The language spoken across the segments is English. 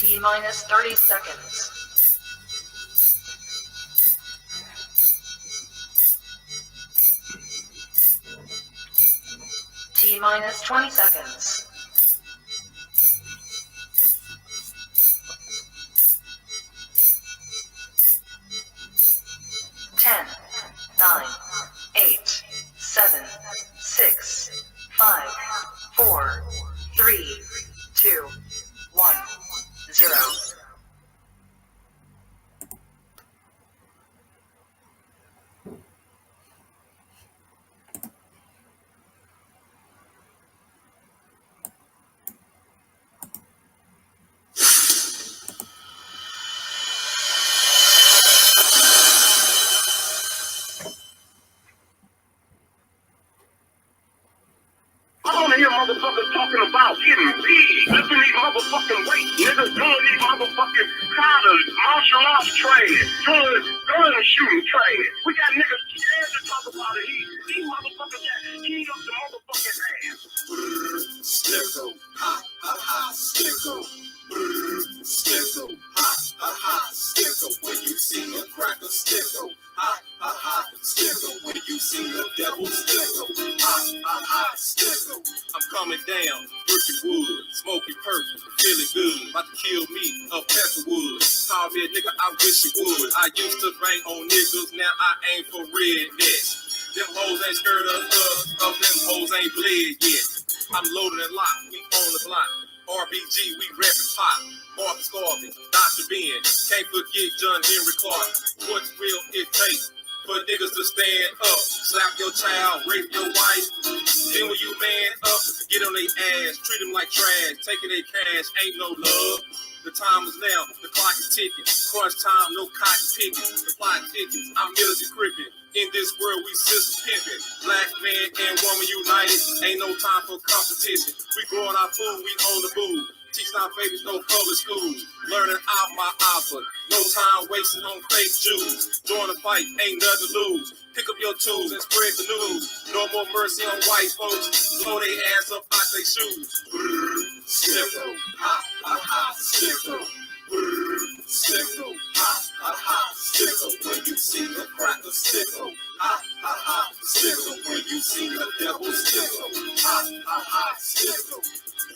T-minus 30 seconds. T-minus 20 seconds. 10, 9, 8, 7, 6, 5, 4, 3, 2, 1, 0. I wanna hear motherfuckers talking about getting big, lifting these motherfucking weights, niggas doing these motherfucking collars, martial arts training, doing gun shooting training. We got niggas scared to talk about it. These motherfuckers got keyed up the motherfucking ass. Stickle, ha, ha, ha, stickle. Stickle, ha, ha, ha, stickle. When you see a cracker, stickle, ha, ha, ha, stickle. When you see the devil, stickle, ha, ha, ha, stickle. I'm coming down, working wood, smoking purple, feeling good. About to kill me, a pencil wood. Call me a nigga, I wish you would. I used to bang on niggas, now I aim for rednecks. Them hoes ain't scared of us, them hoes ain't bled yet. I'm loaded and locked, we on the block. RBG, we reppin' pop. Marcus Garvey, Dr. Ben. Can't forget John Henry Clark. What will it take for niggas to stand up? Slap your child, rape your wife. Then when you man up, get on their ass, treat them like trash. Taking their cash, ain't no love. The time is now, the clock is ticking. Crunch time, no cotton picking. The plot thickens, I'm military crippin'. In this world, we sister pimpin'. Black man and woman united, ain't no time for competition. We growing our food, we own the booze. Teaching our babies no public schools. Learning out my output. No time wasting on fake Jews. Join the fight, ain't nothing to lose. Pick up your tools and spread the news. No more mercy on white folks. Blow their ass up out their shoes. Stickle, ha, ha, ha, stickle. Stickle, ha, ha, ha, stickle. When you see the cracker, stickle, ha, ha, ha, stickle. When you see the devil, stickle, ha, ha, ha, stickle.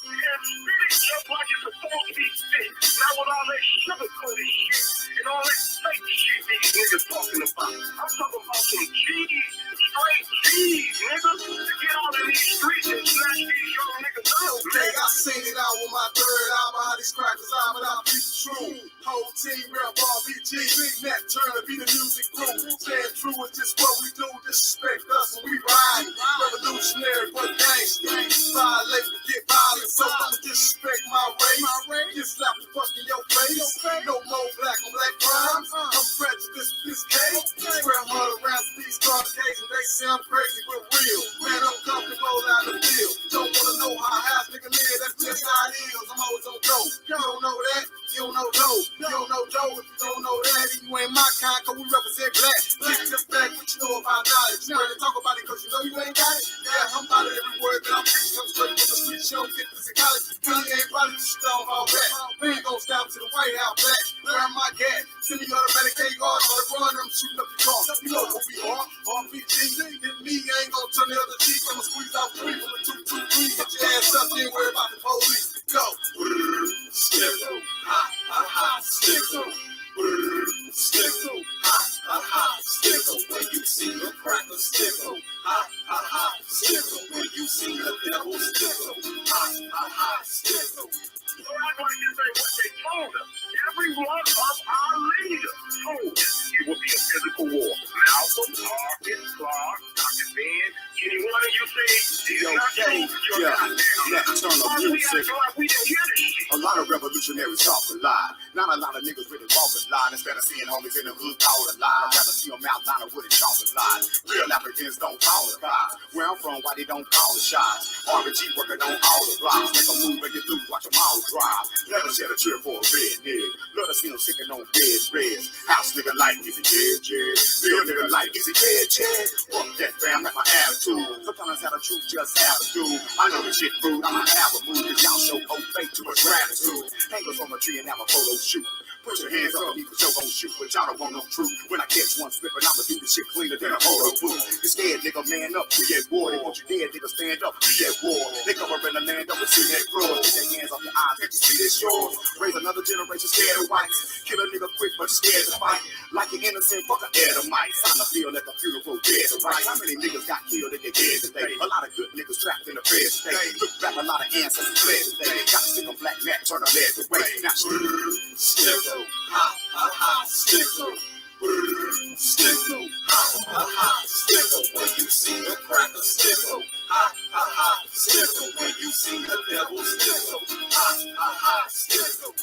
And spit it just like it's supposed to be spit. Not with all that sugar-coated shit and all that fake shit these niggas talking about. I'm talking about some G's, straight G's, niggas, to get out in these streets and snatch these young niggas out, man. Hey, I seen it out with my third album, how these crackers out, but I'll be true. Whole team, rep, RBG, Big Nat, Turner, be the music crew. Stand true is just what we do, disrespect us when we ride. Revolutionary, but gangster. Violate, get violent, so don't disrespect my race. Get slapped the fuck in your face. No more black on black crimes. I'm prejudiced with this case. Swear I'm all around these Caucasians, they say I'm crazy but real. Man, I'm comfortable out the field. Don't wanna know how half nigga live, that's just how it is. I'm always on dope. You don't know that, you don't know dope. You don't know dope if you don't know that. You ain't my kind, cause we represent black. Get just back what you know about knowledge. You ain't talk about it cause you know you ain't got it. Yeah, I'm about it every word that I'm preaching. I'm straight from the streets, you don't get this in college. Really ain't probably just strong all that. We ain't gon' stop to the White House black. Grab my gat, send me automatic KRs on the run, I'm shooting up your car. You know who we are, RBG. Hit me, I ain't gon' turn the other cheek. I'ma squeeze out 3 from the 223. Get your ass up, ain't worry about the police. Go. Stickle, ha, ha, ha, stickle. Stickle, ha, ha, ha, stickle. When you see the cracker, stickle, ha, ha, ha, stickle. When you see the devil, stickle, ha, ha, ha, stickle. So I'm going to say what they told us. Every one of our leaders told us it would be a physical war. Malcolm, Marcus, Clark, Dr. Ben, any one of you say it's not true. You're goddamn. Turn up music. We didn't hear this shit. A lot of revolutionaries talk a lie. Not a lot of niggas really walk the line. Instead of seeing homies in the hood call the line, I'd rather see them outline of what it chalk the line. Real Africans don't call the guys. Where I'm from, why they don't call the shots? RBG working on all the blocks. Make a move and get through, watch them all drive. Never shed a tear for a red nigga. Love to see them sitting on beds. House nigga like, is it yeah? Real nigga like, is it yeah? Fuck that fam, that's my attitude. Sometimes how the truth just have to do. I know this shit rude, I'ma have a move. Cause y'all show old faith to a gratitude. Hangers on a tree and have a photo shoot. Put your hands up, you show gon' shoot, but y'all don't want no truth. When I catch one slipping, I'ma do this shit cleaner than a photo booth. You scared, nigga, man up, we at war. They want you dead, nigga, stand up, we at war. They cover in the land up and see that cross. Get their hands off your eyes, can't you see this yours? Raise another generation scared of whites. Kill a nigga quick, but scared to fight. Like an innocent fucker, Edomites. Sign the bill at the funeral, dead to right. How many niggas got killed and they dead today? A lot of good niggas trapped in the feds today. Look back, a lot of ancestors fled today. Got a single black man, turn a lead away. Now, still stickle, stickle, stickle when you see the cracker, stickle, stickle when you see the devil, stickle, stickle.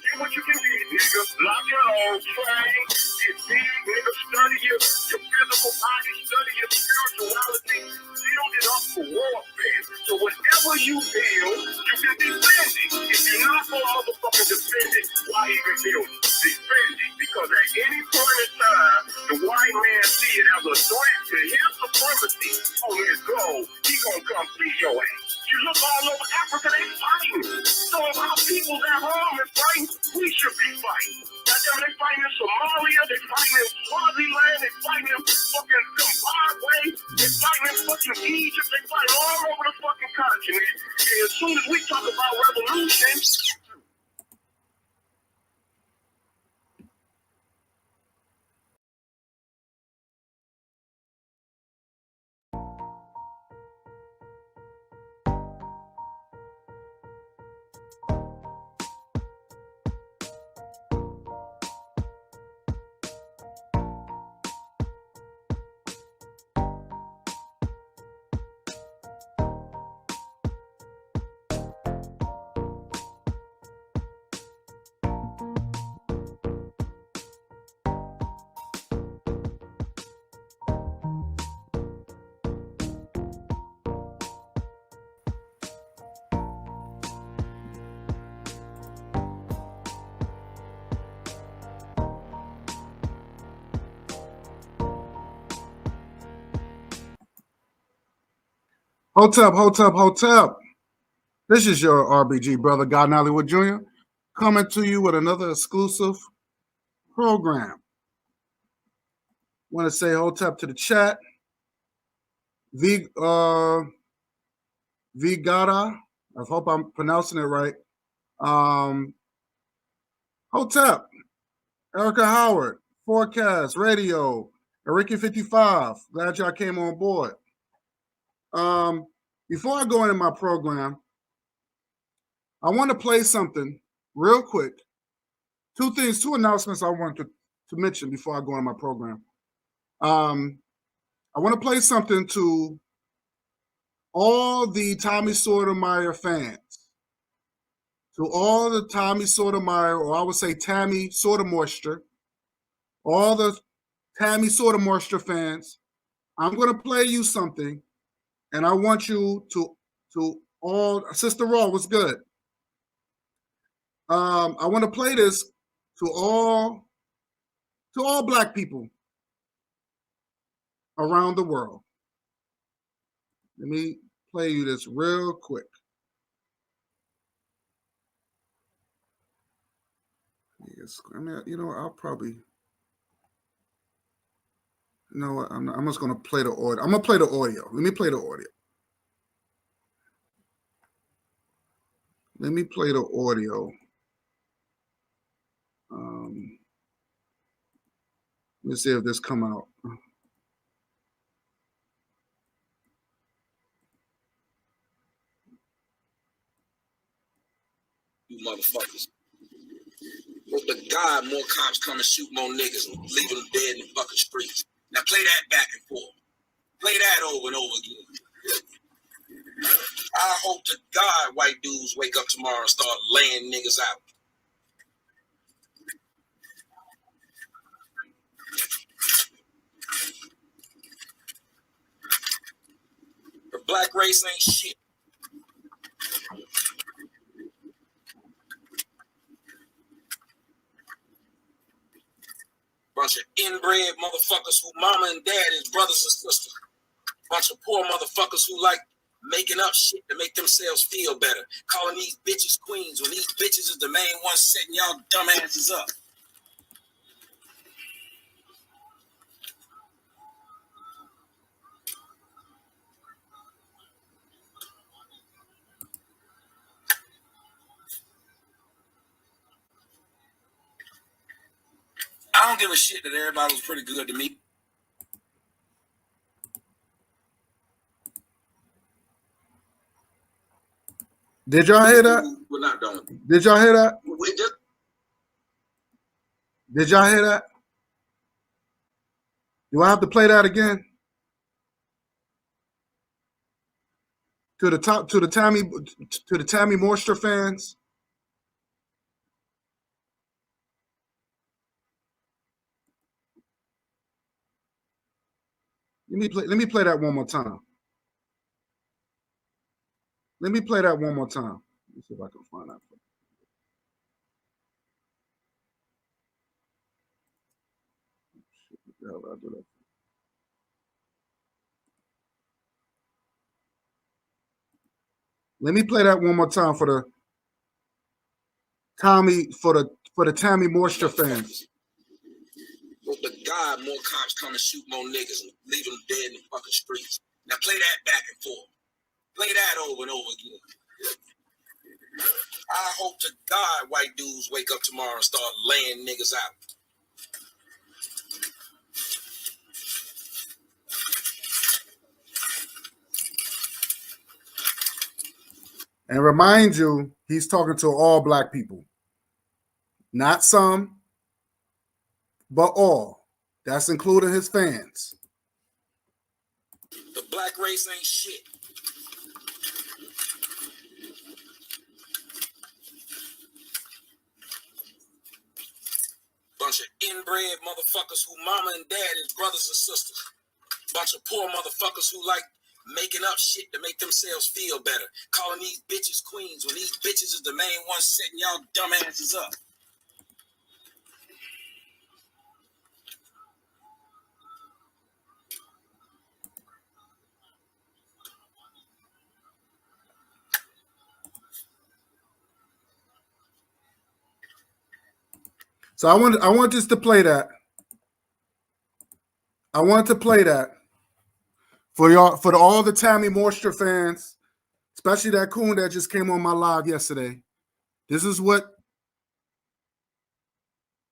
Do what you can do, nigga. Lock your own train. Get big, nigga. Study your physical body, study your spirituality. Build it up for warfare. So whatever you build, you can defend it. If you're not gonna motherfucking defend it, why even build it? Defend it. Because at any point in time, the white man see it as a threat to his supremacy on his goal. He gonna come see your ass. You look all over Africa, they fighting. So if our people's at home and fighting, we should be fighting. Goddamn, they fighting in Somalia, they fighting in Swaziland, they fighting in fucking Zimbabwe, they fighting in fucking Egypt, they fighting all over the fucking continent. And as soon as we talk about revolution, Hotep. This is your RBG brother, God Nollywood Jr., coming to you with another exclusive program. Want to say Hotep to the chat. Vigada, I hope I'm pronouncing it right. Hotep, Erica Howard, Forecast, Radio, Ricky 55. Glad y'all came on board. Before I go into my program, I want to play something real quick. Two announcements I want to mention before I go into my program. I want to play something to all the Tommy Sotomayor fans. To all the Tommy Sotomayor, or I would say Tammy Sotomoisture, all the Tammy Sotomoisture fans, I'm going to play you something, and I want you to all, Sister Raw, what's good? I want to play this to all Black people around the world. Let me play you this real quick. Yes, I mean, I'll probably. You know what? I'm just going to play the audio. I'm going to play the audio. Let me play the audio. Let me play the audio. Let me see if this come out. You motherfuckers. Hope to God more cops come and shoot more niggas and leave them dead in the fucking streets. Now play that back and forth. Play that over and over again. I hope to God white dudes wake up tomorrow and start laying niggas out. black race ain't shit. Bunch of inbred motherfuckers who mama and dad is brothers and sisters. Bunch of poor motherfuckers who like making up shit to make themselves feel better. Calling these bitches queens when these bitches is the main ones setting y'all dumbasses up. I don't give a shit that everybody was pretty good to me. Did y'all hear that? We're not done. Did y'all hear that? We just Did y'all hear that? Do I have to play that again? To the Tammy Moisture fans. Let me play that one more time. Let me play that one more time. Let me see if I can find that. What the hell did I do that? Let me play that one more time for the Tammy Moisture fans. Hope to God more cops come and shoot more niggas and leave them dead in the fucking streets. Now play that back and forth. Play that over and over again. I hope to God white dudes wake up tomorrow and start laying niggas out. And remind you, he's talking to all black people. Not some, but all. That's including his fans. The black race ain't shit. Bunch of inbred motherfuckers who mama and dad is brothers and sisters. Bunch of poor motherfuckers who like making up shit to make themselves feel better. Calling these bitches queens when these bitches is the main ones setting y'all dumbasses up. So I want just to play that. I want to play that for y'all, for all the Tammy Moisture fans, especially that coon that just came on my live yesterday. This is what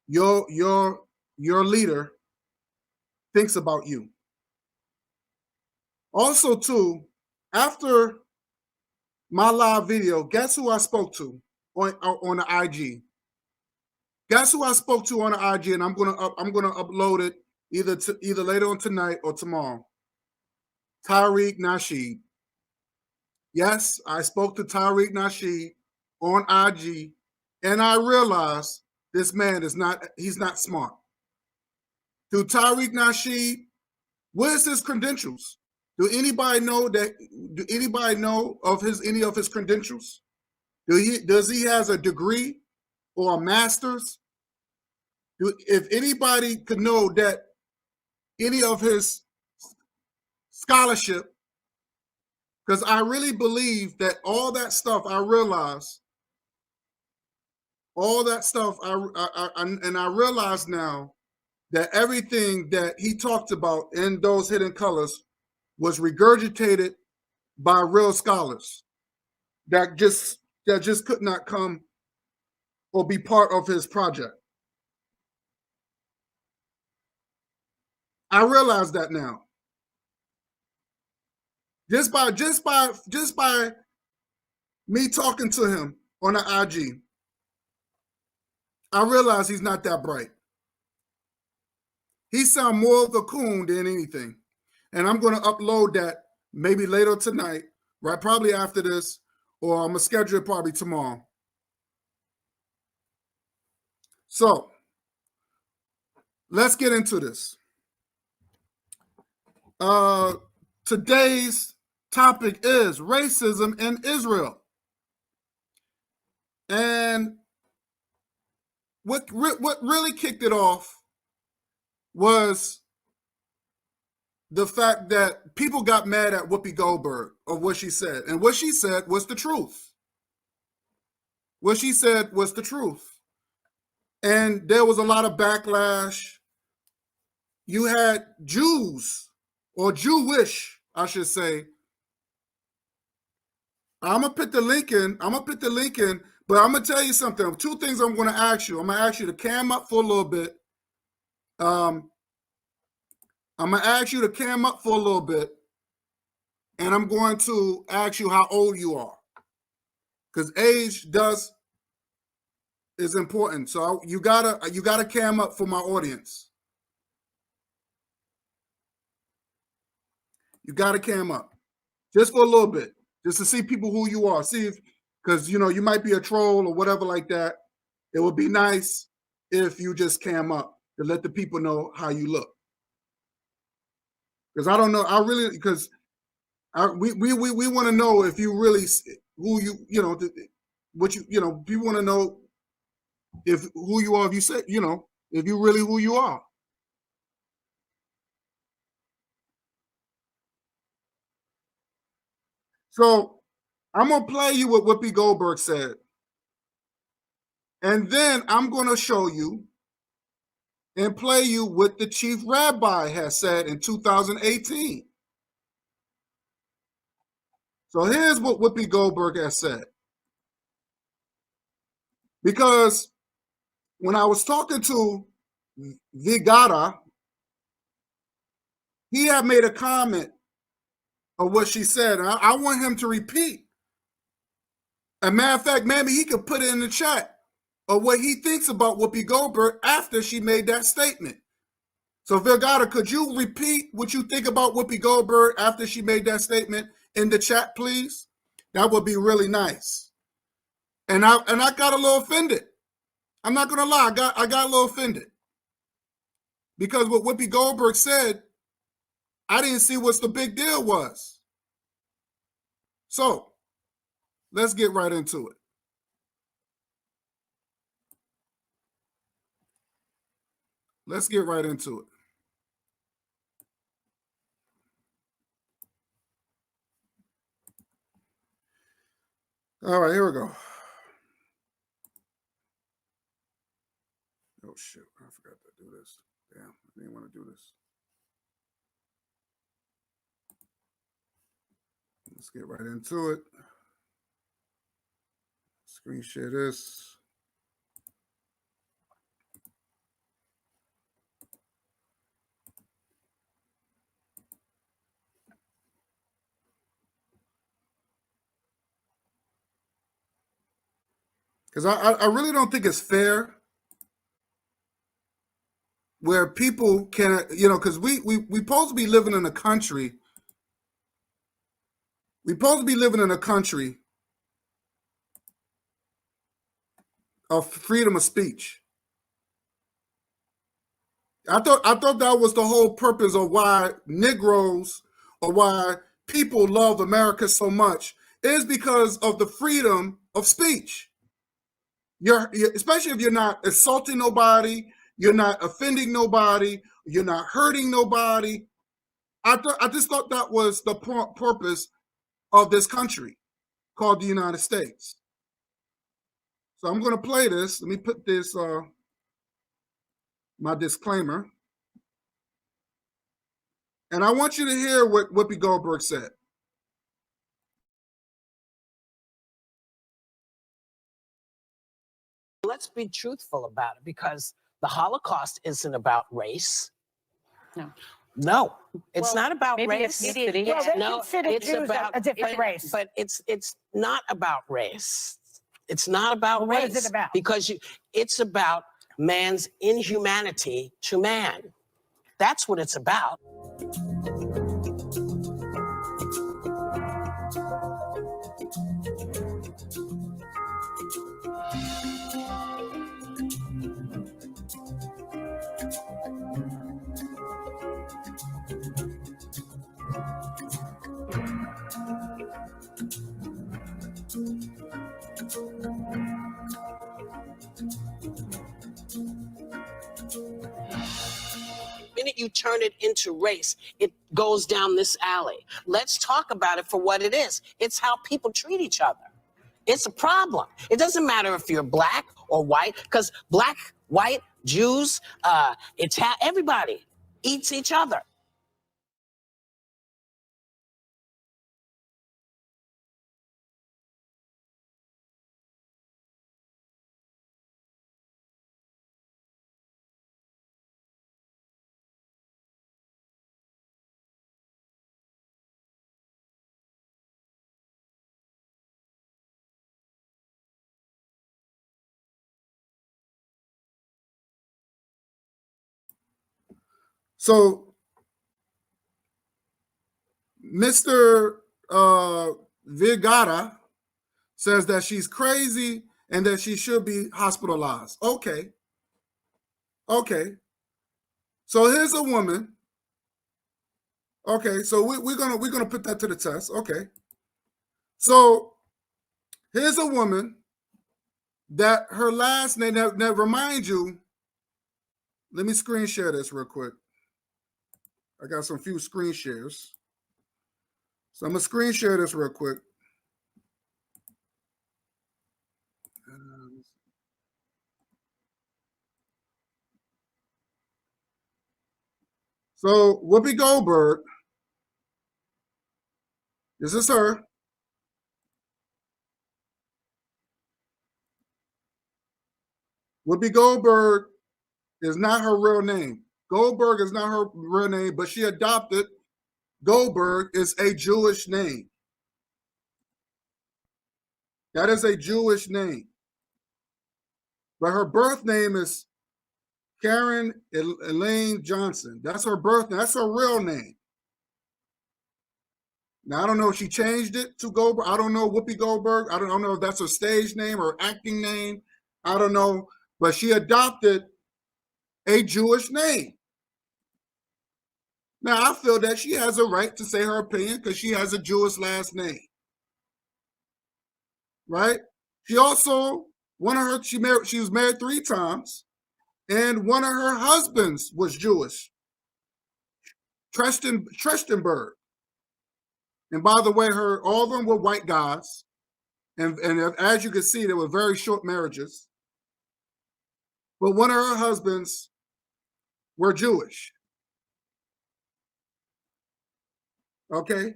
your leader thinks about you. Also, too, after my live video, guess who I spoke to on the IG? Guess who I spoke to on the IG, and I'm gonna upload it either later on tonight or tomorrow. Tariq Nasheed. Yes, I spoke to Tariq Nasheed on IG, and I realized this man he's not smart. To Tariq Nasheed, where's his credentials? Does anybody know of any of his credentials? Does he has a degree or a master's? If anybody could know that any of his scholarship, because I really believe that all that stuff, I realize, all that stuff, I realize now that everything that he talked about in those hidden colors was regurgitated by real scholars that just could not come or be part of his project. I realize that now. Just by me talking to him on the IG, I realize he's not that bright. He sounds more of a coon than anything. And I'm going to upload that maybe later tonight, right? Probably after this, or I'm going to schedule it probably tomorrow. So let's get into this. Today's topic is racism in Israel. And what really kicked it off was the fact that people got mad at Whoopi Goldberg or what she said. And what she said was the truth. What she said was the truth. And there was a lot of backlash. You had Jews, or Jewish, I should say. I'm gonna put the link in, but I'm gonna tell you something. Two things I'm gonna ask you. I'm gonna ask you to cam up for a little bit. I'm gonna ask you to cam up for a little bit, and I'm going to ask you how old you are. Because age is important. So you gotta cam up for my audience. You gotta cam up just for a little bit, just to see people who you are. See if, because you might be a troll or whatever like that. It would be nice if you just cam up to let the people know how you look. Because I don't know, we want to know if you really who what people want to know if who you are, if you say, if you really who you are. So I'm going to play you what Whoopi Goldberg said. And then I'm going to show you and play you what the chief rabbi has said in 2018. So here's what Whoopi Goldberg has said. Because when I was talking to Vigata, he had made a comment of what she said. And I want him to repeat. As a matter of fact, maybe he could put it in the chat of what he thinks about Whoopi Goldberg after she made that statement. So Vigata, could you repeat what you think about Whoopi Goldberg after she made that statement in the chat, please? That would be really nice. And I got a little offended. I'm not gonna lie, I got a little offended. Because what Whoopi Goldberg said, I didn't see what the big deal was. So let's get right into it. Let's get right into it. All right, here we go. Oh, shit. I forgot to do this. Damn, I didn't want to do this. Let's get right into it. Screen share this. Because I really don't think it's fair where people can, because we supposed to be living in a country. We supposed to be living in a country of freedom of speech. I thought that was the whole purpose of why Negroes or why people love America so much, is because of the freedom of speech. Especially if you're not assaulting nobody, you're not offending nobody, you're not hurting nobody. I just thought that was the purpose of this country called the United States. So I'm going to play this. Let me put this, my disclaimer. And I want you to hear what Whoopi Goldberg said. Let's be truthful about it, because the Holocaust isn't about race. No, it's not about race. It's about a different race. But it's not about race. It's not about race. What is it about? Because it's about man's inhumanity to man. That's what it's about. minute you turn it into race, it goes down this alley. Let's talk about it for what it is. It's how people treat each other. It's a problem. It doesn't matter if you're black or white, because black, white, Jews, everybody eats each other. So, Mr. Vigata says that she's crazy and that she should be hospitalized. Okay. Okay. So here's a woman. Okay, so we're gonna put that to the test. Okay. So here's a woman that her last name, now remind you, let me screen share this real quick. I got some few screen shares. So I'm gonna screen share this real quick. So Whoopi Goldberg, this is her. Whoopi Goldberg is not her real name. Goldberg is not her real name, but she adopted Goldberg is a Jewish name. That is a Jewish name. But her birth name is Karen Elaine Johnson. That's her birth name. That's her real name. Now, I don't know if she changed it to Goldberg. I don't know Whoopi Goldberg. I don't know if that's her stage name or acting name. I don't know. But she adopted a Jewish name. Now, I feel that she has a right to say her opinion because she has a Jewish last name. Right? She also, she was married 3 times, and one of her husbands was Jewish. Trachtenberg. And by the way, all of them were white guys. And as you can see, they were very short marriages. But one of her husbands were Jewish. Okay?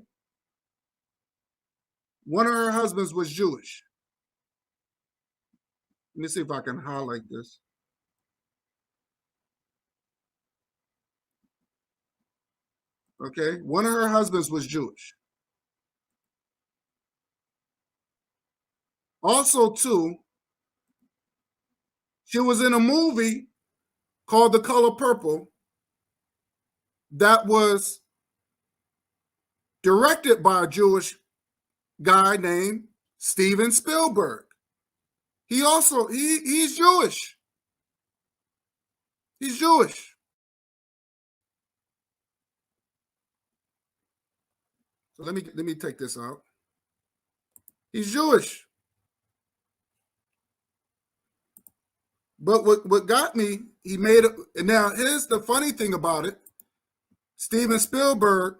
One of her husbands was Jewish. Let me see if I can highlight this. Okay? One of her husbands was Jewish. Also, too, she was in a movie called The Color Purple that was directed by a Jewish guy named Steven Spielberg. He's Jewish. He's Jewish. So let me take this out. He's Jewish. But what got me, he made it. And now here's the funny thing about it. Steven Spielberg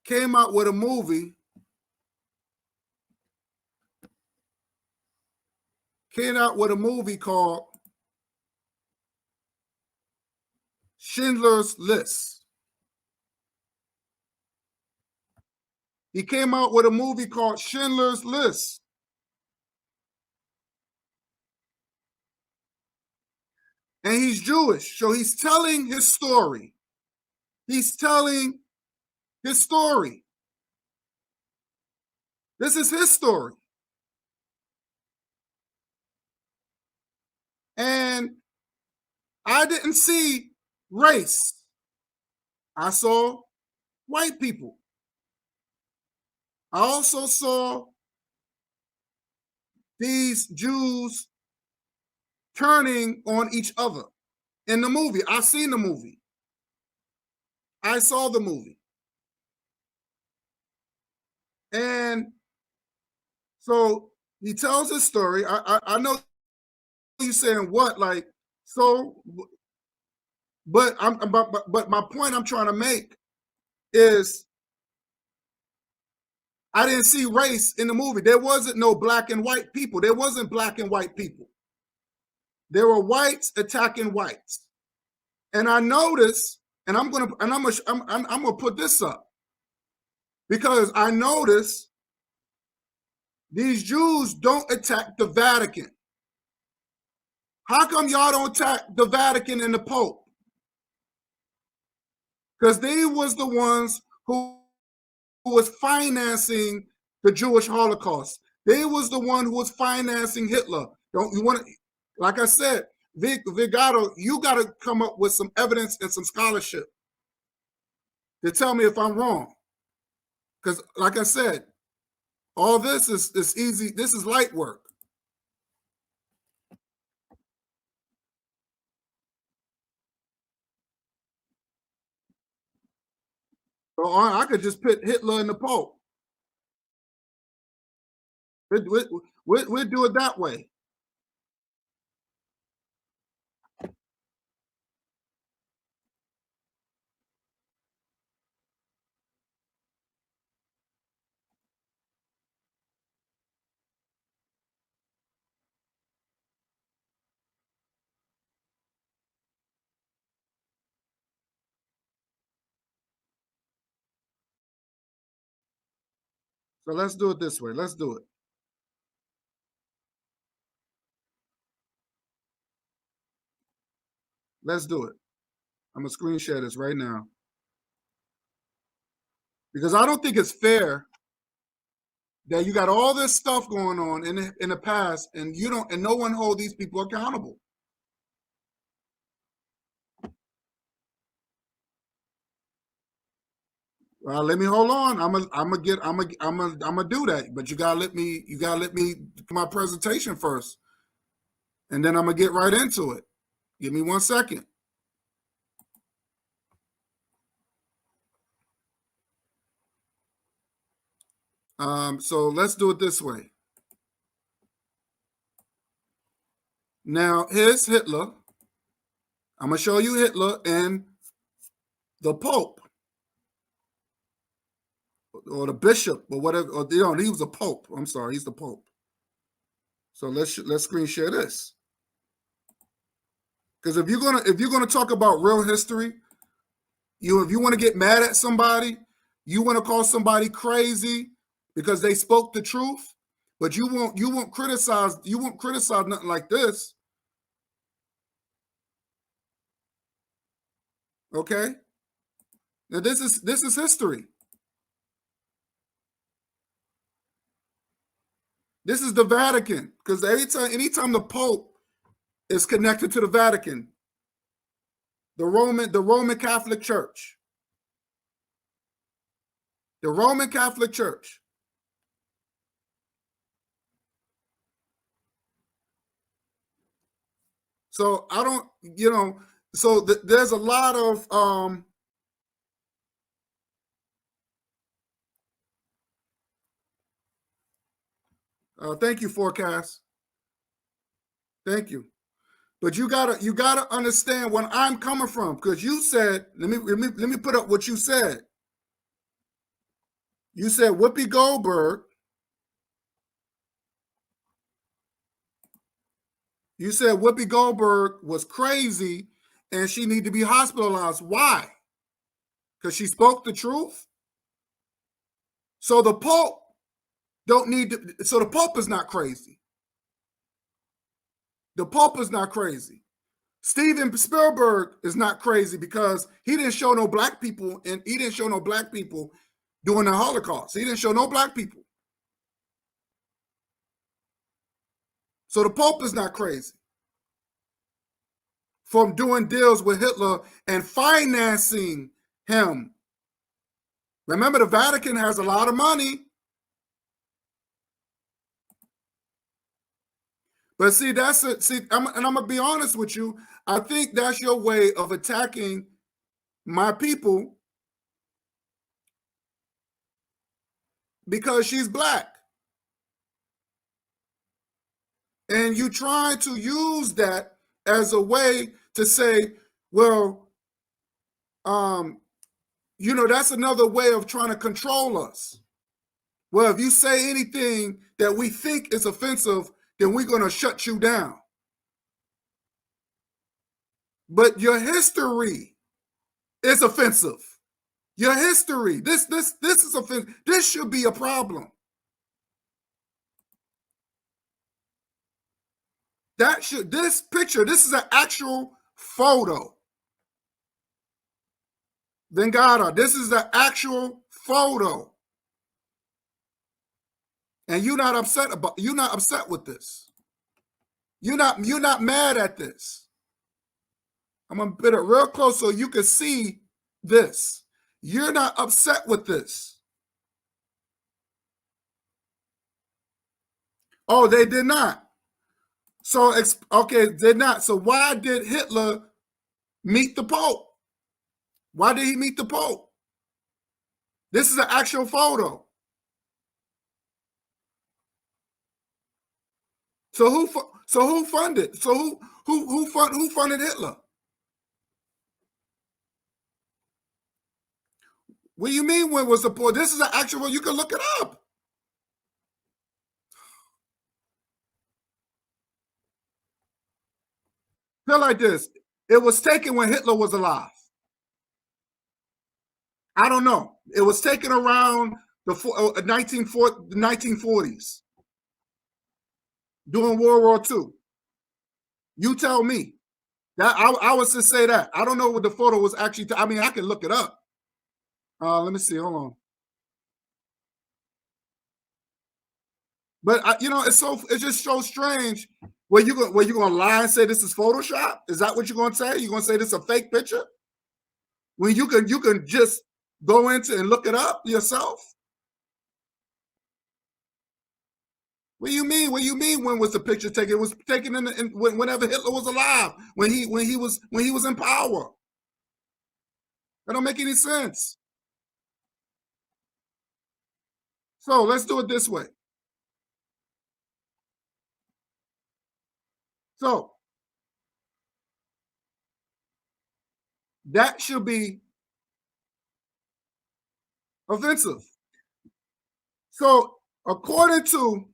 came out with a movie. Called Schindler's List. He came out with a movie called Schindler's List. And he's Jewish, so he's telling his story. This is his story. And I didn't see race. I saw white people. I also saw these Jews turning on each other in the movie. I seen the movie. I saw the movie. So he tells his story. I know you saying what, like, so, but but my point I'm trying to make is I didn't see race in the movie. There wasn't no black and white people. There wasn't black and white people. There were whites attacking whites. And I noticed, and I'm gonna put this up because I noticed these Jews don't attack the Vatican. How come y'all don't attack the Vatican and the Pope? Because they was the ones who was financing the Jewish Holocaust. They was the one who was financing Hitler. Don't you want to? Like I said, Vigato, you got to come up with some evidence and some scholarship to tell me if I'm wrong. Because, like I said, all this is easy. This is light work. So I could just put Hitler and the Pope. We'll do it that way. So let's do it this way. Let's do it. Let's do it. I'm going to screen share this right now. Because I don't think it's fair that you got all this stuff going on in the past and you don't, and no one hold these people accountable. Well, let me hold on. I'm gonna do that, but you gotta let me do my presentation first, and then I'm gonna get right into it. Give me 1 second. So let's do it this way. Now here's Hitler. I'm gonna show you Hitler and the Pope, or the bishop, or whatever. Or, you know, he was a Pope. I'm sorry, he's the Pope. So let's screen share this. Because if you're gonna talk about real history, if you want to get mad at somebody, you want to call somebody crazy because they spoke the truth, but you won't criticize nothing like this. Okay? Now this is history. This is the Vatican, because anytime the Pope is connected to the Vatican, the Roman Catholic Church. The Roman Catholic Church. So I don't, so there's a lot of thank you, Forecast. Thank you. But you gotta understand where I'm coming from, because you said, let me put up what you said. You said Whoopi Goldberg. You said Whoopi Goldberg was crazy and she needed to be hospitalized. Why? Because she spoke the truth. So the Pope don't need to. So the Pope is not crazy. The Pope is not crazy. Steven Spielberg is not crazy because he didn't show no black people, and he didn't show no black people during the Holocaust. He didn't show no black people. So the Pope is not crazy from doing deals with Hitler and financing him. Remember, the Vatican has a lot of money. But see, that's it. See, and I'm gonna be honest with you. I think that's your way of attacking my people because she's black. And you try to use that as a way to say, well, that's another way of trying to control us. Well, if you say anything that we think is offensive, then we're going to shut you down. But your history is offensive. Your history, this is offensive. This should be a problem. This picture, this is an actual photo. Vengata, this is the actual photo. And you're not upset with this. You're not mad at this. I'm gonna put it real close so you can see this. You're not upset with this. Oh, they did not. So, okay, did not. So why did Hitler meet the Pope? Why did he meet the Pope? This is an actual photo. So who funded? So who funded Hitler? What do you mean when was the Pope? This is an actual, you can look it up. Feel like this. It was taken when Hitler was alive. I don't know. It was taken around the 1940s during World War II. You tell me. That I was to say that. I don't know what the photo was actually. I mean, I can look it up. Let me see. Hold on. But it's just so strange. Were you gonna lie and say this is Photoshop? Is that what you're gonna say? You're gonna say this is a fake picture? When you can just go into and look it up yourself? What do you mean? What do you mean? When was the picture taken? It was taken whenever Hitler was alive, when he was in power. That don't make any sense. So let's do it this way. So that should be offensive. So according to,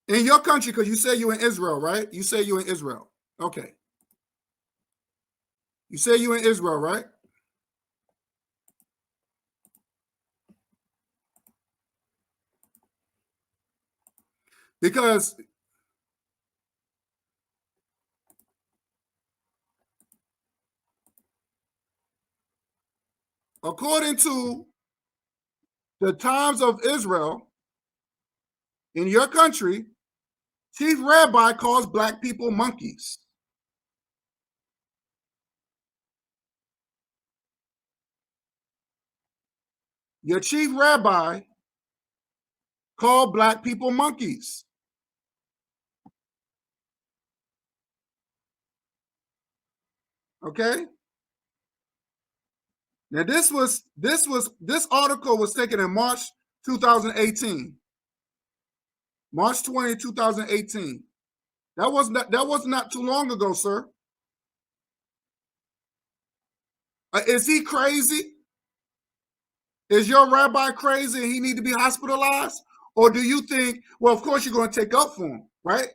in your country, because you say you're in Israel, right? You say you're in Israel. Okay. You say you're in Israel, right? Because according to the Times of Israel, in your country, chief rabbi calls black people monkeys. Your chief rabbi called black people monkeys. Okay? Now this article was taken in March 2018. March 20, 2018. That was not too long ago, sir. Is he crazy? Is your rabbi crazy and he need to be hospitalized? Or do you think, well, of course you're going to take up for him, right?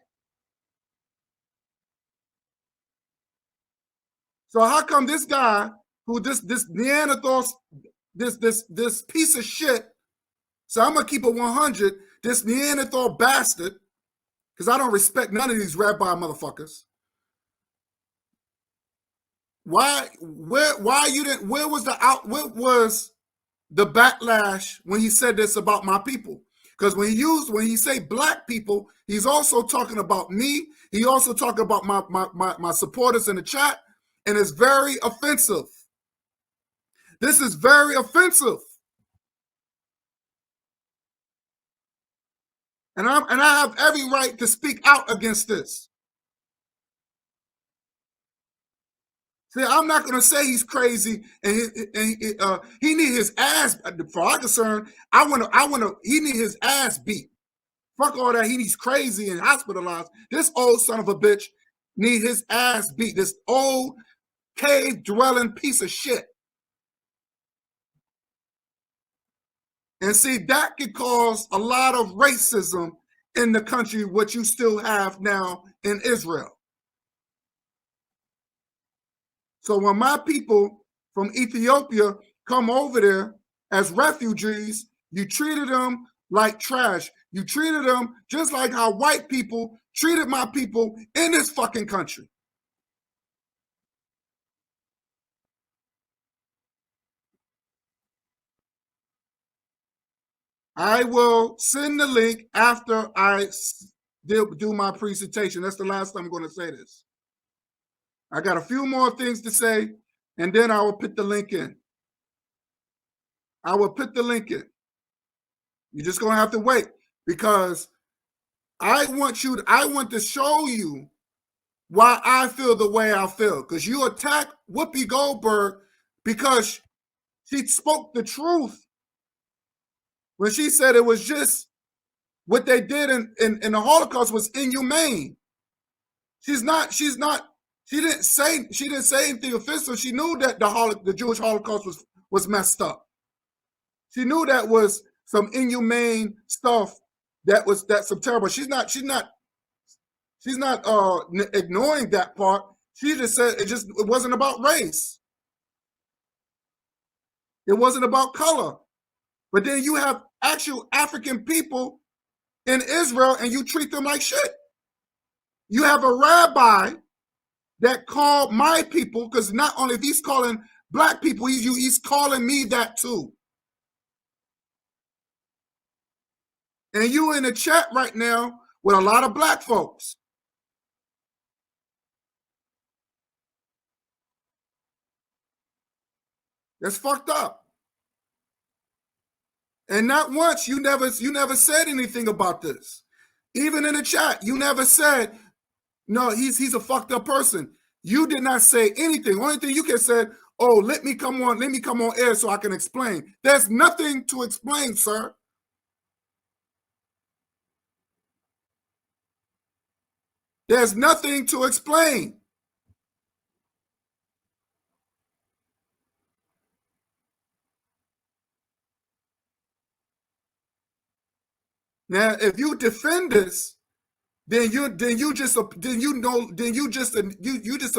So how come this guy, who this Neanderthal, this piece of shit, so I'm going to keep it 100, this Neanderthal bastard, because I don't respect none of these rabbi motherfuckers. Where was the backlash when he said this about my people? Because when he say black people, he's also talking about me. He also talking about my supporters in the chat, and it's very offensive. This is very offensive. And I have every right to speak out against this. See, I'm not going to say he's crazy and he need his ass. For our concern, he need his ass beat Fuck all that. He's crazy and hospitalized. This old son of a bitch need his ass beat. This old cave dwelling piece of shit. And see, that could cause a lot of racism in the country, what you still have now in Israel. So when my people from Ethiopia come over there as refugees, you treated them like trash. You treated them just like how white people treated my people in this fucking country. I will send the link after I do my presentation. That's the last time I'm going to say this. I got a few more things to say, and then I will put the link in. I will put the link in. You're just going to have to wait because I want to show you why I feel the way I feel. Because you attack Whoopi Goldberg because she spoke the truth when she said it was just what they did in the Holocaust was inhumane. She didn't say anything offensive. She knew that the Jewish Holocaust was messed up. She knew that was some inhumane stuff that's some terrible. She's not ignoring that part. She just said it wasn't about race. It wasn't about color. But then you have actual African people in Israel and you treat them like shit. You have a rabbi that called my people, because not only if he's calling black people, he's calling me that too. And you in the chat right now with a lot of black folks. That's fucked up. And not once, you never said anything about this. Even in the chat, you never said, no, he's a fucked up person. You did not say anything. Only thing you can say, oh, let me come on air so I can explain. There's nothing to explain, sir. There's nothing to explain. Now, if you defend this, then you just a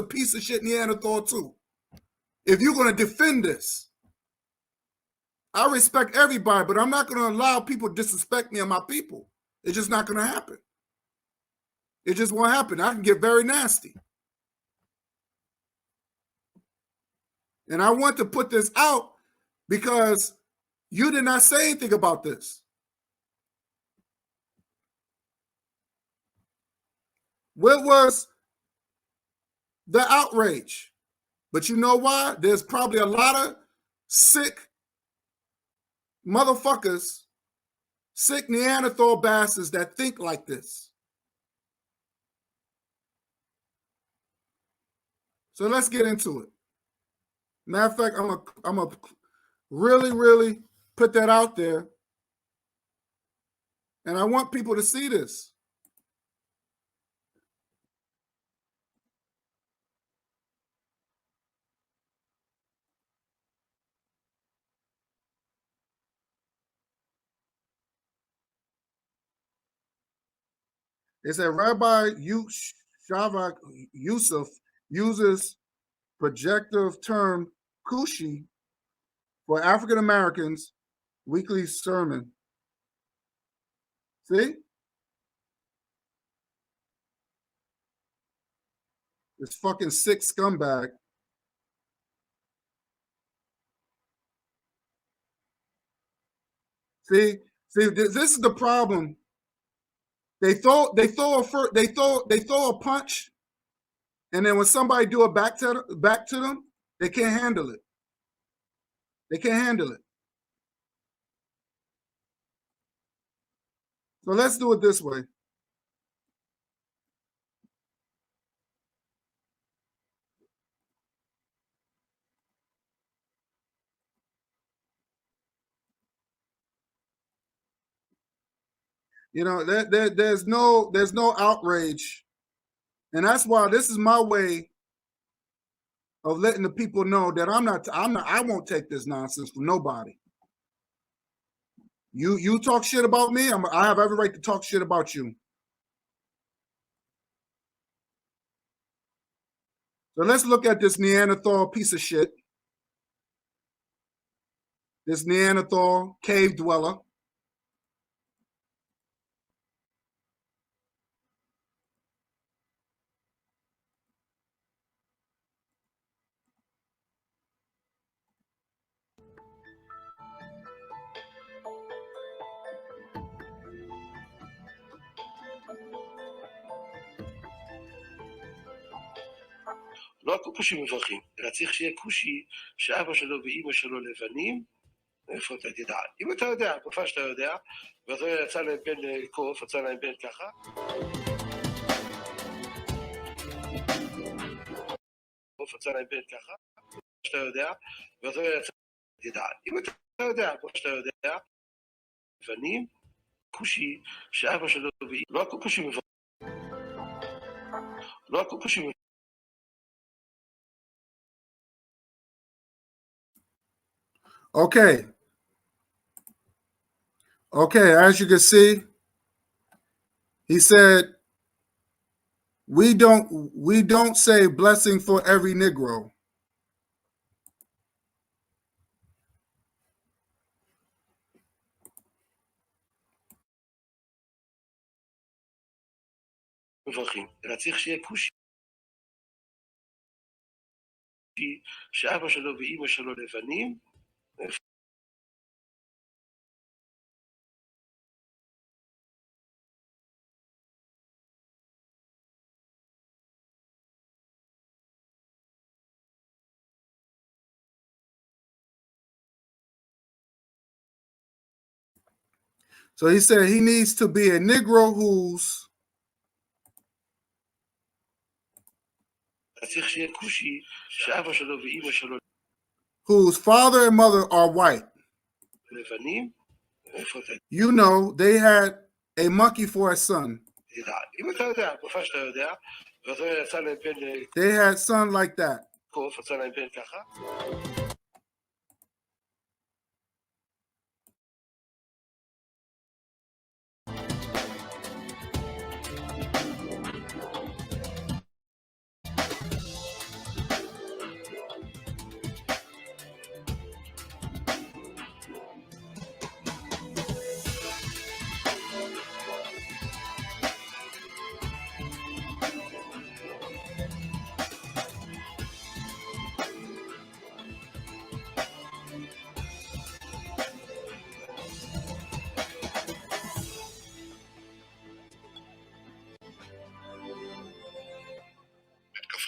piece of shit Neanderthal too. If you're going to defend this, I respect everybody, but I'm not going to allow people to disrespect me and my people. It's just not going to happen. It just won't happen. I can get very nasty. And I want to put this out because you did not say anything about this. What was the outrage? But you know why? There's probably a lot of sick motherfuckers, sick Neanderthal bastards that think like this. So let's get into it. Matter of fact, I'm gonna really, really put that out there. And I want people to see this. It said Rabbi Shavak Yusuf uses projective term kushi for African Americans weekly sermon. See? This fucking sick scumbag. See, this is the problem. They throw a punch, and then when somebody do it back to them, they can't handle it. They can't handle it. So let's do it this way. You know, there's no outrage, and that's why this is my way of letting the people know that I won't take this nonsense from nobody. You talk shit about me, I have every right to talk shit about you. So let's look at this Neanderthal piece of shit. This Neanderthal cave dweller. לא הכושי מברכים, אלא צריך שיהיה כושי שאבא שלו ואימא שלו לבנים. איפה אתה תדע? אם אתה יודע, כופה שאתה יודע, ואתה יצא להם בן קוף, יצא להם בן ככה. קוף, יצא להם בן ככה, שאתה יודע, ואתה יצא תדע. אם אתה יודע, כופה שאתה יודע, לבנים, כושי שאבא שלו ואימא, לא הכושי מברכים. לא הכושי מברכים. Okay. Okay, as you can see, he said, we don't say blessing for every Negro. מברכים, אלא צריך שיהיה כושי שאבא שלו ואימא שלו לבנים. So he said he needs to be a Negro whose father and mother are white. You know, they had a monkey for a son. They had son like that.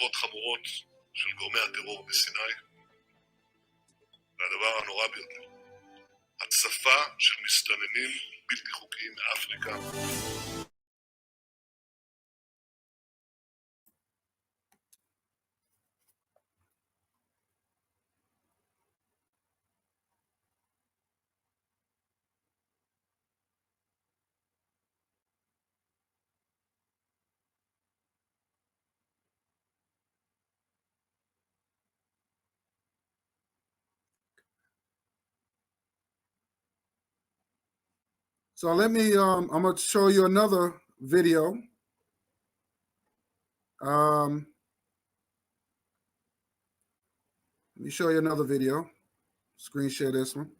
התקפות חמורות של גורמי הטרור בסיני, והדבר הנורא ביותר, הצפה של מסתננים בלתי חוקיים מאפריקה. So let me, I'm going to show you another video. Let me show you another video. Screen share this one.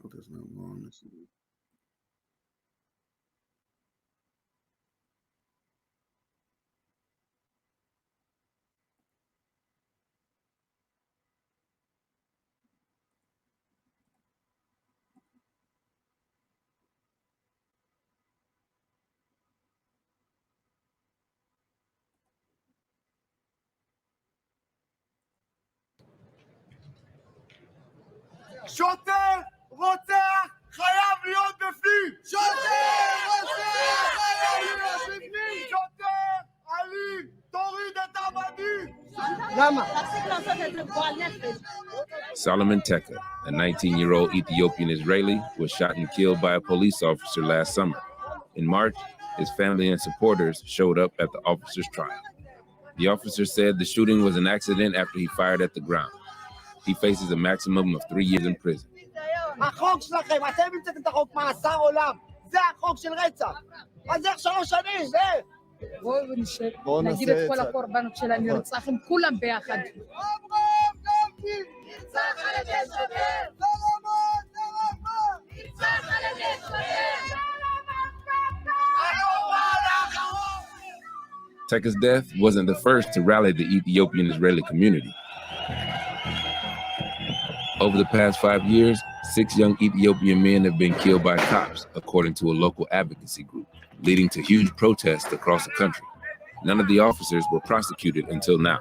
Hope there's no long. שוטר רוצח חייב להיות בפנים! שוטר רוצח חייב להיות בפנים! שוטר Solomon Teka, a 19-year-old Ethiopian Israeli, was shot and killed by a police officer last summer. In March, his family and supporters showed up at the officer's trial. The officer said the shooting was an accident after he fired at the ground. He faces a maximum of 3 years in prison. החוק שלכם, אתם המצאתם את החוק מאסר עולם. זה החוק של רצח. אז איך 3 שנים? זה... בואו נשב, נגיד את כל הקורבנות של הנרצח, הם כולם ביחד. Teka's death wasn't the first to rally the Ethiopian Israeli community. Over the past 5 years, 6 young Ethiopian men have been killed by cops, according to a local advocacy group, leading to huge protests across the country. None of the officers were prosecuted until now.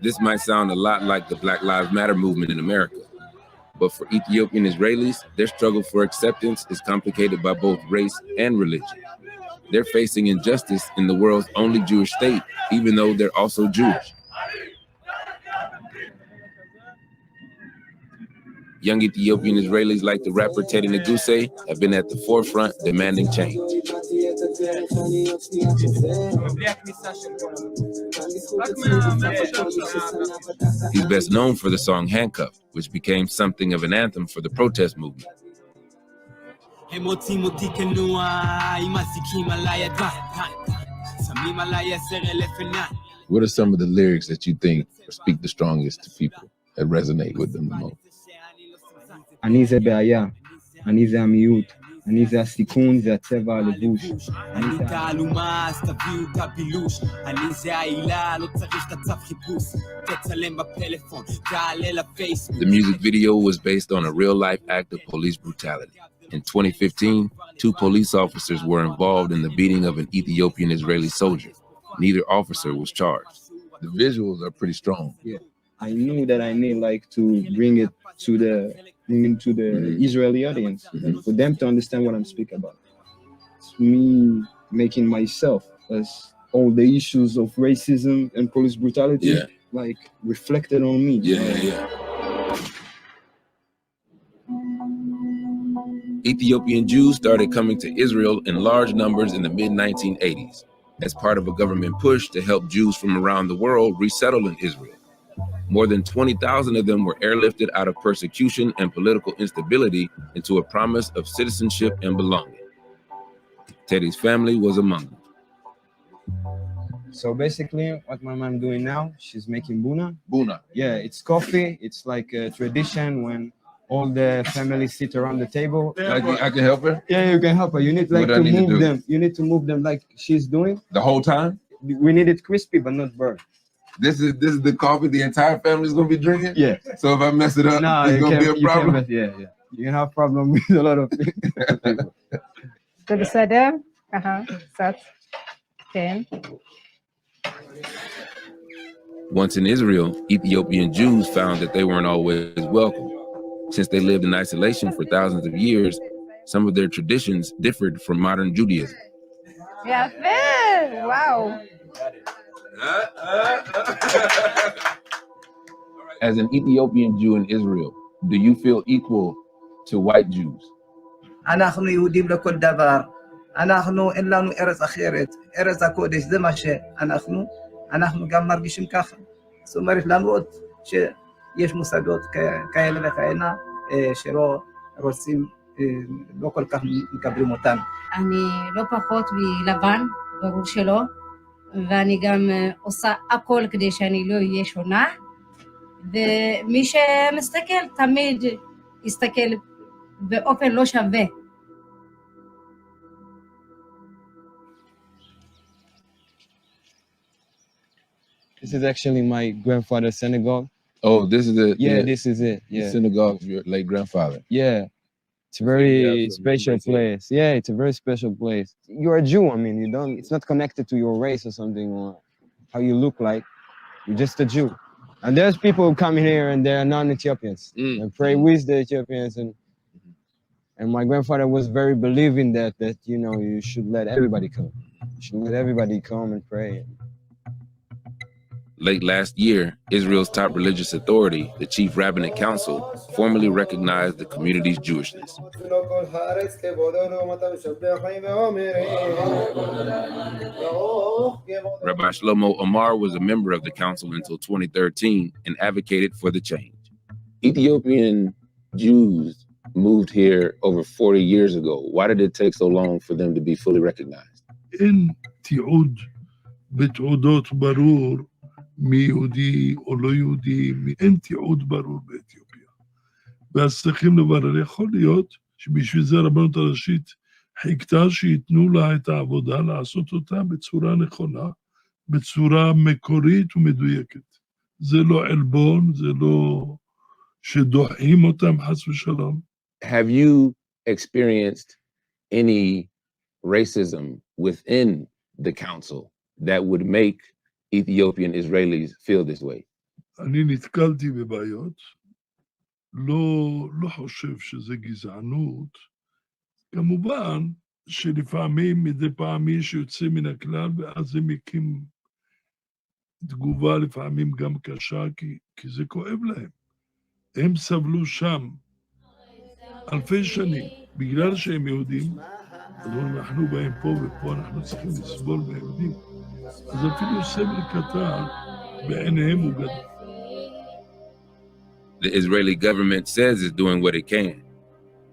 This might sound a lot like the Black Lives Matter movement in America, but for Ethiopian Israelis, their struggle for acceptance is complicated by both race and religion. They're facing injustice in the world's only Jewish state, even though they're also Jewish. Young Ethiopian Israelis like the rapper Teddy Neguse have been at the forefront demanding change. He's best known for the song Handcuffed, which became something of an anthem for the protest movement. What are some of the lyrics that you think speak the strongest to people, that resonate with them the most? אני זה בעיה, אני זה המיעוט, אני זה הסיכון, זה הצבע הלבוש. אני תעלומה, אז תביאו את הבילוש. אני זה העילה, לא צריך את הצו חיפוש. תצלם בפלאפון, תעלה לפייסבוק. The music video was based on a real-life act of police brutality. In 2015, 2 police officers were involved in the beating of an Ethiopian Israeli soldier. Neither officer was charged. The visuals are pretty strong. Yeah, I knew that I need to bring it to the Israeli audience, for them to understand what I'm speaking about. It's me making myself, as all the issues of racism and police brutality, reflected on me. Ethiopian Jews started coming to Israel in large numbers in the mid-1980s as part of a government push to help Jews from around the world resettle in Israel. More than 20,000 of them were airlifted out of persecution and political instability into a promise of citizenship and belonging. Teddy's family was among them. So basically, what my mom doing now, she's making buna. Buna. Yeah, it's coffee. It's like a tradition when all the family sit around the table. I can help her? Yeah, you can help her. You need to move them. You need to move them like she's doing. The whole time? We need it crispy, but not burnt. This is the coffee the entire family is gonna be drinking? Yeah. So if I mess it up, it's gonna be a problem? Yeah. You can have problem with a lot of people. זה בסדר? קצת. כן. Once in Israel, Ethiopian Jews found that they weren't always welcome. Since they lived in isolation for thousands of years, some of their traditions differed from modern Judaism. יפה, וואו. As an Ethiopian Jew in Israel, do you feel equal to white Jews? אנחנו יהודים לכל דבר. אנחנו אין לנו ארץ אחרת. ארץ הקודש זה מה שאנחנו גם מרגישים ככה. זאת אומרת, למרות שיש מושגות כאלה וכאלה שלא רוצים, לא כל כך מקבלים אותם. אני לא פחות מלבן, ברור שלא, ואני גם עושה הכל כדי שאני לא אהיה שונה, ומי שמסתכל תמיד יסתכל באופן לא שווה. This is actually my grandfather's synagogue. Oh, this is it? Yeah, this is it. Yeah. The synagogue of your late grandfather. Yeah. It's a very special place. Yeah, it's a very special place. You're a Jew. I mean, it's not connected to your race or something or how you look like. You're just a Jew. And there's people who come here and they're non-Ethiopians and pray with the Ethiopians. And my grandfather was very believing that, you should let everybody come. You should let everybody come and pray. Late last year, Israel's top religious authority, the Chief Rabbinic Council, formally recognized the community's Jewishness. Rabbi Shlomo Omar was a member of the council until 2013 and advocated for the change. Ethiopian Jews moved here over 40 years ago. Why did it take so long for them to be fully recognized? אין תיעוד בתעודות ברור מי יהודי או לא יהודי, אין תיעוד ברור באתיופיה. ואז צריכים לברר, יכול להיות שבשביל זה הרבנות הראשית חיכתה שייתנו לה את העבודה, לעשות אותה בצורה נכונה, בצורה מקורית ומדויקת. זה לא עלבון, זה לא שדוחים אותם חס ושלום. Have you experienced any racism within the council that would make Ethiopian Israelis feel this way? אני נתקלתי בבעיות, לא חושב שזה גזענות, כמובן שלפעמים מדי פעם מישהו יוצא מן הכלל ואז הם מקים תגובה לפעמים גם קשה כי זה כואב להם. הם סבלו שם אלפי שנים בגלל שהם יהודים, אז אנחנו באים פה ופה אנחנו צריכים לסבול ביהודים. אז אפילו סבל קטן בעיניהם הוא גדול. The Israeli government says it's doing what it can.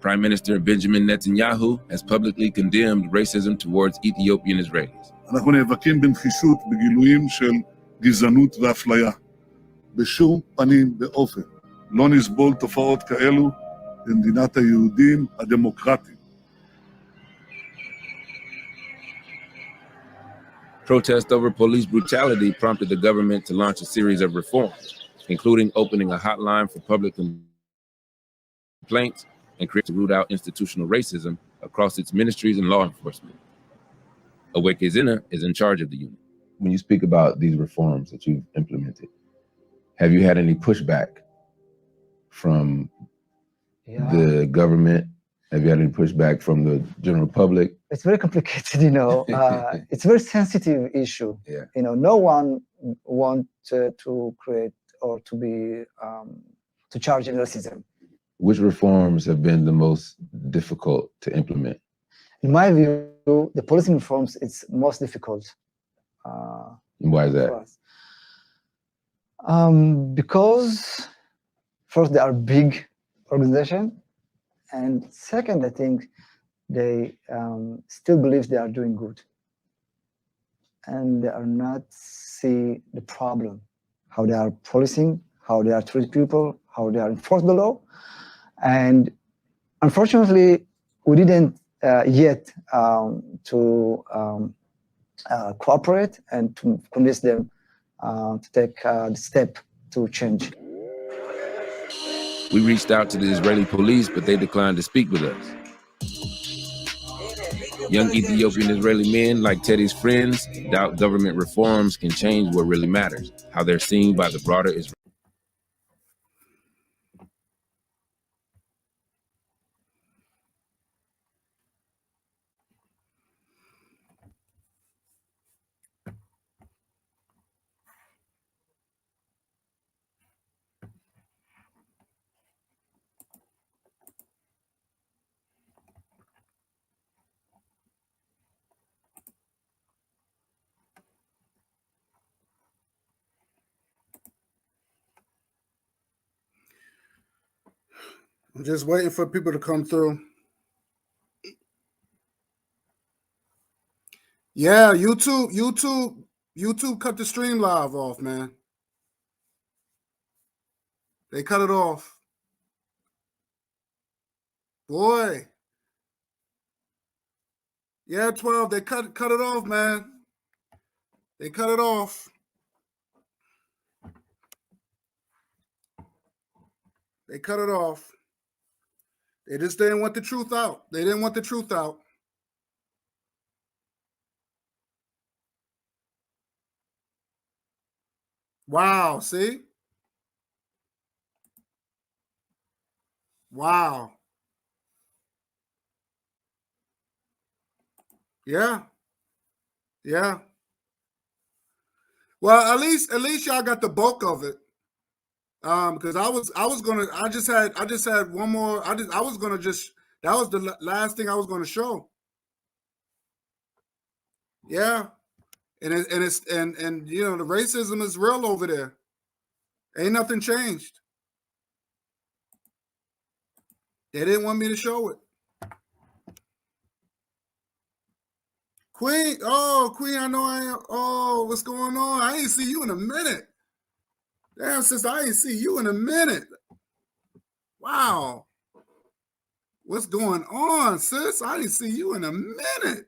Prime Minister Benjamin Netanyahu has publicly condemned racism towards Ethiopian Israelis. אנחנו נאבקים בנחישות בגילויים של גזענות ואפליה. בשום פנים ואופן לא נסבול תופעות כאלו במדינת היהודים הדמוקרטיים. Protest over police brutality prompted the government to launch a series of reforms, including opening a hotline for public complaints and create to root out institutional racism across its ministries and law enforcement. Aweke Zina is in charge of the unit. When you speak about these reforms that you've implemented, have you had any pushback from the government? Have you had any pushback from the general public? It's very complicated, you know. It's a very sensitive issue. Yeah. You know, no one wants to create or to be to charge racism. Which reforms have been the most difficult to implement? In my view, the policing reforms it's most difficult. Why is that? Because first they are big organization, and second, I think they still believe they are doing good, and they are not see the problem, how they are policing, how they are treat people, how they are enforce the law, and unfortunately, we didn't yet to cooperate and to convince them to take the step to change. We reached out to the Israeli police, but they declined to speak with us. Young Ethiopian Israeli men like Teddy's friends doubt government reforms can change what really matters, how they're seen by the broader Israel. I'm just waiting for people to come through. Yeah, YouTube cut the stream live off, man. They cut it off. Boy. Yeah, 12, they cut it off, man. They cut it off. They cut it off. They just didn't want the truth out. They didn't want the truth out. Wow, see? Wow. Yeah. Yeah. Well, at least y'all got the bulk of it. Because I just had one more. That was the last thing I was gonna show. Yeah, and you know, the racism is real over there. Ain't nothing changed. They didn't want me to show it. Queen, I know I am. Oh, what's going on? I ain't see you in a minute. Damn, sister, I ain't see you in a minute. Wow. What's going on, sis? I didn't see you in a minute.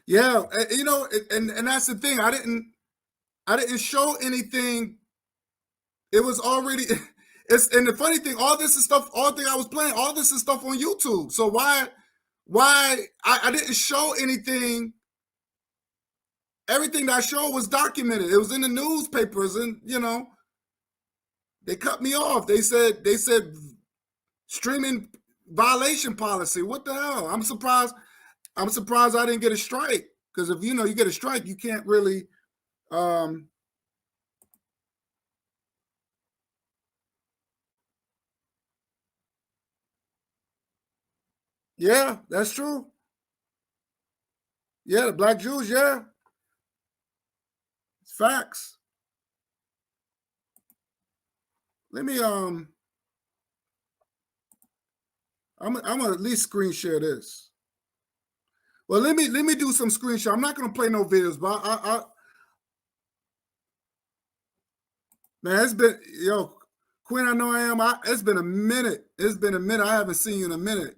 Yeah, you know, and that's the thing. I didn't show anything. It was already and the funny thing, all this is stuff, all thing I was playing, all this is stuff on YouTube. So why I didn't show anything. Everything that I showed was documented. It was in the newspapers, and you know, they cut me off. They said streaming violation policy. What the hell? I'm surprised I didn't get a strike. Because if you know you get a strike, you can't really yeah, that's true. Yeah, the black Jews, yeah. It's facts. Let me I'm gonna at least screen share this. Well, let me do some screen share. I'm not gonna play no videos, but I man, it's been Queen, I know I am. It's been a minute. It's been a minute. I haven't seen you in a minute.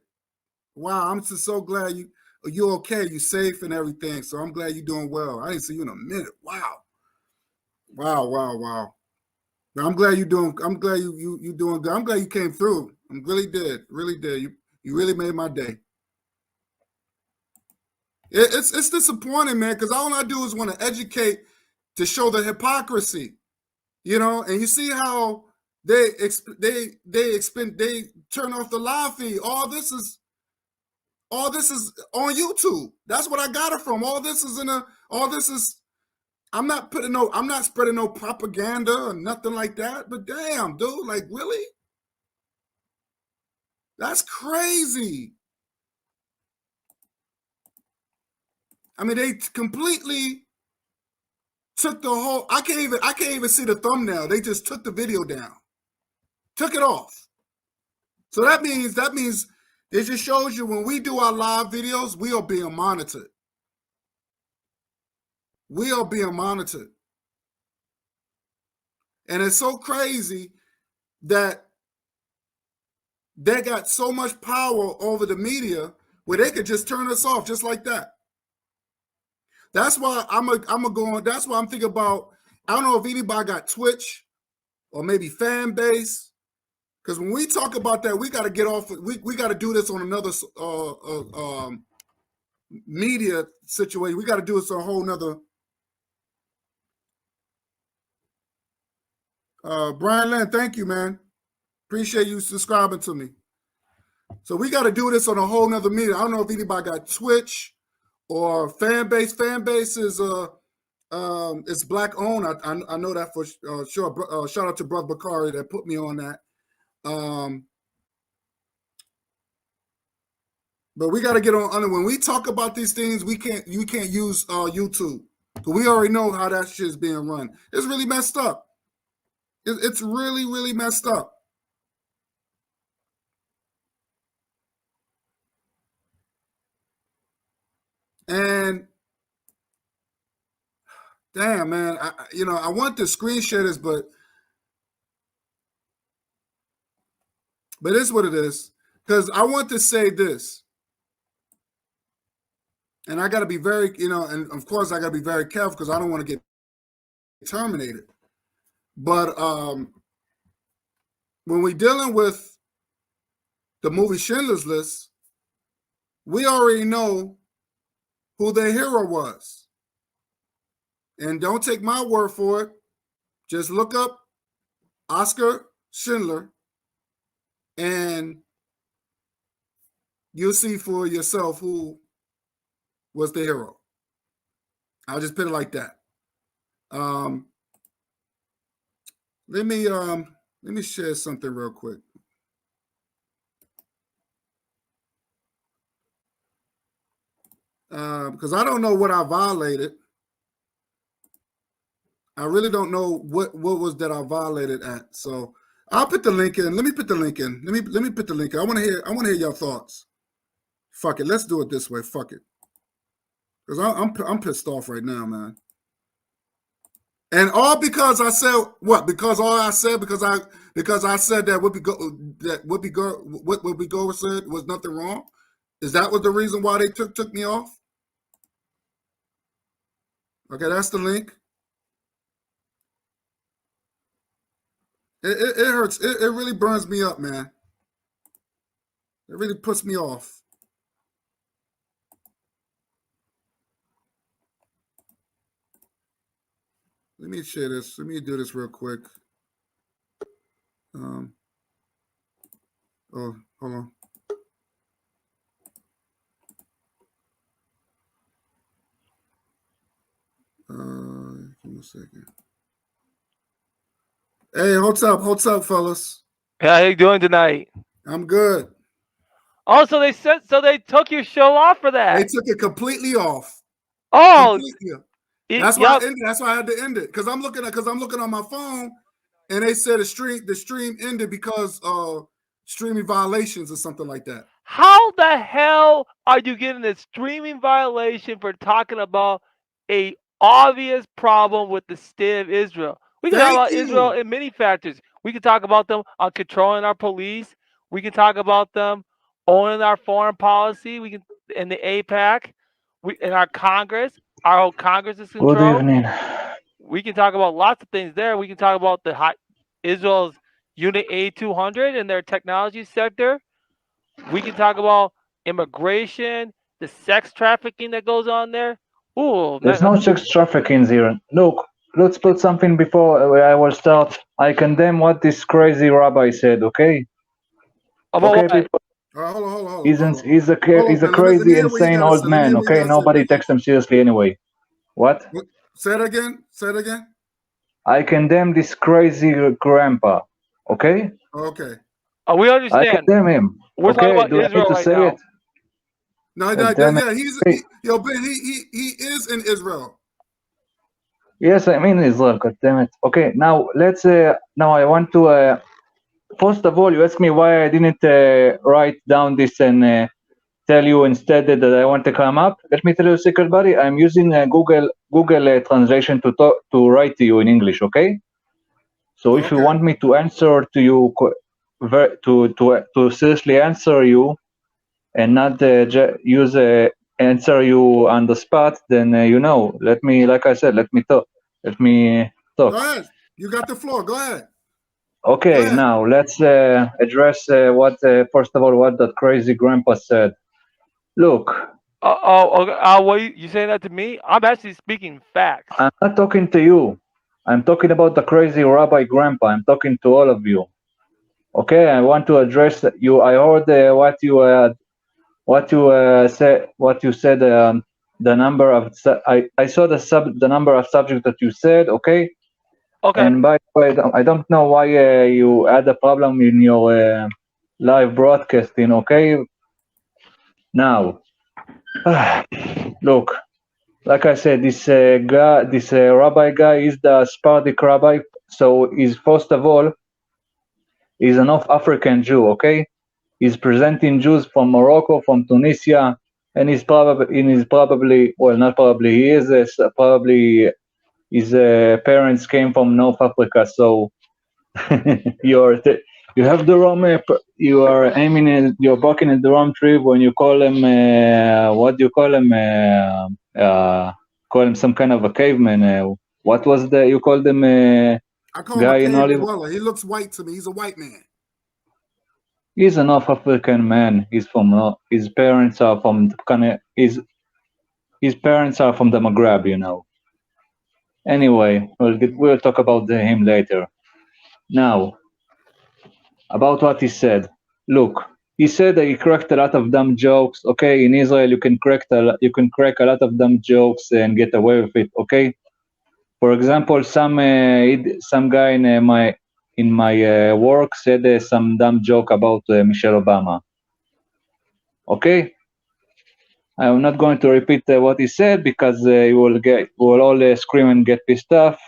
Wow, I'm just so glad you're okay. You're safe and everything. So I'm glad you're doing well. I didn't see you in a minute. Wow. Wow. Now, I'm glad you're doing. I'm glad you doing good. I'm glad you came through. I really did. You really made my day. It's disappointing, man, because all I do is want to educate to show the hypocrisy, you know. And you see how they turn off the live feed. All this is on YouTube. That's what I got it from. All this is. I'm not spreading no propaganda or nothing like that. But damn, dude, like really? That's crazy. I mean, they completely took the whole. I can't even see the thumbnail. They just took the video down, took it off. So that means it just shows you when we do our live videos, we are being monitored. We are being monitored. And it's so crazy that they got so much power over the media where they could just turn us off just like that. That's why that's why I'm thinking about, I don't know if anybody got Twitch or maybe fan base. Because when we talk about that, we got to get off. We got to do this on another media situation. We got to do this on a whole nother. Brian Lynn, thank you, man. Appreciate you subscribing to me. So we got to do this on a whole nother media. I don't know if anybody got Twitch or fan base. Fan base is it's black owned. I know that for sure. Shout out to Brother Bakari that put me on that. But we got to get on. When we talk about these things, you can't use YouTube. Because we already know how that shit is being run. It's really messed up. It's really, really messed up. And damn, man, I want to screen share this, but it's what it is. Because I want to say this. And I got to be very, and of course I got to be very careful because I don't want to get terminated. But when we're dealing with the movie Schindler's List, we already know who the hero was. And don't take my word for it. Just look up Oscar Schindler and you'll see for yourself who was the hero. I'll just put it like that. Let me share something real quick. Because I don't know what I violated. I really don't know what was that I violated at. So I'll put the link in. Let me put the link in. Let me put the link in. I want to hear your thoughts. Fuck it. Let's do it this way. Fuck it. Because I'm pissed off right now, man. And all because I said what? Because all I said because I said that Whoopi Goldberg said was nothing wrong. Is that was the reason why they took me off? Okay, that's the link. It hurts. It really burns me up, man. It really puts me off. Let me share this. Let me do this real quick. Oh, hold on. Give me a second. Hey, what's up, fellas? How you doing tonight? I'm good. Oh, so they took your show off for that. They took it completely off. Oh, completely. That's why I ended. That's why I had to end it because I'm looking on my phone, and they said the stream ended because streaming violations or something like that. How the hell are you getting a streaming violation for talking about a obvious problem with the state of Israel? We can talk about Israel in many factors. We can talk about them on controlling our police. We can talk about them owning our foreign policy. We can in the APAC, in our Congress. Our whole Congress is controlled. Good evening. We can talk about lots of things there. We can talk about Israel's Unit A200 and their technology sector. We can talk about immigration, the sex trafficking that goes on there. Ooh, there's no sex trafficking here. Look, let's put something before I will start. I condemn what this crazy rabbi said. Okay. About okay, what? people. Hold on. He's a crazy, insane old man. Okay, nobody takes him seriously anyway. What? Say it again. I condemn this crazy grandpa. Okay. Okay. We understand. I condemn him. We're talking about do Israel I need to right say now. it? No, Ben, he is in Israel. Yes, I'm in Israel. God damn it. Okay, now let's. Now I want to. First of all, you asked me why I didn't write down this and tell you instead that I want to come up. Let me tell you a secret, buddy. I'm using Google translation to write to you in English. Okay. So if you want me to answer to you, to seriously answer you, and not use answer you on the spot, then let me, like I said, let me talk. Go ahead. You got the floor. Go ahead. Okay, now let's address first of all, what that crazy grandpa said. Look. What you saying that to me? I'm actually speaking facts. I'm not talking to you. I'm talking about the crazy rabbi grandpa. I'm talking to all of you. Okay, I want to address you. I heard what you said. The number of I saw the number of subjects that you said. Okay. Okay. And by the way, I don't know why you had a problem in your live broadcasting. Okay. Now, look, like I said, this rabbi guy is the Sephardic rabbi. So he's first of all, he's a North African Jew. Okay. He's presenting Jews from Morocco, from Tunisia, and he is probably his parents came from North Africa. So you have the wrong. You are you're barking at the wrong tree when you call him. What do you call him? Call him some kind of a caveman. What was you called him? I call him a cave dweller. He looks white to me. He's a white man. He's a North African man. He's from his parents are from his parents are from the Maghreb, Anyway, we'll talk about him later. Now, about what he said. look, he said that he cracked a lot of dumb jokes. Okay, in Israel you can crack a lot of dumb jokes and get away with it. Okay, for example, some guy in my work said some dumb joke about Michelle Obama. Okay, I'm not going to repeat what he said because we'll all scream and get pissed off.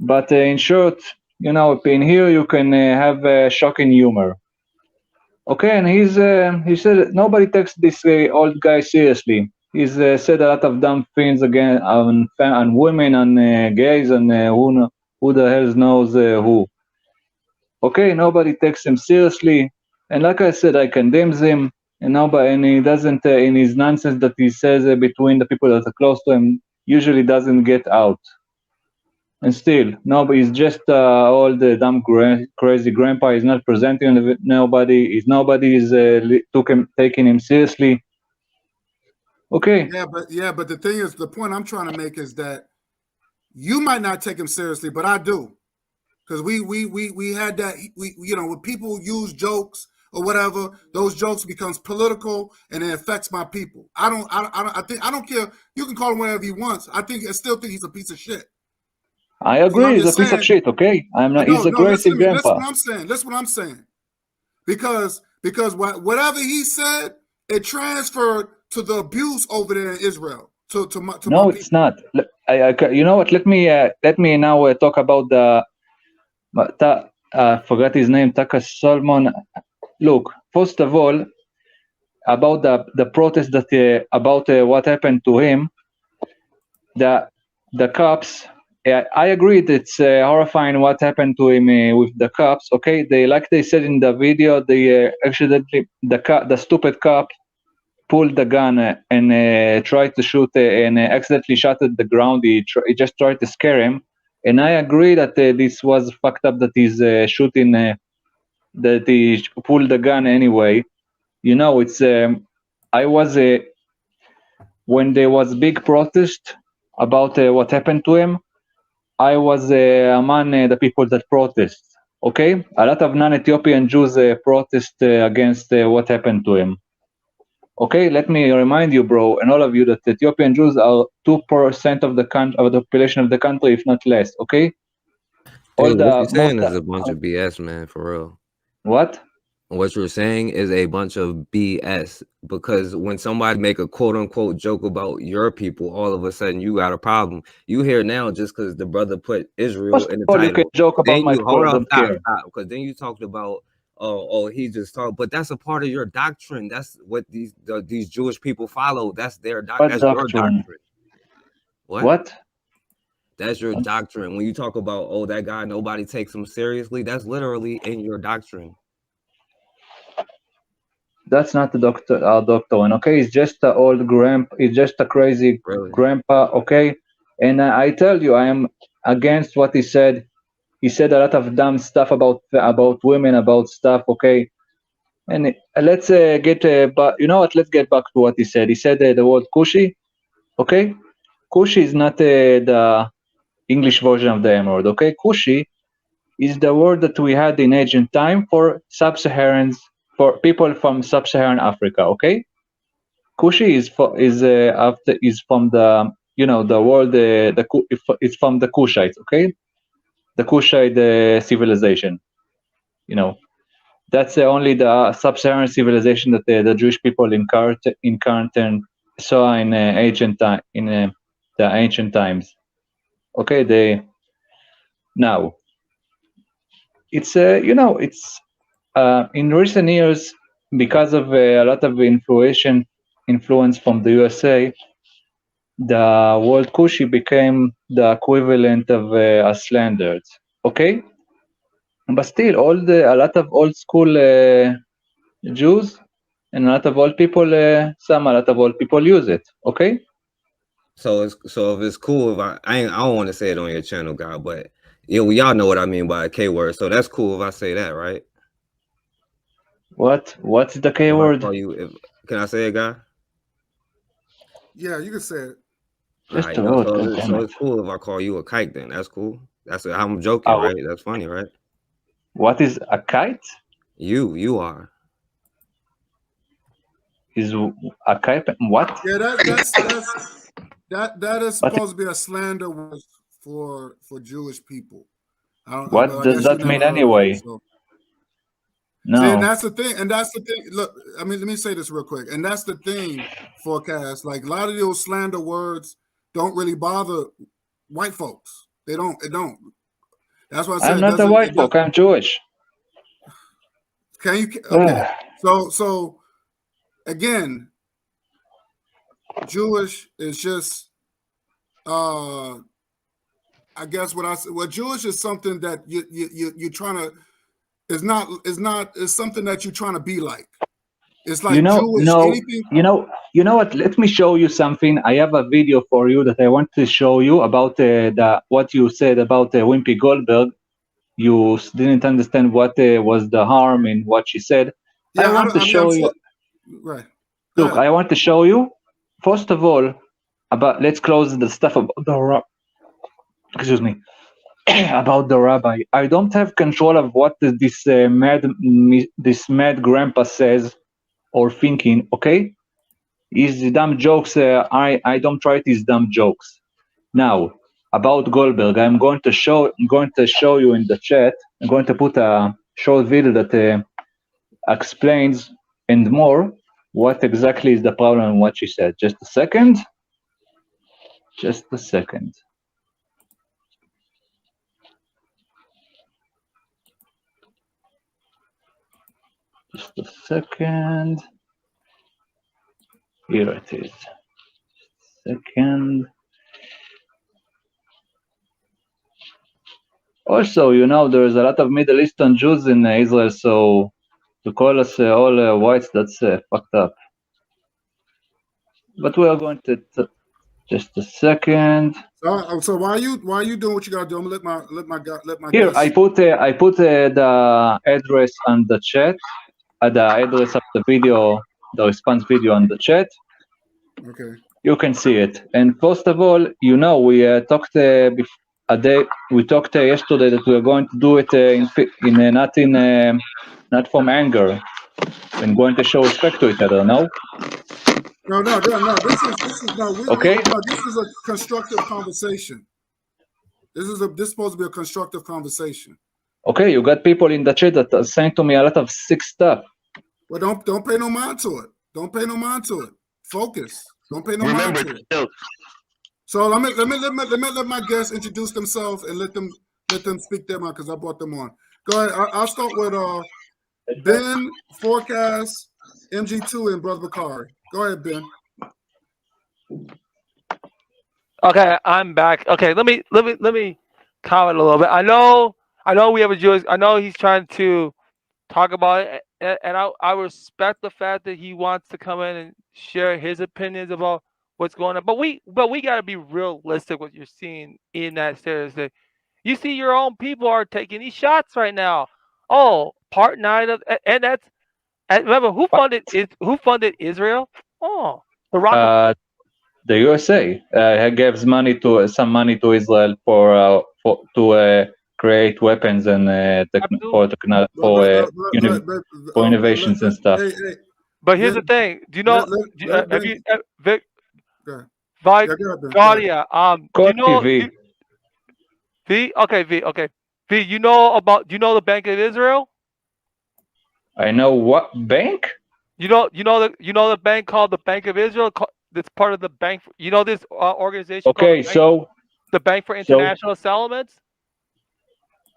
But in short, you know, in here you can have shocking humor. Okay, and he said nobody takes this old guy seriously. He's said a lot of dumb things again on women, on gays, and who the hell knows who. Okay, nobody takes him seriously, and like I said, I condemns him, and he doesn't in his nonsense that he says between the people that are close to him usually doesn't get out. And still, nobody's just old dumb crazy grandpa. He's not presenting nobody. Nobody is taking him seriously. Okay. Yeah, but the thing is, the point I'm trying to make is that you might not take him seriously, but I do, because we had that. You know, when people use jokes or whatever, those jokes becomes political and it affects my people. I don't care. You can call him whatever he wants. I still think he's a piece of shit. I agree. He's a piece of shit. Okay, I'm not. He's a crazy grandpa. That's what I'm saying. Because whatever he said, it transferred to the abuse over there in Israel. No, it's not. You know what? Let me now talk about forgot his name, Taka Solomon. Look, first of all, about the protest that about what happened to him, the cops. I agree that it's horrifying what happened to him with the cops. Okay, they said in the video, they accidentally the stupid cop pulled the gun and tried to shoot and accidentally shot at the ground. He just tried to scare him, and I agree that this was fucked up that he's shooting that he pulled the gun anyway. You know, it's I was when there was big protest about what happened to him. I was among the people that protest. Okay, a lot of non-Ethiopian Jews protest against what happened to him. Okay, let me remind you, bro, and all of you, that Ethiopian Jews are 2% of the population of the country, if not less. Okay. Dude, what you're saying is a bunch of BS, man. For real. What? What you're saying is a bunch of BS, because when somebody make a quote unquote joke about your people, all of a sudden you got a problem. You here now just because the brother put Israel in the title. You can joke about my hold on, stop, because then you talked about he just talked, but that's a part of your doctrine. That's what these Jewish people follow. That's their doctrine. That's your doctrine. What? That's your doctrine. When you talk about that guy, nobody takes him seriously. That's literally in your doctrine. That's not our doctrine, okay? It's just an old grandpa. It's just a crazy grandpa, okay? And I tell you, I am against what he said. He said a lot of dumb stuff about women, about stuff, okay? And let's but you know what? Let's get back to what he said. He said the word Kushi, okay? Kushi is not the English version of the M word, okay? Kushi is the word that we had in ancient time for sub-Saharans, for people from sub-Saharan Africa. Okay, Kushi is from the the world. It's from the Kushites. Okay, the Kushite civilization. You know, that's only the sub-Saharan civilization that the Jewish people encountered and saw in the ancient times. Okay, now it's it's in recent years, because of a lot of influence from the USA, the word Kushi became the equivalent of standards. Okay, but still, a lot of old school Jews and a lot of old people, a lot of old people use it. Okay. So if it's cool, if I don't want to say it on your channel, guy, but y'all know what I mean by a K word. So that's cool if I say that, right? What's the K word? Can I say it, guy? Yeah, you can say it. Just a word. So it's cool if I call you a kite. Then that's cool. I'm joking, right? That's funny, right? What is a kite? You are. Is a Kaipen what? Yeah, that is supposed to be a slander word for Jewish people. What I does guess you that never mean heard of it. anyway? So. See, and No. that's the thing. Look, I mean, let me say this real quick. And that's the thing, Forecast. Like a lot of those slander words don't really bother white folks. They don't. It don't. That's why I said I'm it not a doesn't. white folk. I'm Jewish. Can you? Okay. So again, Jewish is just. I guess what Jewish is something that you're trying to. It's something that you're trying to be like. It's like Jewish. No, Anything. you know what? Let me show you something. I have a video for you that I want to show you about what you said about Whoopi Goldberg. You didn't understand what was the harm in what she said. Yeah, I want to show you. Right. Look, I want to show you. First of all, let's close the stuff about the excuse me. About the rabbi. I don't have control of what this mad grandpa says or thinking. Okay, his dumb jokes. I don't write his dumb jokes. Now about Goldberg, I'm going to show you in the chat. I'm going to put a short video that explains and more what exactly is the problem and what she said. Just a second. Just a second. Just a second. Here it is. Second. Also, there's a lot of Middle Eastern Jews in Israel, so to call us all whites, that's fucked up. But we are going to just a second. So why are you doing what you gotta do? I'm gonna let my Here, guest. I put the address on the chat, the address of the video, the response video on the chat. Okay. You can see it. And first of all, we talked we talked yesterday that we are going to do it not from anger, and going to show respect to each other. No. No. This is Okay. This is a constructive conversation. This is supposed to be a constructive conversation. Okay, you got people in the chat that are saying to me a lot of sick stuff. Well, don't pay no mind to it. Don't pay no mind to it. Focus. Don't pay no mind to it. So let my guests introduce themselves and let them speak their mind because I brought them on. Go ahead. I'll start with Ben, Forecast, MG2, and Brother Bakari. Go ahead, Ben. Okay, I'm back. Okay, let me comment a little bit. I know we have a Jewish. I know he's trying to talk about it, and I respect the fact that he wants to come in and share his opinions about what's going on. But we got to be realistic. What you're seeing in that statistic, you see your own people are taking these shots right now. Oh, part 9 of and that's and remember who funded Israel? Oh, the Rockefellers. The USA gives some money to Israel to create weapons and for innovations and stuff. But here's the thing. Do you know? Have you, Vic? Gaudia, do you know? V? Okay, V. Okay, V. Do you know the Bank of Israel? I know what bank. You know the bank called the Bank of Israel. That's part of the bank. You know this organization. Okay, the Bank for International Settlements.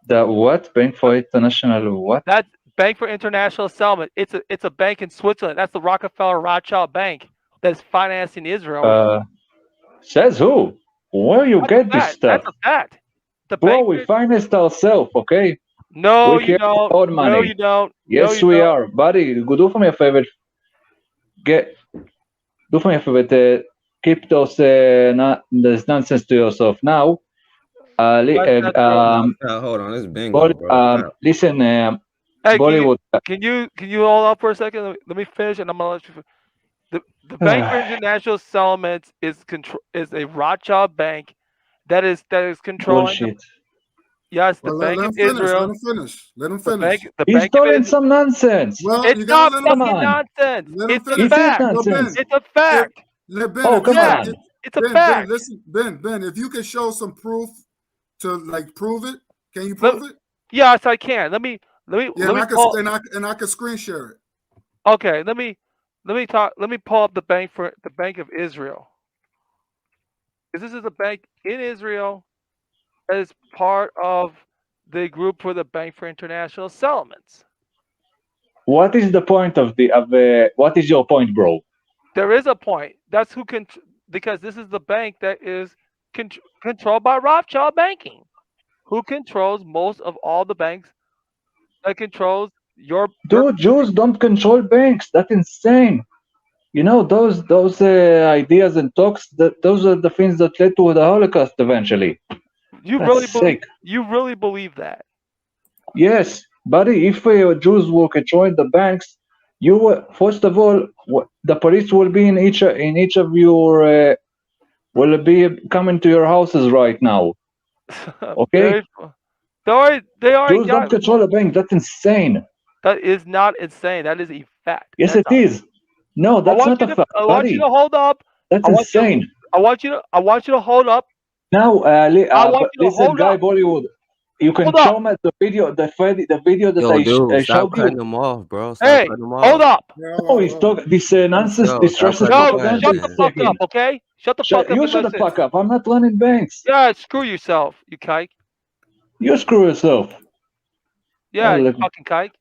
The what? Bank for International what? That's Bank for International Settlement. It's a bank in Switzerland. That's the Rockefeller Rothschild Bank that's financing Israel. Says who? Where you get this stuff? That's a fact. Bro, we finance ourselves, okay? No, we you don't. Our money. No, you don't. Yes, we are, buddy. Do for me a favor. Do for me a favor. Keep those this nonsense to yourself now. Hold on, it's bingo, bro. Listen, hey, Bollywood. Can you hold on for a second? Let me finish, and I'm gonna let you. The Bank for International Settlements is a Rothschild bank that is controlling. Bullshit. Yes, the Well, Bank let of him finish. Israel. Let him finish. Let him The finish. He's Bank of talking Israel. some nonsense. Well, It's you gotta not let him. Come fucking on. nonsense. Let him It's a finish. It is fact. Yo, Ben. nonsense. It's a If, fact. Ben, Oh, if you come Yeah, could, on. it's a Ben, fact. listen, Ben, if you could show some proof to like prove it, can you Let, prove it? yes, I can. Let me Yeah, and I could pull. and I could screen share it. Okay, let me pull up the Bank of Israel. Because this is a bank in Israel that is part of the group for the Bank for International Settlements. What is the point of what is your point, bro? There is a point. That's who can, because this is the bank that is controlled by Rothschild Banking, who controls most of all the banks that controls your Dude, Jews don't control banks. That's insane. You know, those ideas and talks, those are the things that led to the Holocaust eventually. You That's sick. really believe that? Yes, buddy, if Jews will control the banks, first of all, the police will be in each of your will be coming to your houses right now. Okay? They already Jews don't got. control a bank. That's insane. That is not insane. That is a fact. Yes, it is. No, that's not a fact, I want you buddy. to hold up. That's insane. I want you to hold up. Now, I want you to listen, hold guy, up. Bollywood, you can Hold up. show me the video that Yo, I dude, stop showed cutting you. them off, bro. Stop Hey, cutting them hold off. up. No, he's talking this nonsense, Yo, this stop racist cutting No, them off, propaganda shut he's the man. fuck saying. up, okay? Shut the fuck up You and shut the listen. fuck up. I'm not running banks. Yeah, screw yourself, you kike. You screw yourself. Yeah, you Look, fucking kike.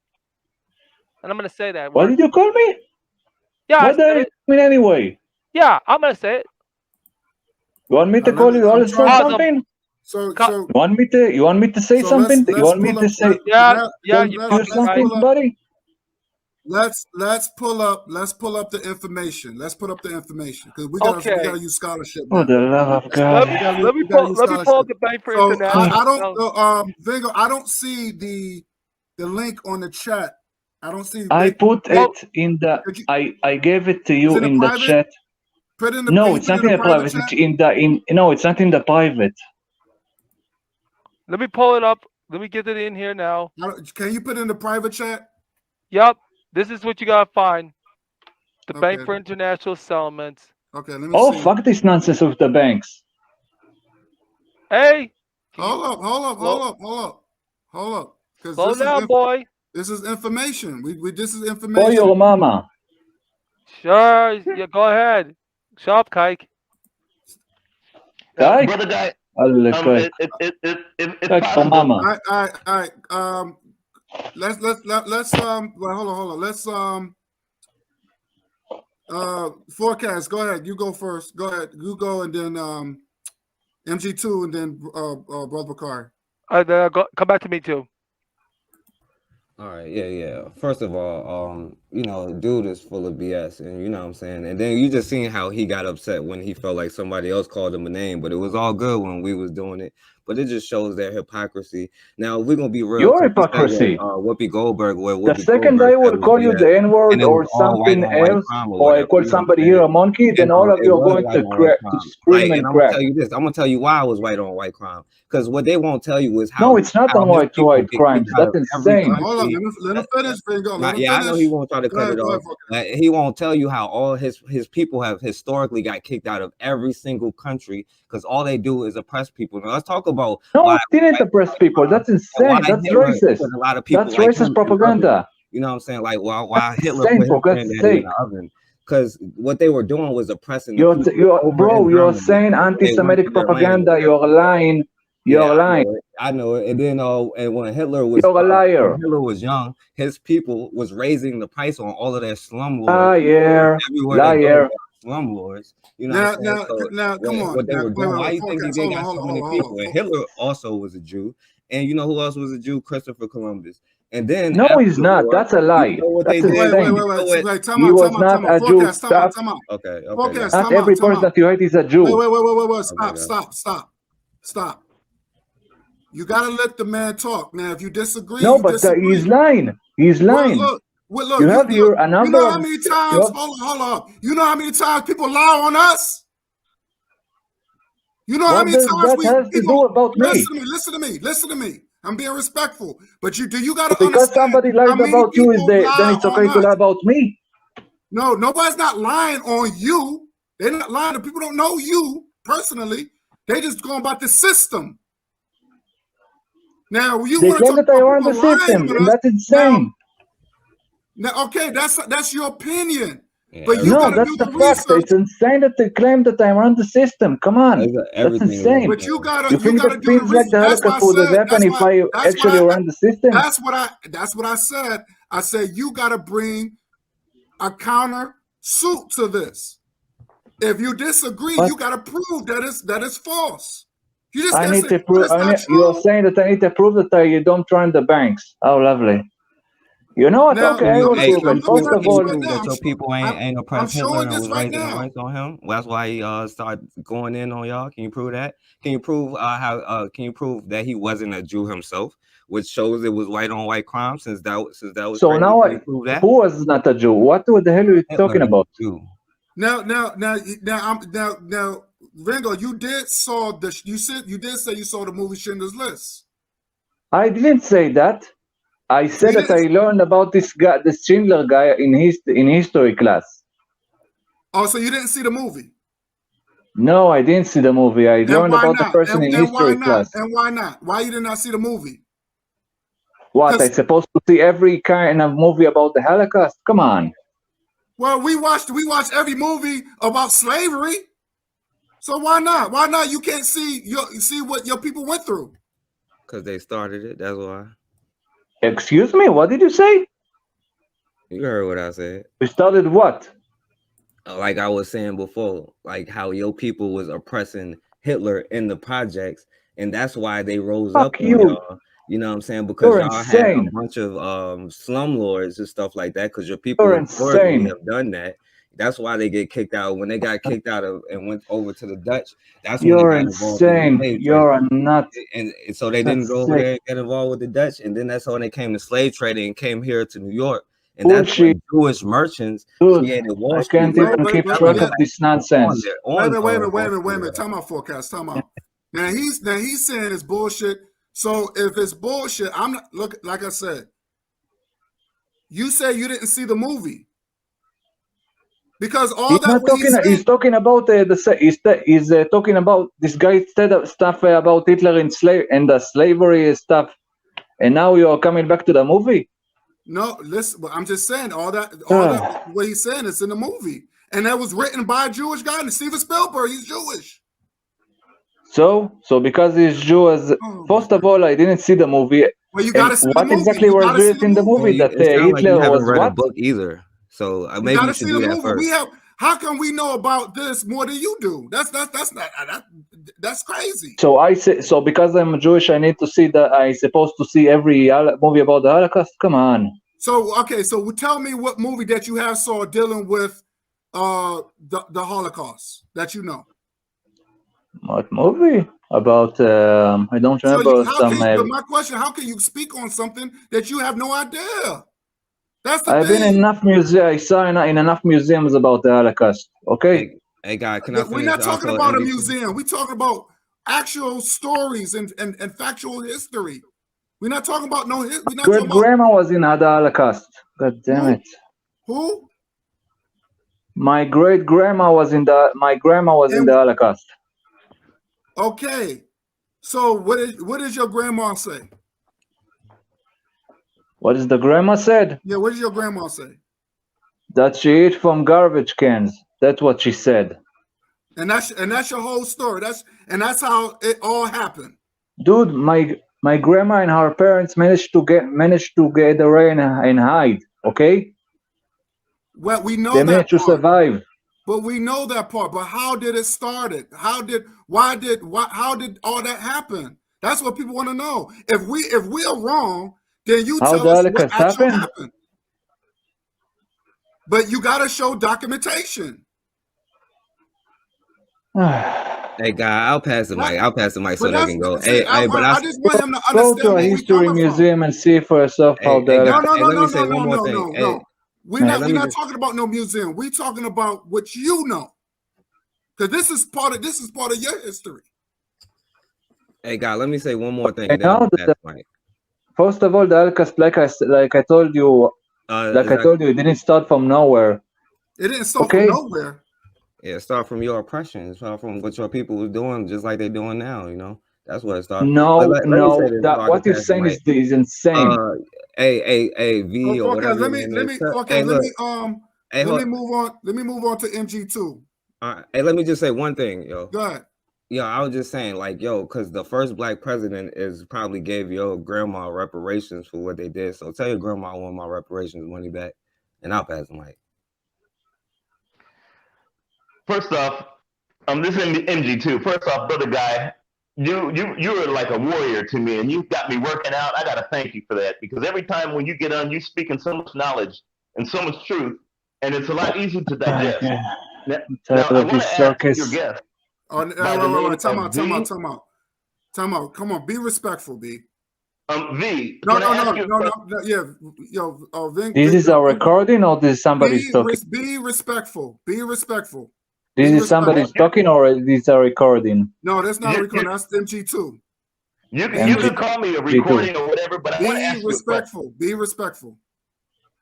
And I'm gonna say that what word. did you call me? Yeah, I What said did you it. mean anyway? Yeah, I'm gonna say it. You want me to call you? You want to say Awesome. something? So You want me to say so something? You let's want me pull to up. say Yeah, tell you you fucking something, kike. buddy? Let's pull up the information. Let's put up the information because we gotta use scholarship now. For the love of God. Let me pull up the Bank for So International. I don't Vingo, I don't see the link on the chat. I don't see. I put it in the. I gave it to you in the in the private? chat. Put in the. No, can you it's put not in in the the private private. chat? No, it's not in the private. Let me pull it up. Let me get it in here now. Can you put in the private chat? Yep. This is what you gotta find. The Bank Okay. for International Settlements. Okay, let me Oh, see. fuck this nonsense with the banks. Hey. Hold up. Because Slow down, boy. This is information. This is For information. your mama. Sure. Yeah, go ahead. Shut up, kike. Kike? Brother guy, Kike. it's Kike for mama. All right. Let's well, hold on. Let's forecast. Go ahead. You go first. Go ahead. You go and then MG2 and then Brother Bakari. Come back to me too. All right, yeah. First of all, you know, dude is full of BS, and you know what I'm saying. And then you just seen how he got upset when he felt like somebody else called him a name, but it was all good when we was doing it. But it just shows their hypocrisy. Now, if we're gonna be real, Your hypocrisy. Whoopi Goldberg, The second I will call you the N-word or something else, or I call somebody here a monkey, then all of you are going to scream and I'm gonna crack. tell you this. I'm gonna tell you why I was white on white crime. Because what they won't tell you is how. No, it's not on his white people get crimes. kicked out That's of every insane. Hold on. country. Let him finish. Bingo. Let him Yeah, finish. I know he won't try to cut it Go off. ahead. He won't tell you how all his people have historically got kicked out of every single country because all they do is oppress people. Now let's talk about No, why it didn't oppress people. That's insane. That's Hitler, racist. because a lot of people That's like racist him propaganda. you know what I'm saying? Like why Hitler insane, put his for God's granddaddy in sake. the oven. Because what they were doing was oppressing the people over Bro, in you're Germany. saying They went anti-Semitic to their land. propaganda. You're lying. You're lying. I know it. And then and when Hitler was You're a liar. young, his people was raising the price on all of their slumlords. Liar. Everywhere they go, Liar. slumlords. You know what I'm saying? Now, come on. What they were doing, why Wait, you think they got so many people? And Hitler also was a Jew. And you know who else was a Jew? Christopher Columbus. And then No, he's not. That's a lie. You know what That's they did? Wait. Time he out. was not a Jew. Stop. Okay. Focus. Not every person that you hate is a Jew. Wait. Stop. You gotta let the man talk. Now, if you disagree, No, but he's lying. He's lying. Look, you have your a you number know of. how many times? Hold on. You know how many times people lie on us? You know how many times that have to do about me? Listen to me. I'm being respectful, but you got to because understand somebody lies how many about you is people then it's okay to lie about me. No, nobody's not lying on you. They're not lying. People don't know you personally. They just going about the system. Now you want to claim talk that I about run the people lying system, on and us. that's insane. Now, okay, that's your opinion. Yeah, but you no, gotta that's do the the fact. research. It's insane that they claim that I run the system. Come on, that's insane. But you gotta think do that the things like research. the That's why I Holocaust would have said. happened if I actually ran the system? That's what I said. I said you gotta bring a counter suit to this. If you disagree, you gotta prove that it's false. You just can't say prove. it's not true. You're saying that I need to prove that you don't run the banks. Oh, lovely. You know what? Now, okay, I will prove it. First of all, that your people ain't oppressed Hitler and was raising the now. ranks on him. That's why he started going in on y'all. Can you prove that? Can you prove Can you prove that he wasn't a Jew himself, which shows it was white on white crime? Since that was so crazy. now Can you prove that? who was not a Jew? What the hell are you talking about? Now, Ringo, you did say you saw the movie Schindler's List. I didn't say that. I said that I learned about this guy, the Schindler guy, in history class. Oh, so you didn't see the movie? No, I didn't see the movie. I learned about the person in history class. And why not? Why you did not see the movie? What, I supposed to see every kind of movie about the Holocaust? Come on. Well, we watched every movie about slavery. So why not? Why not? You can't see what your people went through. Because they started it. That's why. Excuse me? What did you say? You heard what I said. We started what? Like I was saying before, like how your people was oppressing Hitler in the projects, and that's why they rose up on y'all. You know what I'm saying? Because y'all had a bunch of slumlords and stuff like that. Because your people historically have done that. That's why they get kicked out. When they got kicked out and went over to the Dutch, that's when they got involved in the slave trade. You're nuts. And so they didn't go over there and get involved with the Dutch, and then that's when they came to slave trading and came here to New York. And that's when Jewish merchants created Wall Street. I can't even keep track of this nonsense. Wait a minute. Time out, forecast. Time out. Now he's saying it's bullshit. So if it's bullshit, I'm not like I said. You say you didn't see the movie because all he's talking about he's talking about this guy said stuff about Hitler and the slavery stuff, and now you're coming back to the movie. No, listen. I'm just saying all that what he's saying is in the movie, and that was written by a Jewish guy, and Steven Spielberg. He's Jewish. So because he's Jewish, first of all, I didn't see the movie. Well, you gotta see the movie. What exactly was written in the movie? That Hitler was read what? A book either. So maybe you should do that first. How can we know about this more than you do? That's crazy. So I say because I'm Jewish, I need to see that. I supposed to see every movie about the Holocaust. Come on. So okay, so tell me what movie that you have saw dealing with the Holocaust that you know. What movie about? I don't remember my question: how can you speak on something that you have no idea? That's the I've been in enough museums. I saw in enough museums about the Holocaust. Okay. Hey, guy, can I finish? We're not talking about a museum. We're talking about actual stories and factual history. We're not talking about no. Great grandma was in the Holocaust. God damn it. Who? My great grandma was in the. My grandma was in the Holocaust. Okay, so what does your grandma say? What does the grandma said? Yeah, what does your grandma say? That she ate from garbage cans. That's what she said. And that's your whole story. That's how it all happened. Dude, my grandma and her parents managed to get away and hide. Okay. Well, we know they managed to survive. But we know that part. But how did it start? How did all that happen? That's what people want to know. If we're wrong, then you tell us what actually happened. But you got to show documentation. Hey, guy, I'll pass the mic so they can go. I just want him to understand. Go to a history museum and see for yourself how the. Let me say one more thing. No. We're not talking about no museum. We're talking about what you know. Because this is part of your history. Hey, God, let me say one more thing. And Then I'm now gonna ask Mike. first of all, the Alcast, like I told you, it didn't start from nowhere. It didn't start from nowhere. Yeah, start from your oppression. Start from what your people was doing, just like they're doing now. You know, that's where it started. No, let me say this. So I what can you're pass the saying mic. is insane. Hey, V or Okay, whatever let your me name let is. me Hey, look. Hey, let me move on. Let me move on to MG2. All right. Hey, let me just say one thing, yo. Go ahead. Yo, I was just saying, like, yo, because the first black president is probably gave your grandma reparations for what they did. So tell your grandma I want my reparations money back, and I'll pass the mic. First off, this is MG2. First off, brother guy, you're like a warrior to me, and you got me working out. I gotta thank you for that, because every time when you get on, you speaking so much knowledge and so much truth, and it's a lot easier to digest. Now I want to ask your guest. Time out. Come on, be respectful, B. V. No. Yeah, Vin. This is a recording, or this is somebody's talking? Be respectful. Be respectful. This is somebody's talking, or this is a recording? No, that's not a recording. That's MG2. You can call me a recording or whatever, but I want to ask you a question. Be respectful.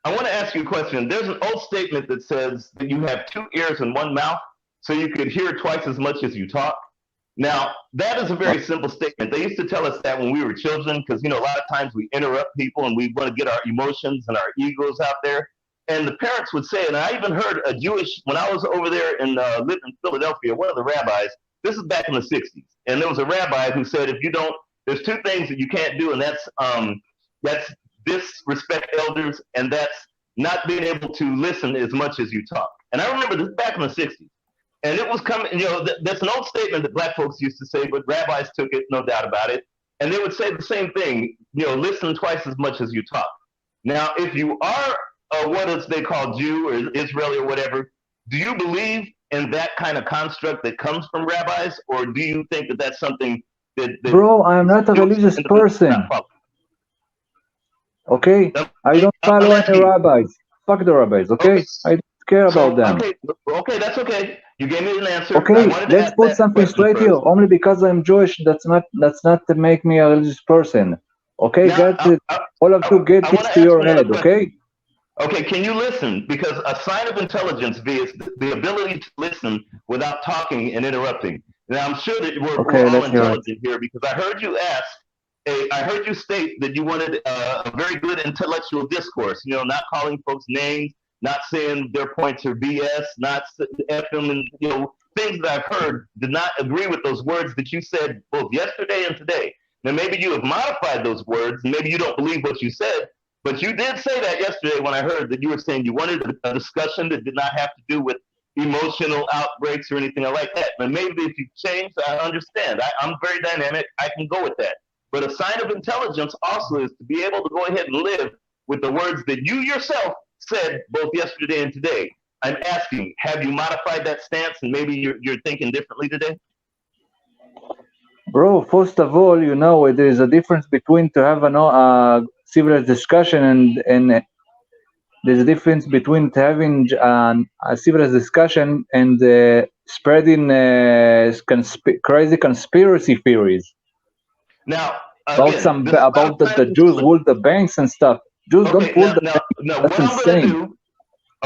I want to ask you a question. There's an old statement that says that you have 2 ears and 1 mouth, so you could hear twice as much as you talk. Now, that is a very simple statement. They used to tell us that when we were children, because, a lot of times we interrupt people and we want to get our emotions and our egos out there. And the parents would say, and I even heard when I was over there and lived in Philadelphia, one of the rabbis, this is back in the 60s, and there was a rabbi who said, there's 2 things that you can't do, and that's disrespect elders, and that's not being able to listen as much as you talk. And I remember this back in the 60s. And it was coming, that's an old statement that black folks used to say, but rabbis took it, no doubt about it. And they would say the same thing, listen twice as much as you talk. Now, if you are they call Jew or Israeli or whatever, do you believe in that kind of construct that comes from rabbis, or do you think that that's something that Bro, I'm not a religious person. Okay? I don't follow any rabbis. Fuck the rabbis, okay? I don't care about them. Okay, that's okay. You gave me an answer. Okay, let's put something straight here. Only because I'm Jewish, that's not to make me a religious person. Okay, all of you get this to your head, okay? Okay, can you listen? Because a sign of intelligence, V, is the ability to listen without talking and interrupting. Now, I'm sure that we're all intelligent here, because I heard you state that you wanted a very good intellectual discourse, not calling folks names, not saying their points are BS, not effing, and, things that I've heard did not agree with those words that you said both yesterday and today. Now, maybe you have modified those words, and maybe you don't believe what you said, but you did say that yesterday when I heard that you were saying you wanted a discussion that did not have to do with emotional outbreaks or anything like that. And maybe if you've changed, I understand. I'm very dynamic. I can go with that. But a sign of intelligence also is to be able to go ahead and live with the words that you yourself said both yesterday and today. I'm asking, have you modified that stance, and maybe you're thinking differently today? Bro, first of all, there is a difference between to have a civilized discussion and there's a difference between having a civilized discussion and spreading crazy conspiracy theories. Now, about the Jews rule the banks and stuff. Jews don't rule the banks. That's insane.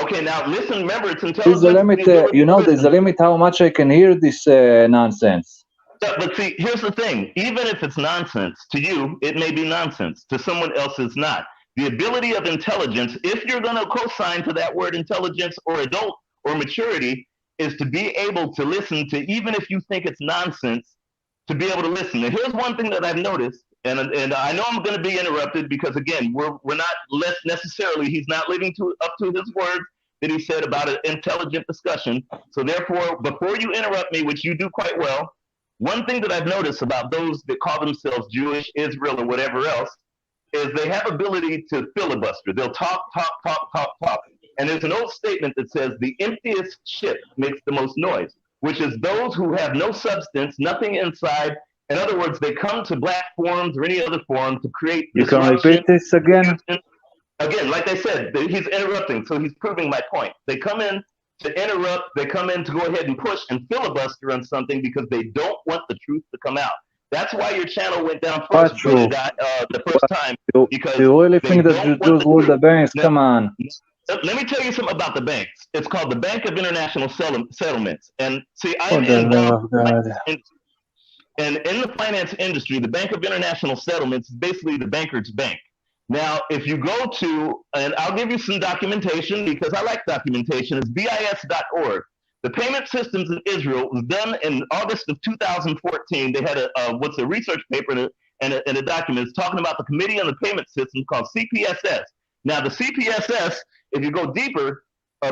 Okay, now listen. Remember, it's intelligence. There's a limit. There's a limit how much I can hear this nonsense. But see, here's the thing. Even if it's nonsense to you, it may be nonsense. To someone else, it's not. The ability of intelligence, if you're going to co-sign to that word intelligence or adult or maturity, is to be able to listen to, even if you think it's nonsense, to be able to listen. And here's one thing that I've noticed, and I know I'm going to be interrupted because, again, we're not less necessarily, he's not living up to his word that he said about an intelligent discussion. So therefore, before you interrupt me, which you do quite well, one thing that I've noticed about those that call themselves Jewish, Israel, or whatever else, is they have ability to filibuster. They'll talk. And there's an old statement that says the emptiest ship makes the most noise, which is those who have no substance, nothing inside. In other words, they come to black forums or any other forum to create disruption. You can repeat this again? Again, like I said, he's interrupting, so he's proving my point. They come in to interrupt, they come in to go ahead and push and filibuster on something because they don't want the truth to come out. That's why your channel went down What first, true? the first time, Do because you really they think that don't want Jews the rule truth. the banks? Now, Come on. let me tell you something about the banks. It's called the Bank of International Settlements. And see, For I'm the love involved of God. and in the finance industry. The Bank of International Settlements is basically the banker's bank. Now, if you go to, and I'll give you some documentation because I like documentation, it's BIS.org. The payment systems in Israel was done in August of 2014. They had what's a research paper and a document. It's talking about the Committee on the Payment System called CPSS. Now, the CPSS, if you go deeper,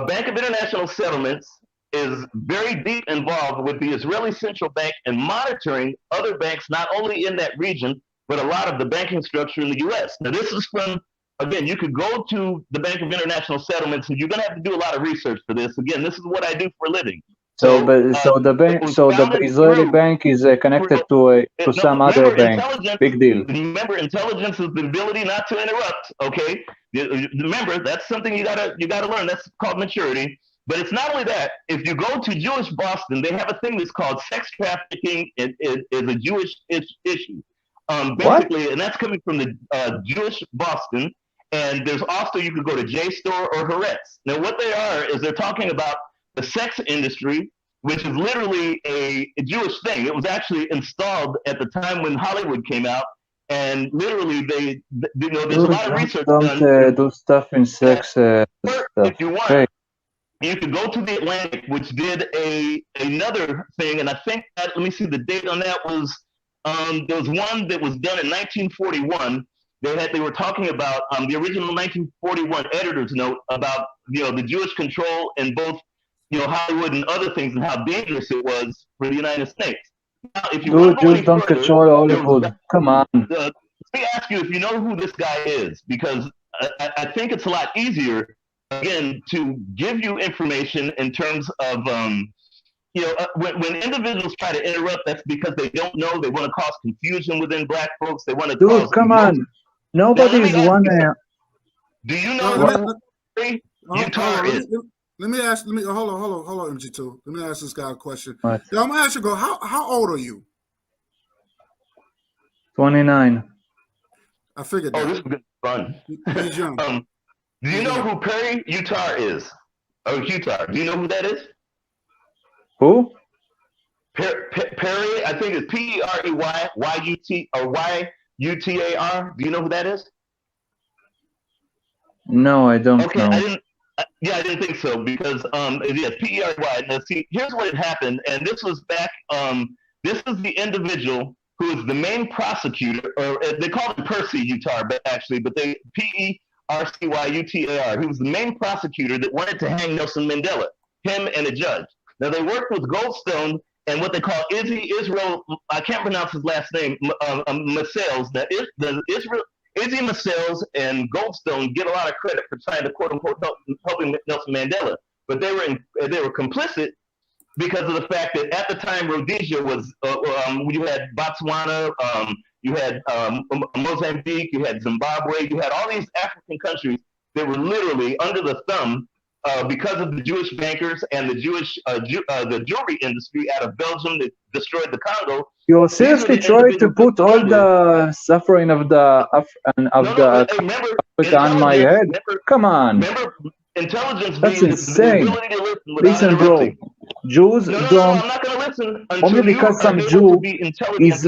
Bank of International Settlements is very deep involved with the Israeli Central Bank and monitoring other banks, not only in that region, but a lot of the banking structure in the U.S. Now, this is from, again, you could go to the Bank of International Settlements, and you're going to have to do a lot of research for this. Again, this is what I do for a living. So the Israeli bank is connected to some other bank. Big deal. Remember, intelligence is the ability not to interrupt. Okay, remember that's something you gotta learn. That's called maturity. But it's not only that. If you go to Jewish Boston, they have a thing that's called sex trafficking is a Jewish issue. Basically, and that's coming from the Jewish Boston. And there's also, you could go to JSTOR or Haaretz. Now, what they are is they're talking about the sex industry, which is literally a Jewish thing. It was actually installed at the time when Hollywood came out. And literally, there's a lot of research done. Don't do stuff in sex stuff. If you want, you could go to the Atlantic, which did another thing, and I think that, let me see, the date on that was there was one that was done in 1941. They were talking about the original 1941 editor's note about the Jewish control in both Hollywood and other things, and how dangerous it was for the United States. Now, if you want to go any don't further, control Hollywood. Come on. Let me ask you if you know who this guy is, because I think it's a lot easier, again, to give you information in terms of, when individuals try to interrupt, that's because they don't know. They want to cause confusion within Black folks. They want to cause. Come on. Nobody's one. Do you know who Utah is? Let me hold on, MG2. Let me ask this guy a question. What? I'm gonna ask you, how old are you? 29. I figured that. Oh, this is good fun. He's young. Do you know who Perry Utah is? Or Utah? Do you know who that is? Who? Perry, I think it's P-E-R-E-Y, Y-U-T, or Y-U-T-A-R. Do you know who that is? No, I don't know. I didn't think so, because yes, P-E-R-Y. Now, see, here's what had happened, and this was back. This is the individual who is the main prosecutor, or they call him Percy Utah, but they P-E-R-C-Y-U-T-A-R. He was the main prosecutor that wanted to hang Nelson Mandela, him and a judge. Now, they worked with Goldstone and what they call Israel, I can't pronounce his last name, Masales. Now, Izzy Masales and Goldstone get a lot of credit for trying to quote unquote helping Nelson Mandela, but they were complicit because of the fact that at the time Rhodesia was you had Botswana, you had Mozambique, you had Zimbabwe, you had all these African countries that were literally under the thumb because of the Jewish bankers and the Jewish the jewelry industry out of Belgium that destroyed the Congo. You seriously try to put all the suffering of Africa on my head? Come on. Remember, intelligence That's insane. The ability to listen without Listen, bro. interrupting. Jews don't. I'm not going to listen Only because some Jew is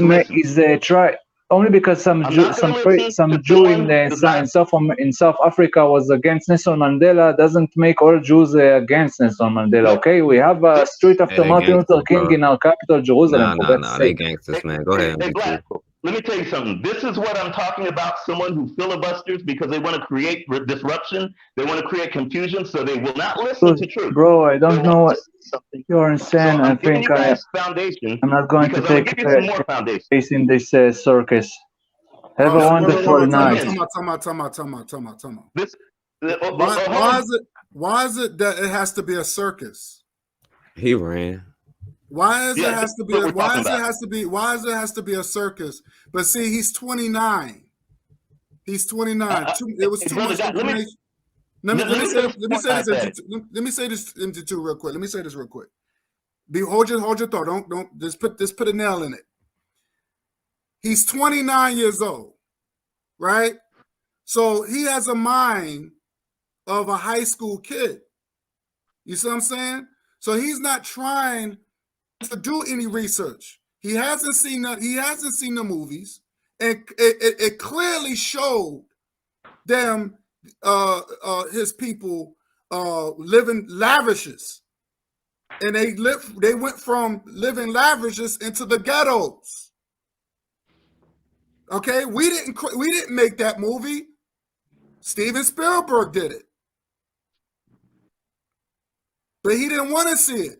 only because some Jew in South Africa was against Nelson Mandela doesn't make all Jews against Nelson Mandela. Okay, we have a street after Martin Luther King in our capital, Jerusalem. They gangsters, man. Go ahead. Hey, Black, let me tell you something. This is what I'm talking about. Someone who filibusters because they want to create disruption. They want to create confusion, so they will not listen to truth. Bro, I don't know what you're insane. So I think I'm not going to take place in this circus. Have a wonderful night. Why is it that it has to be a circus? He ran. Why does it has to be a circus? But see, he's 29. He's 29. It was too much information. Let me say this into real quick. Let me say this real quick. Hold your thought. Don't just put a nail in it. He's 29 years old, right? So he has a mind of a high school kid. You see what I'm saying? So he's not trying to do any research. He hasn't seen the movies, and it clearly showed them his people living lavishes, and they went from living lavishes into the ghettos. Okay, we didn't make that movie. Steven Spielberg did it, but he didn't want to see it.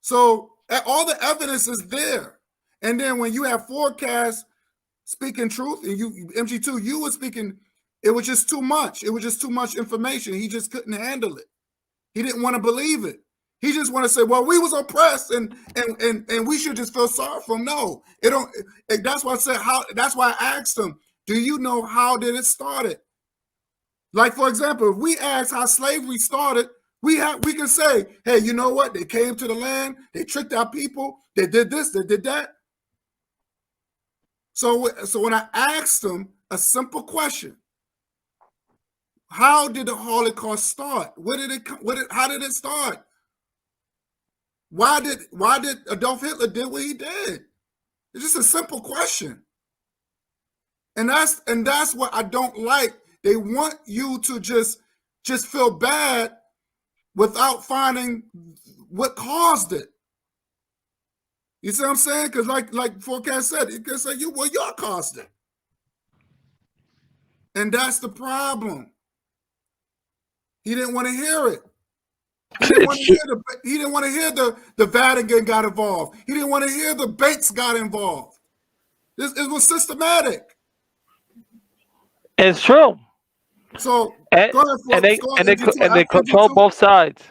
So all the evidence is there. And then when you have Forecast speaking truth, and you MG2, you were speaking, it was just too much. It was just too much information. He just couldn't handle it. He didn't want to believe it. He just want to say, well, we was oppressed and we should just feel sorry for him. No, it don't. That's why I said that's why I asked him, do you know how did it started? Like, for example, if we ask how slavery started, we can say, hey, you know what? They came to the land, they tricked our people, they did this, they did that. So when I asked him a simple question, how did the Holocaust start? How did it start? Why did Adolf Hitler did what he did? It's just a simple question. And that's what I don't like. They want you to just feel bad without finding what caused it. You see what I'm saying? Because like Forecast said, it can say y'all caused it. And that's the problem. He didn't want to hear it. He didn't want to hear the Vatican got involved. He didn't want to hear the banks got involved. It was systematic. It's true. So and they control both sides.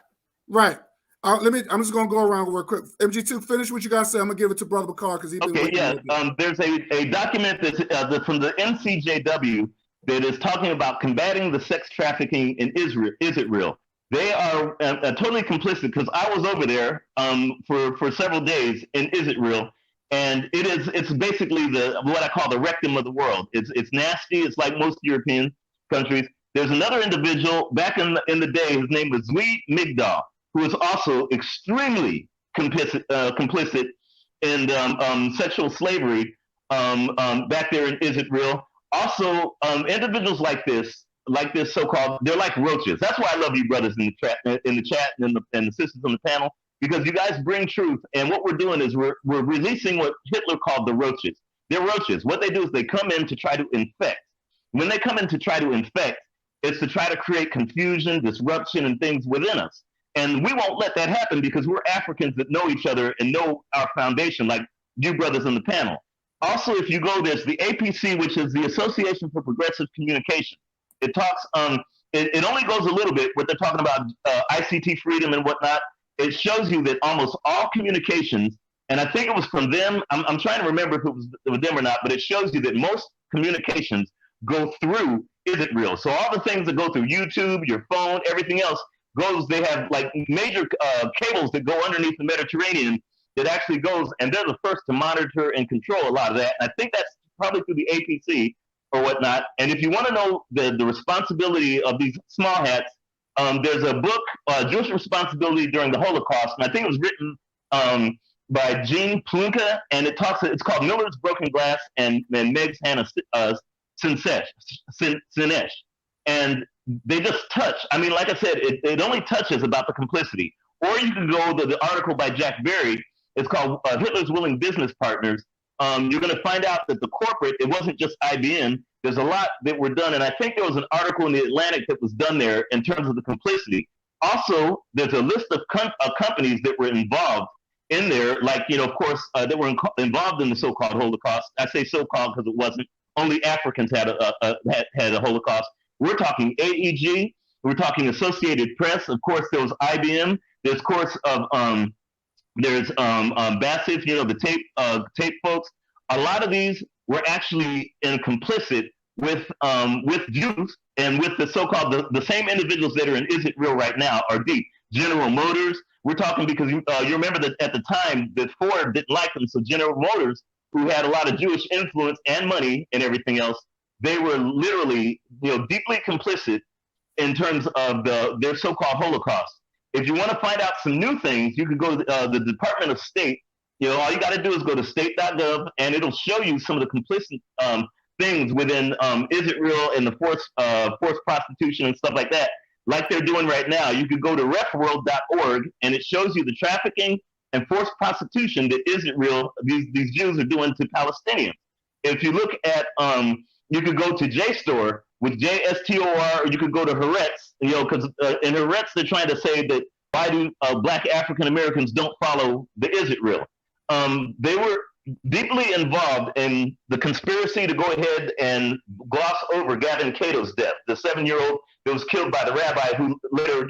Right. I'm just gonna go around real quick. MG2, finish what you guys say. I'm gonna give it to Brother Bakar because he's been waiting. Yeah. There's a document that's from the NCJW that is talking about combating the sex trafficking in Israel. Is it real? They are totally complicit because I was over there for several days in Is It Real, and it's basically what I call the rectum of the world. It's nasty. It's like most European countries. There's another individual back in the day. His name was Zwi Migdal, who is also extremely complicit in sexual slavery back there in Is It Real. Also, individuals like this so-called, they're like roaches. That's why I love you brothers in the chat and the sisters on the panel, because you guys bring truth. And what we're doing is we're releasing what Hitler called the roaches. They're roaches. What they do is they come in to try to infect. When they come in to try to infect, it's to try to create confusion, disruption, and things within us. And we won't let that happen because we're Africans that know each other and know our foundation, like you brothers on the panel. Also, if you go, there's the APC, which is the Association for Progressive Communication. It talks, it only goes a little bit, what they're talking about ICT freedom and whatnot. It shows you that almost all communications, and I think it was from them, I'm trying to remember if it was them or not, but it shows you that most communications go through Is It Real? So all the things that go through YouTube, your phone, everything else goes, they have like major cables that go underneath the Mediterranean that actually goes, and they're the first to monitor and control a lot of that. And I think that's probably through the APC or whatnot. And if you want to know the responsibility of these small hats, there's a book, Jewish Responsibility During the Holocaust, and I think it was written by Gene Plunka, and it's called Miller's Broken Glass and Meg's Hannah Sinesh. And they just touch. I mean, like I said, it only touches about the complicity. Or you can go to the article by Jack Berry. It's called Hitler's Willing Business Partners. You're going to find out that the corporate, it wasn't just IBM. There's a lot that were done. And I think there was an article in the Atlantic that was done there in terms of the complicity. Also, there's a list of companies that were involved in there, like, of course, that were involved in the so-called Holocaust. I say so-called because it wasn't. Only Africans had a Holocaust. We're talking AEG. We're talking Associated Press. Of course, there was IBM. There's, of course, there's Bassett, the tape folks. A lot of these were actually complicit with Jews and with the so-called the same individuals that are in Is It Real right now are deep. General Motors. We're talking because you remember that at the time that Ford didn't like them, so General Motors who had a lot of Jewish influence and money and everything else, they were literally, deeply complicit in terms of their so-called Holocaust. If you want to find out some new things, you could go to the Department of State. All you got to do is go to state.gov, and it'll show you some of the complicit things within Israel and the forced prostitution and stuff like that, like they're doing right now. You could go to refworld.org, and it shows you the trafficking and forced prostitution that Israel, these Jews are doing to Palestinians. If you look at, you could go to JSTOR with JSTOR, or you could go to Haaretz, because in Haaretz they're trying to say that why do Black African Americans don't follow the Israel? They were deeply involved in the conspiracy to go ahead and gloss over Gavin Cato's death, the 7-year-old that was killed by the rabbi who later,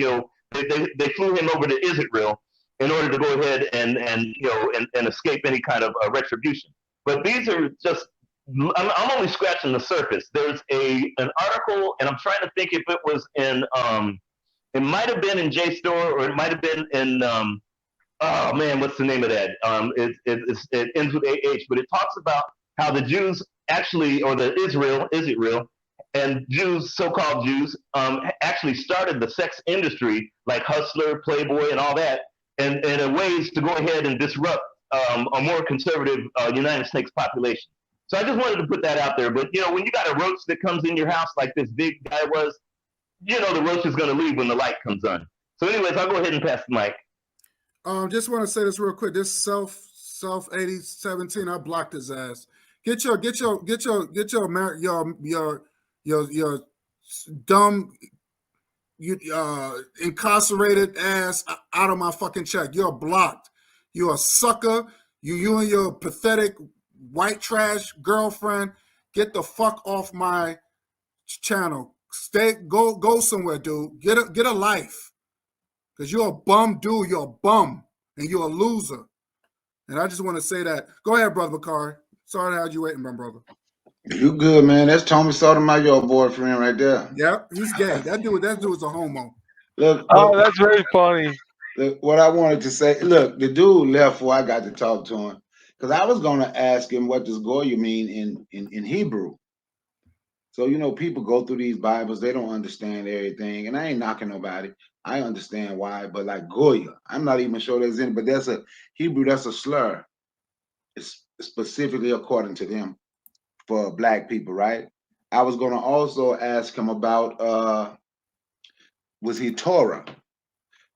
they flew him over to Israel in order to go ahead and escape any kind of retribution. But these are just, I'm only scratching the surface. There's an article, and I'm trying to think if it was in, it might have been in JSTOR, or it might have been in, oh man, what's the name of that? It ends with AH, but it talks about how the Jews actually, or the Israel, and Jews, so-called Jews, actually started the sex industry, like Hustler, Playboy, and all that, and ways to go ahead and disrupt a more conservative United States population. So I just wanted to put that out there. But, when you got a roach that comes in your house like this big guy was, the roach is going to leave when the light comes on. So anyways, I'll go ahead and pass the mic. Just want to say this real quick. This self 8017, I blocked his ass. Get your dumb, incarcerated ass out of my fucking check. You're blocked. You're a sucker. You and your pathetic white trash girlfriend, get the fuck off my channel. Go somewhere, dude. Get a life. Because you're a bum dude. You're a bum. And you're a loser. And I just want to say that. Go ahead, Brother Bakari. Sorry to have you waiting, my brother. You good, man. That's Tommy Sotomayor boyfriend right there. Yep, he's gay. That dude is a homo. Look, that's very funny. Look, what I wanted to say, look, the dude left before I got to talk to him. Because I was going to ask him what does Goya mean in Hebrew. So, people go through these Bibles, they don't understand everything. And I ain't knocking nobody. I understand why. But like Goya, I'm not even sure there's any, but that's a Hebrew, that's a slur. It's specifically according to them for Black people, right? I was going to also ask him about, was he Torah?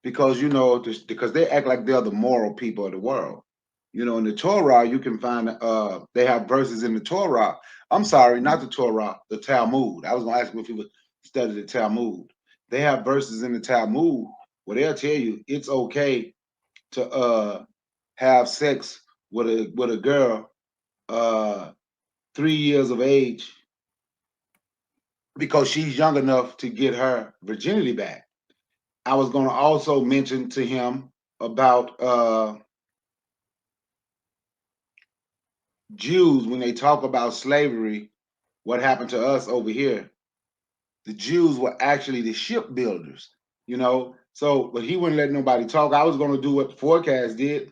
Because, because they act like they're the moral people of the world. In the Torah, you can find, they have verses in the Torah. I'm sorry, not the Torah, the Talmud. I was going to ask him if he would study the Talmud. They have verses in the Talmud where they'll tell you it's okay to have sex with a girl 3 years of age because she's young enough to get her virginity back. I was going to also mention to him about Jews, when they talk about slavery, what happened to us over here. The Jews were actually the shipbuilders, So, but he wouldn't let nobody talk. I was going to do what the forecast did.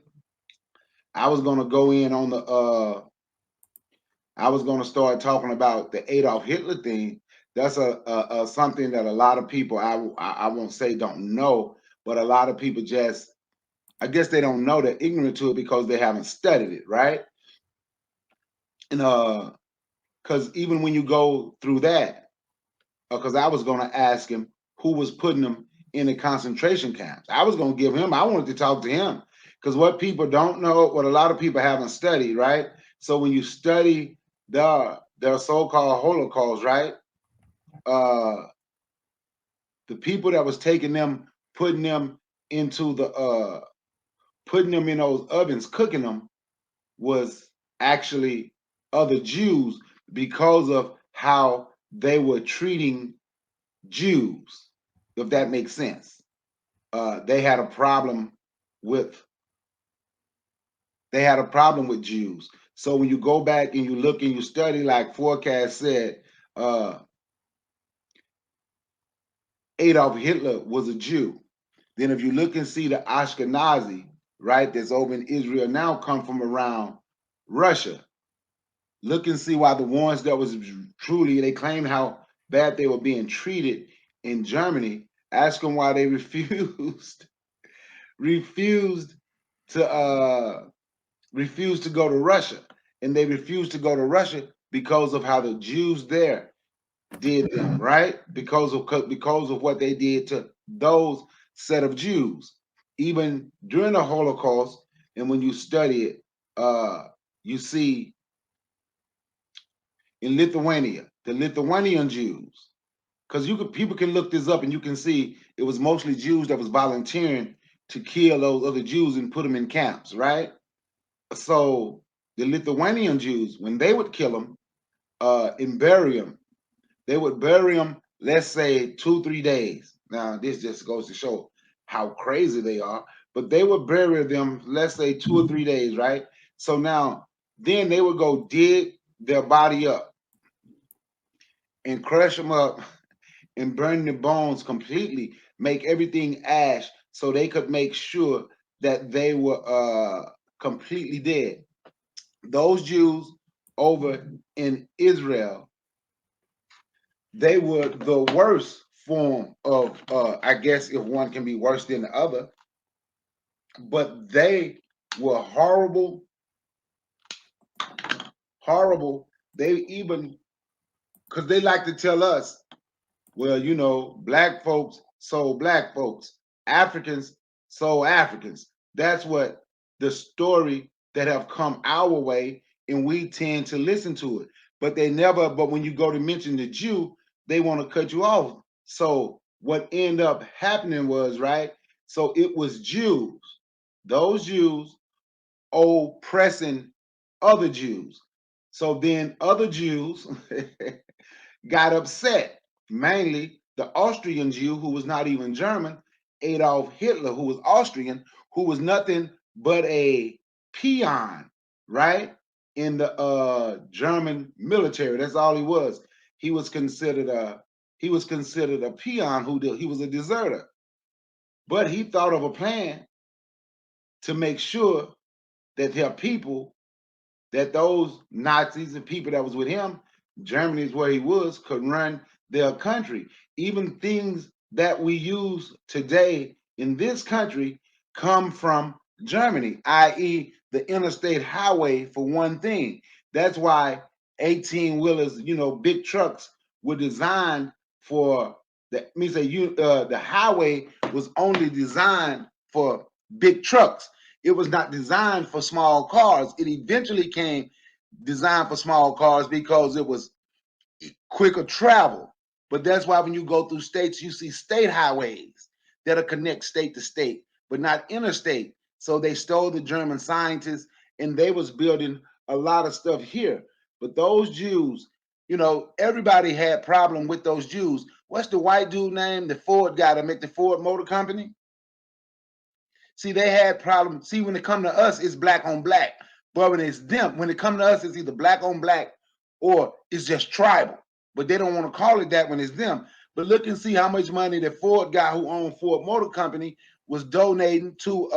I was going to go in on I was going to start talking about the Adolf Hitler thing. That's something that a lot of people, I won't say don't know, but a lot of people just, I guess they don't know, they're ignorant to it because they haven't studied it, right? And because even when you go through that, because I was going to ask him who was putting them in the concentration camps. I was going to I wanted to talk to him, because what people don't know, what a lot of people haven't studied, right? So when you study their so-called Holocaust, right? The people that was taking them, putting them into putting them in those ovens, cooking them, was actually other Jews because of how they were treating Jews, if that makes sense. They had a problem with Jews. So when you go back and you look and you study, like Forecast said, Adolf Hitler was a Jew. Then if you look and see the Ashkenazi, right, that's over in Israel now, come from around Russia. Look and see why the ones that was truly, they claimed how bad they were being treated in Germany. Ask them why they refused to go to Russia. And they refused to go to Russia because of how the Jews there did them, right? Because of what they did to those set of Jews. Even during the Holocaust, and when you study it, you see in Lithuania, the Lithuanian Jews, because people can look this up and you can see it was mostly Jews that was volunteering to kill those other Jews and put them in camps, right? So the Lithuanian Jews, when they would kill them and bury them, they would bury them, let's say 2-3 days. Now, this just goes to show how crazy they are, but they would bury them, let's say 2 or 3 days, right? So now, then they would go dig their body up and crush them up and burn the bones completely, make everything ash so they could make sure that they were completely dead. Those Jews over in Israel, they were the worst form of, I guess if one can be worse than the other, but they were horrible. They even, because they like to tell us, well, you know, black folks sold black folks, Africans sold Africans. That's what the story that have come our way, and we tend to listen to it. But when you go to mention the Jew, they want to cut you off. So what ended up happening was, right? So it was Jews, those Jews oppressing other Jews. So then other Jews got upset, mainly the Austrian Jew, who was not even German, Adolf Hitler, who was Austrian, who was nothing but a peon, right, in the German military. That's all he was. He was considered a peon he was a deserter. But he thought of a plan to make sure that their people, that those Nazis and people that was with him, Germany is where he was, could run their country. Even things that we use today in this country come from Germany, i.e., the interstate highway, for one thing. That's why 18-wheelers, big trucks were designed for the highway was only designed for big trucks. It was not designed for small cars. It eventually came designed for small cars because it was quicker travel. But that's why when you go through states, you see state highways that'll connect state to state, but not interstate. So they stole the German scientists and they was building a lot of stuff here. But those Jews, everybody had problem with those Jews. What's the white dude name? The Ford guy that make the Ford Motor Company? See, they had problems. See, when it come to us, it's black on black. But when it's them, when it come to us, it's either black on black or it's just tribal. But they don't want to call it that when it's them. But look and see how much money the Ford guy who owned Ford Motor Company was donating to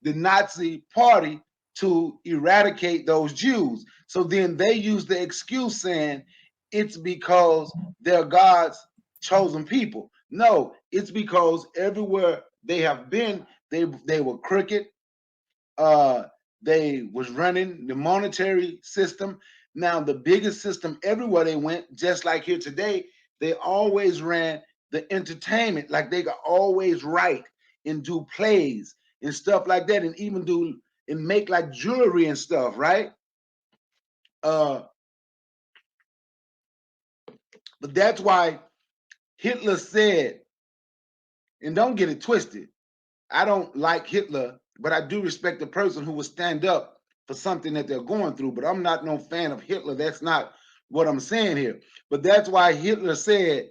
the Nazi party to eradicate those Jews. So then they use the excuse saying it's because they're God's chosen people. No, it's because everywhere they have been, they were crooked. They was running the monetary system. Now the biggest system everywhere they went, just like here today, they always ran the entertainment. Like they could always write and do plays and stuff like that, and even do and make like jewelry and stuff, right? But that's why Hitler said, and don't get it twisted, I don't like Hitler, but I do respect the person who will stand up for something that they're going through. But I'm not no fan of Hitler. That's not what I'm saying here. But that's why Hitler said,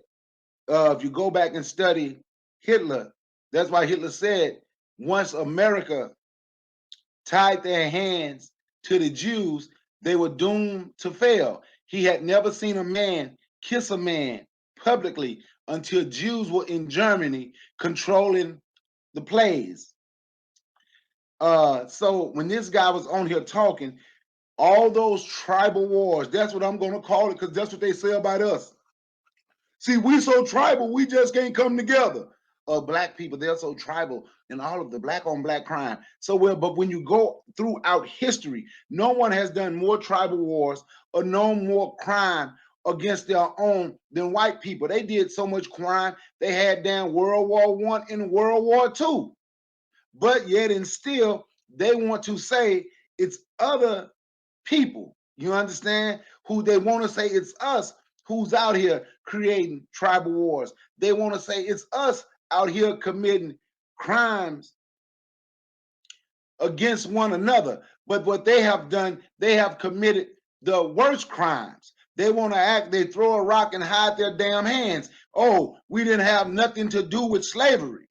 if you go back and study Hitler, that's why Hitler said, once America tied their hands to the Jews, they were doomed to fail. He had never seen a man kiss a man publicly until Jews were in Germany controlling the plays. So when this guy was on here talking, all those tribal wars. That's what I'm going to call it, because that's what they say about us. See, we so tribal, we just can't come together. Black people, they're so tribal in all of the black on black crime. So well, but when you go throughout history, no one has done more tribal wars or no more crime against their own than white people. They did so much crime. They had down World War I and World War II. But yet and still, they want to say it's other people, you understand, who they want to say it's us who's out here creating tribal wars. They want to say it's us out here committing crimes against one another. But what they have done, they have committed the worst crimes. They want to act, they throw a rock and hide their damn hands. Oh, we didn't have nothing to do with slavery,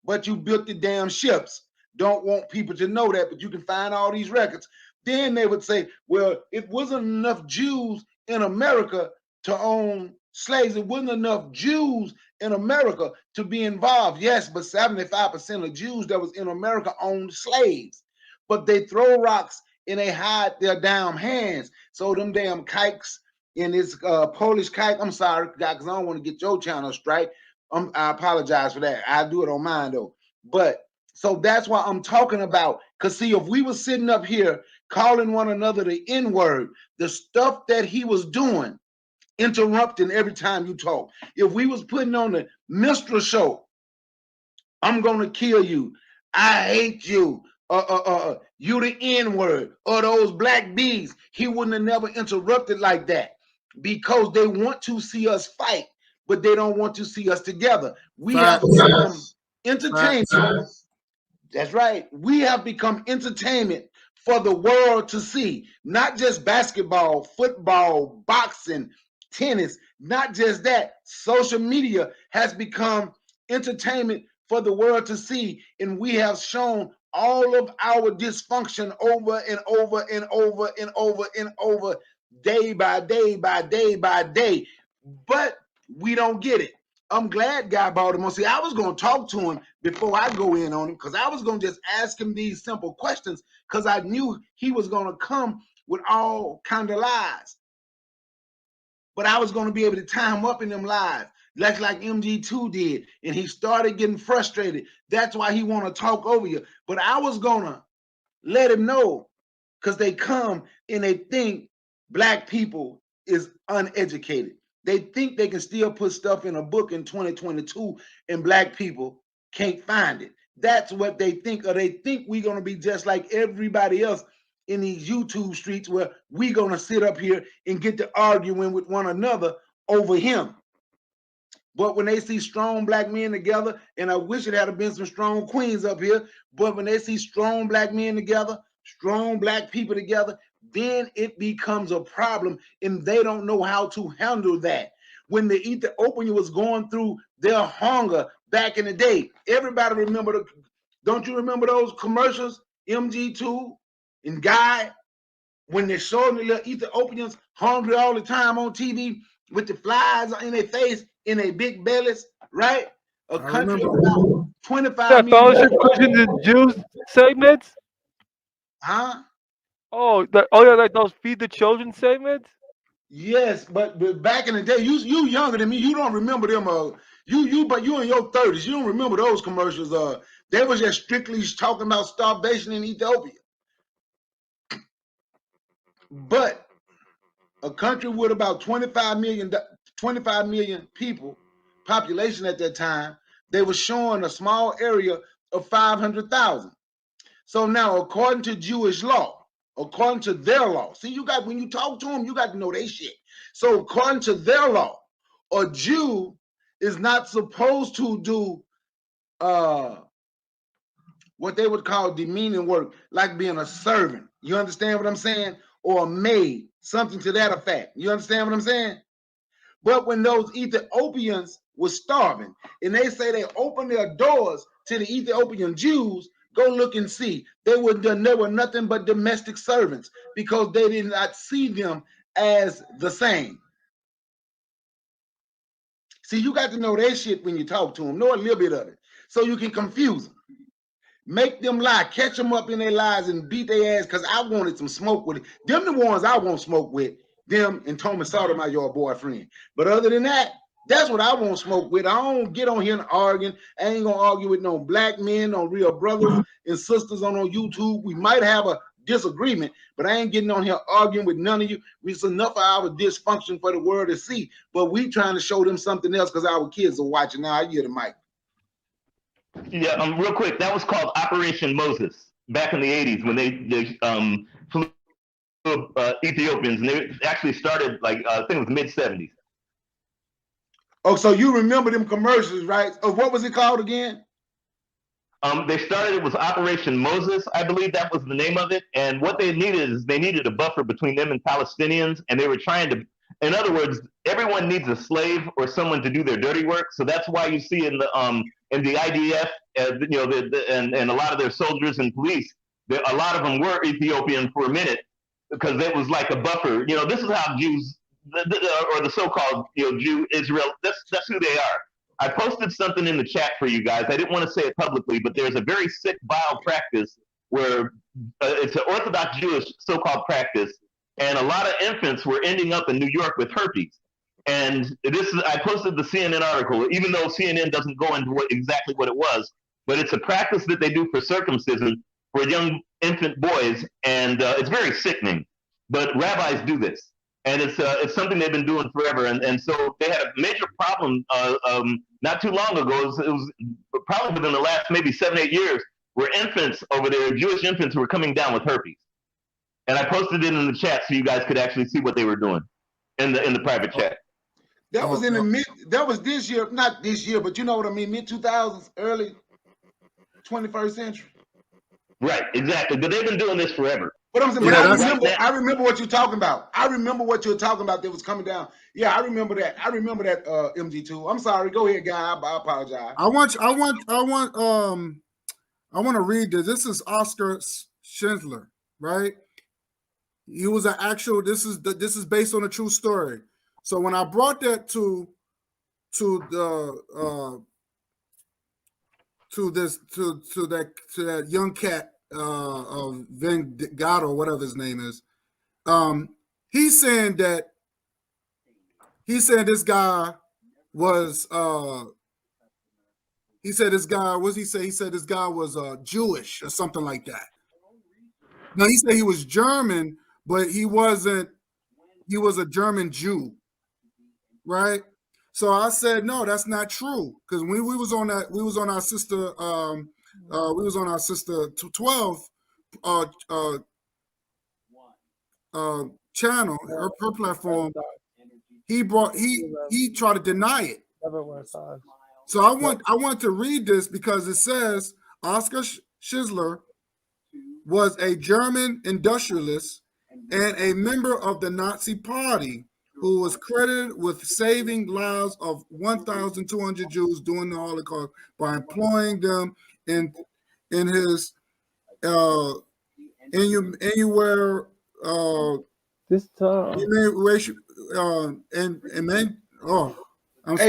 but you built the damn ships. Don't want people to know that, but you can find all these records. Then they would say, well, it wasn't enough Jews in America to own slaves. It wasn't enough Jews in America to be involved. Yes, but 75% of Jews that was in America owned slaves. But they throw rocks and they hide their damn hands. So them damn kikes in this Polish kike, I'm sorry, because I don't want to get your channel straight. I apologize for that. I do it on mine though. But so that's why I'm talking about, because see, if we were sitting up here calling one another the N-word, the stuff that he was doing, interrupting every time you talk. If we was putting on the minstrel show, I'm gonna kill you, I hate you, you the N-word, or those black bees, he wouldn't have never interrupted like that, because they want to see us fight, but they don't want to see us together. We have become entertainment. That's right. We have become entertainment for the world to see, not just basketball, football, boxing, tennis, not just that. Social media has become entertainment for the world to see, and we have shown all of our dysfunction over and over and over and over and over, day by day by day by day, but we don't get it. I'm glad Guy Baltimore. See, I was going to talk to him before I go in on him, because I was going to just ask him these simple questions, because I knew he was going to come with all kind of lies. But I was going to be able to tie him up in them lies, like MG2 did, and he started getting frustrated. That's why he want to talk over you. But I was going to let him know, because they come and they think black people is uneducated. They think they can still put stuff in a book in 2022 and black people can't find it. That's what they think, or they think we're going to be just like everybody else in these YouTube streets, where we're going to sit up here and get to arguing with one another over him. But when they see strong black men together, and I wish it had been some strong queens up here, but when they see strong black men together, strong black people together, then it becomes a problem, and they don't know how to handle that. When the Ethiopia was going through their hunger back in the day, everybody remember don't you remember those commercials, MG2 and Guy, when they're showing the little Ethiopians hungry all the time on TV with the flies in their face, in their big bellies, right? A country about 25 million. Fellowship Christians and Jews segments? Huh? Oh, yeah, like those feed the children segments? Yes, but back in the day, you younger than me, you don't remember them. But you in your 30s, you don't remember those commercials. They was just strictly talking about starvation in Ethiopia. But a country with about 25 million people, population at that time, they were showing a small area of 500,000. So now, according to Jewish law, according to their law, see, when you talk to them, you got to know their shit. So according to their law, a Jew is not supposed to do what they would call demeaning work, like being a servant. You understand what I'm saying? Or a maid, something to that effect. You understand what I'm saying? But when those Ethiopians were starving, and they say they opened their doors to the Ethiopian Jews, go look and see. They were nothing but domestic servants, because they did not see them as the same. See, you got to know their shit when you talk to them. Know a little bit of it, so you can confuse them. Make them lie, catch them up in their lies and beat their ass, because I wanted some smoke with it. Them the ones I won't smoke with, them and Tommy Sotomayor boyfriend. But other than that, that's what I won't smoke with. I don't get on here and arguing. I ain't gonna argue with no black men, no real brothers and sisters on YouTube. We might have a disagreement, but I ain't getting on here arguing with none of you. It's enough of our dysfunction for the world to see, but we trying to show them something else because our kids are watching. Now I hear the mic. Yeah, real quick, that was called Operation Moses back in the 80s when they flew Ethiopians, and they actually started like I think it was mid-70s. Oh, so you remember them commercials, right? Oh, what was it called again? They started, it was Operation Moses, I believe that was the name of it. And what they needed is they needed a buffer between them and Palestinians, and they were trying to, in other words, everyone needs a slave or someone to do their dirty work. So that's why you see in the IDF, you know, and a lot of their soldiers and police, a lot of them were Ethiopian for a minute because it was like a buffer. You know, this is how Jews, or the so-called, you know, Jew Israel, that's who they are. I posted something in the chat for you guys. I didn't want to say it publicly, but there's a very sick, vile practice where it's an Orthodox Jewish so-called practice, and a lot of infants were ending up in New York with herpes. And I posted the CNN article, even though CNN doesn't go into exactly what it was, but it's a practice that they do for circumcision for young infant boys, and it's very sickening. But rabbis do this. And it's something they've been doing forever, and so they had a major problem not too long ago. It was probably within the last maybe 7-8 years, where infants over there, Jewish infants, were coming down with herpes. And I posted it in the chat so you guys could actually see what they were doing in the private chat. That was in the that was this year, not this year, but you know what I mean, mid-2000s, early 21st century. Right, exactly. But they've been doing this forever. But I'm saying, I remember what you're talking about. I remember what you're talking about that was coming down. Yeah, I remember that. I remember that MG2. I'm sorry. Go ahead, guy. I apologize. I want to read this. This is Oscar Schindler, right? He was an actual. This is based on a true story. So when I brought that to that young cat Van Gatto, whatever his name is, he's saying this guy was he said this guy, what does he say? He said this guy was Jewish or something like that. No, he said he was German, but he wasn't. He was a German Jew, right? So I said, no, that's not true. Because when we was on our sister 12 channel, her platform, he tried to deny it. So I want to read this because it says Oscar Schindler was a German industrialist and a member of the Nazi Party who was credited with saving lives of 1,200 Jews during the Holocaust by employing them in his Hey,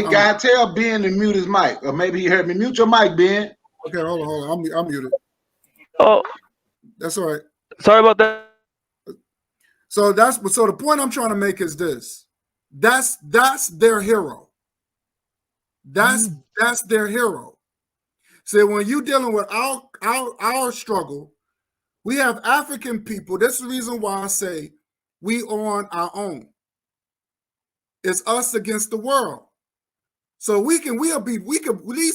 guy, tell Ben to mute his mic, or maybe he heard me. Mute your mic, Ben. Okay, hold on. I'm muted. Oh, that's all right. Sorry about that. So the point I'm trying to make is this: that's their hero. That's their hero. So when you're dealing with our struggle, we have African people. That's the reason why I say we on our own. It's us against the world. So at least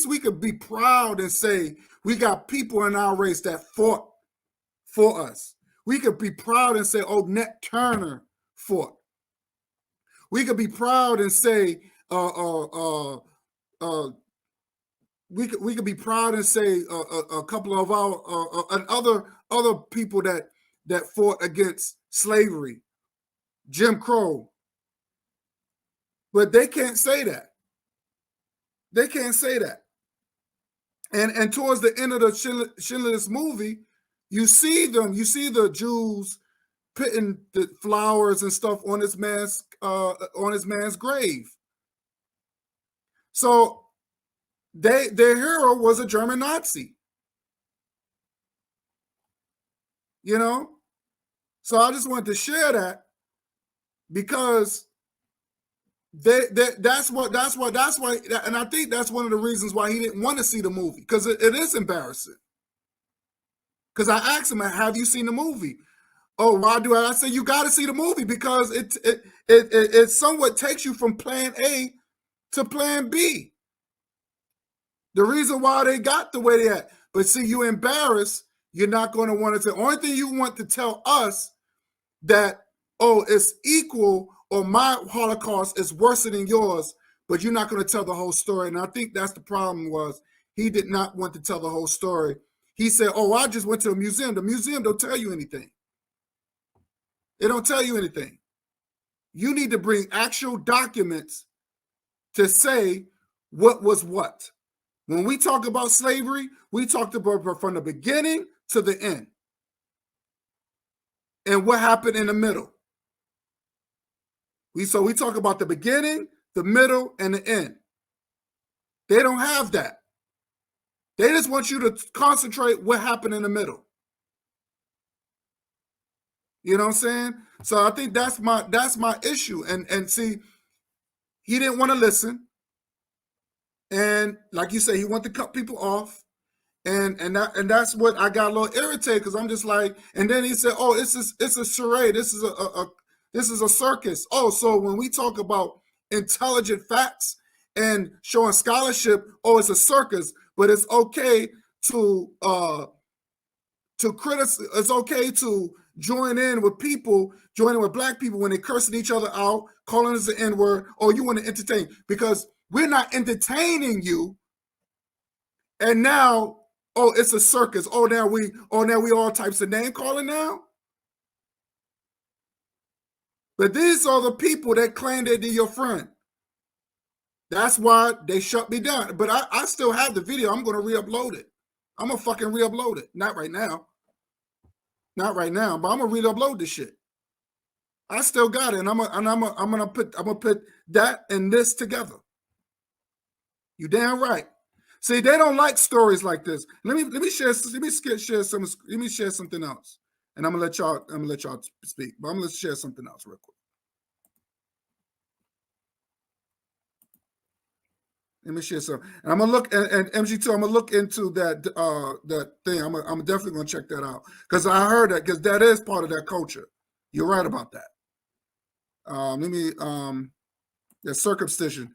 we could be proud and say we got people in our race that fought for us. We could be proud and say, oh, Nat Turner fought. We could be proud and say, we could be proud and say a couple of our other people that fought against slavery, Jim Crow. But they can't say that. They can't say that. And towards the end of the Schindler's movie, you see the Jews putting the flowers and stuff on his man's grave. So their hero was a German Nazi. You know? So I just wanted to share that because that's why, and I think that's one of the reasons why he didn't want to see the movie, because it is embarrassing. Because I asked him, have you seen the movie? Oh, why do I say you got to see the movie? Because it somewhat takes you from plan A to plan B. The reason why they got the way they at. But see, you embarrassed, you're not going to want to say. Only thing you want to tell us that, oh, it's equal, or my Holocaust is worse than yours, but you're not going to tell the whole story. And I think that's the problem, was he did not want to tell the whole story. He said, oh, I just went to a museum. The museum don't tell you anything. It don't tell you anything. You need to bring actual documents to say what was what. When we talk about slavery, we talked about from the beginning to the end. And what happened in the middle. We talk about the beginning, the middle, and the end. They don't have that. They just want you to concentrate what happened in the middle. You know what I'm saying? So I think that's my issue. And see, he didn't want to listen. And like you say, he wanted to cut people off. And that's what I got a little irritated, because I'm just like, and then he said, oh, it's a charade. This is a circus. Oh, so when we talk about intelligent facts and showing scholarship, oh, it's a circus, but it's okay to criticize. It's okay to join in with black people when they're cursing each other out, calling us the N-word. Oh, you want to entertain, because we're not entertaining you. And now, oh, it's a circus. Oh, now we all types of name calling now. But these are the people that claim they're your friend. That's why they shut me down. But I still have the video. I'm going to re-upload it. I'm going to fucking re-upload it. Not right now. Not right now, but I'm going to re-upload this shit. I still got it, and I'm gonna put that and this together. You damn right. See, they don't like stories like this. Let me share something else, and I'm gonna let y'all speak. But I'm gonna share something else real quick. Let me share something, and I'm gonna look and MG2. I'm gonna look into that thing. I'm definitely gonna check that out, because I heard that, because that is part of that culture. You're right about that. The circumcision.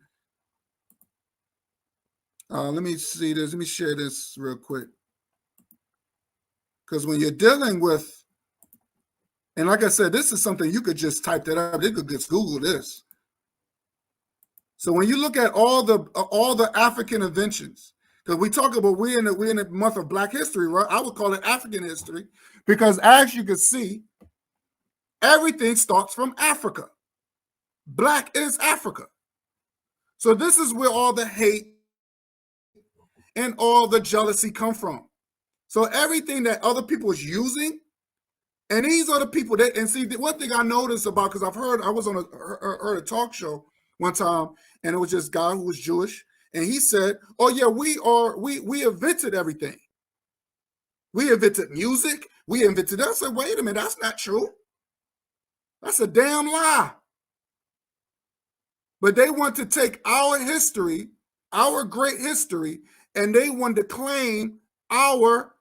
Let me see this. Let me share this real quick. Because when you're dealing with, and like I said, this is something you could just type that up. You could just Google this. So when you look at all the African inventions, because we talk about we're in the month of Black History, right? I would call it African history, because as you can see, everything starts from Africa. Black is Africa. So this is where all the hate and all the jealousy come from. So everything that other people is using, and these are the people that, and see, one thing I noticed about, because I was on heard a talk show one time, and it was this guy who was Jewish, and he said, oh yeah, we invented everything. We invented music, we invented that. I said, wait a minute, that's not true. That's a damn lie. But they want to take our history, our great history, and they want to claim our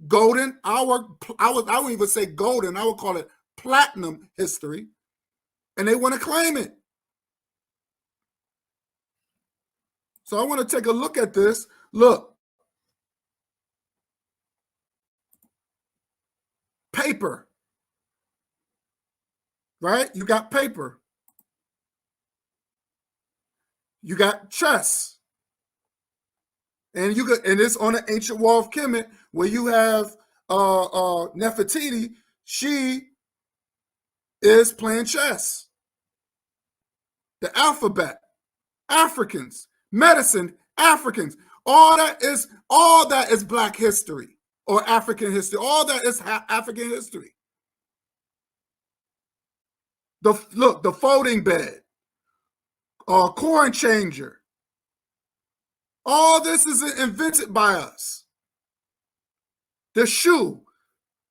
golden, I wouldn't even say golden, I would call it platinum history, and they want to claim it. So I want to take a look at this. Look. Paper. Right? You got paper. You got chess. And it's on the ancient wall of Kemet, where you have Nefertiti. She is playing chess. The alphabet, Africans, medicine, Africans. All that is Black history or African history. All that is African history. The folding bed, corn changer. All this is invented by us. The shoe.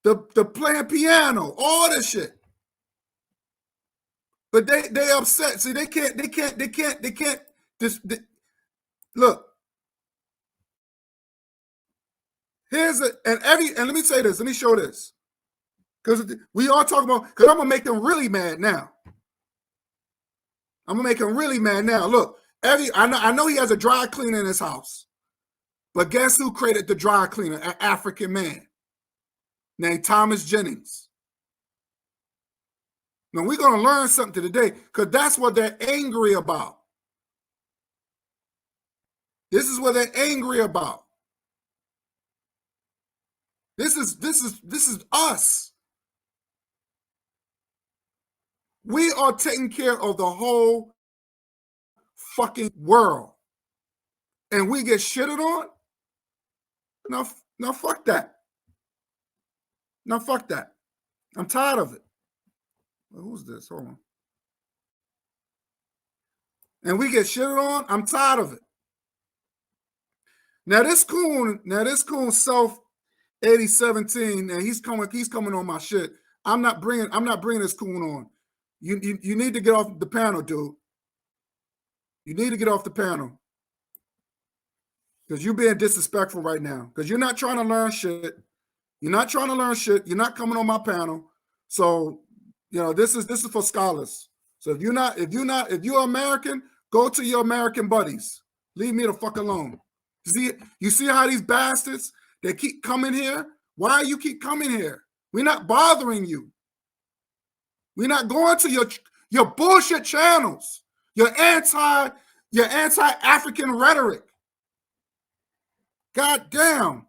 the playing piano, all this shit. But they upset. See, they can't. Look. And let me say this. Let me show this. Because we are talking about, because I'm gonna make them really mad now. I'm gonna make them really mad now. Look, I know he has a dry cleaner in his house. But guess who created the dry cleaner? An African man named Thomas Jennings. Now we're gonna learn something today, because that's what they're angry about. This is what they're angry about. This is us. We are taking care of the whole fucking world. And we get shitted on? No, fuck that. No, fuck that. I'm tired of it. Well, who's this? Hold on. And we get shitted on? I'm tired of it. Now this coon self 8017, and he's coming on my shit. I'm not bringing this coon on. You need to get off the panel, dude. You need to get off the panel. Because you're being disrespectful right now. Because you're not trying to learn shit. You're not trying to learn shit. You're not coming on my panel. So, this is for scholars. So if you're American, go to your American buddies. Leave me the fuck alone. You see how these bastards, they keep coming here? Why you keep coming here? We're not bothering you. We're not going to your bullshit channels. Your anti-African rhetoric. God damn.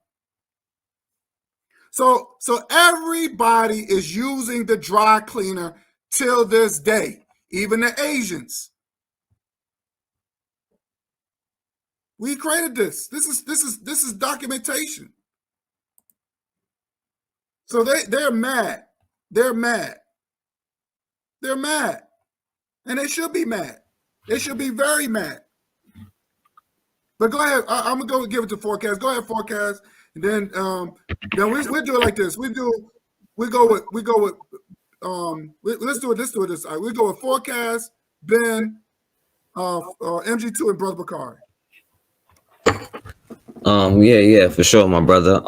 So everybody is using the dry cleaner till this day, even the Asians. We created this. This is documentation. So they're mad. They're mad. They're mad. And they should be mad. They should be very mad. But go ahead. I'm gonna go give it to Forecast. Go ahead, Forecast. And then we do it like this. Let's do it this. We go with Forecast, Ben, MG2, and Brother Bakari. Yeah, for sure, my brother.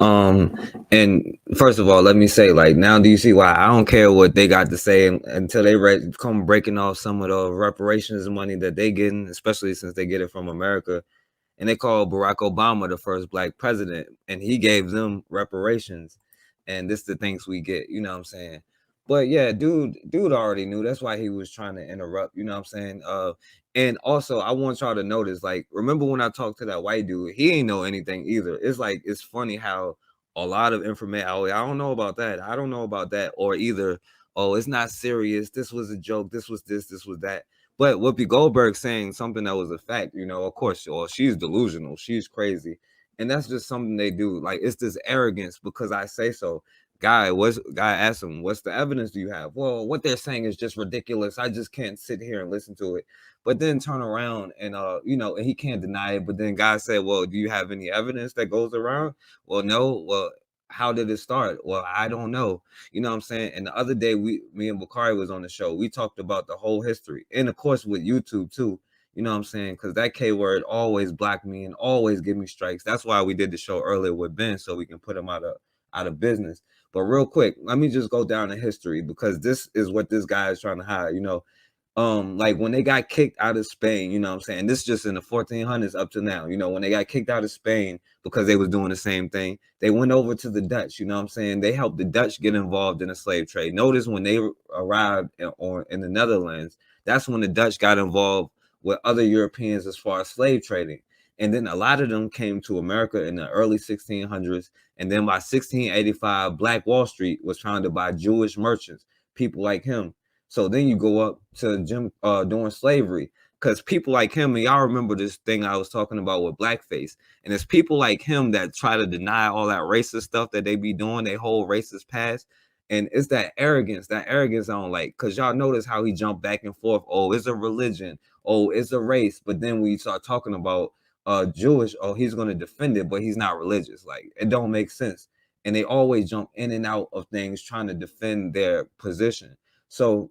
And first of all, let me say, like, now do you see why I don't care what they got to say until they come breaking off some of the reparations money that they getting, especially since they get it from America. And they call Barack Obama the first black president, and he gave them reparations. And this the things we get, you know what I'm saying? But yeah, dude already knew. That's why he was trying to interrupt, you know what I'm saying? And also, I want y'all to notice, like, remember when I talked to that white dude, he ain't know anything either. It's like, it's funny how a lot of information, I don't know about that. I don't know about that. Or either, oh, it's not serious. This was a joke. This was this was that. But Whoopi Goldberg saying something that was a fact, of course, she's delusional. She's crazy. And that's just something they do. Like, it's this arrogance because I say so. Guy asked him, what's the evidence do you have? Well, what they're saying is just ridiculous. I just can't sit here and listen to it. But then turn around and, and he can't deny it. But then guy said, well, do you have any evidence that goes around? Well, no. Well, how did it start? Well, I don't know. You know what I'm saying? And the other day, me and Bakari was on the show. We talked about the whole history. And of course, with YouTube too. You know what I'm saying? Because that K word always blocked me and always give me strikes. That's why we did the show earlier with Ben, so we can put him out of business. But real quick, let me just go down in history, because this is what this guy is trying to hide, like when they got kicked out of Spain, you know what I'm saying? This is just in the 1400s up to now, when they got kicked out of Spain because they was doing the same thing, they went over to the Dutch, you know what I'm saying? They helped the Dutch get involved in the slave trade. Notice when they arrived in the Netherlands, that's when the Dutch got involved with other Europeans as far as slave trading. And then a lot of them came to America in the early 1600s. And then by 1685, Black Wall Street was founded by Jewish merchants, people like him. So then you go up to Jim during slavery, because people like him, and y'all remember this thing I was talking about with blackface, and it's people like him that try to deny all that racist stuff that they be doing, they whole racist past. And it's that arrogance I don't like, because y'all notice how he jumped back and forth. Oh, it's a religion. Oh, it's a race. But then we start talking about Jewish, oh, he's going to defend it, but he's not religious. Like, it don't make sense. and they always jump in and out of things trying to defend their position. So,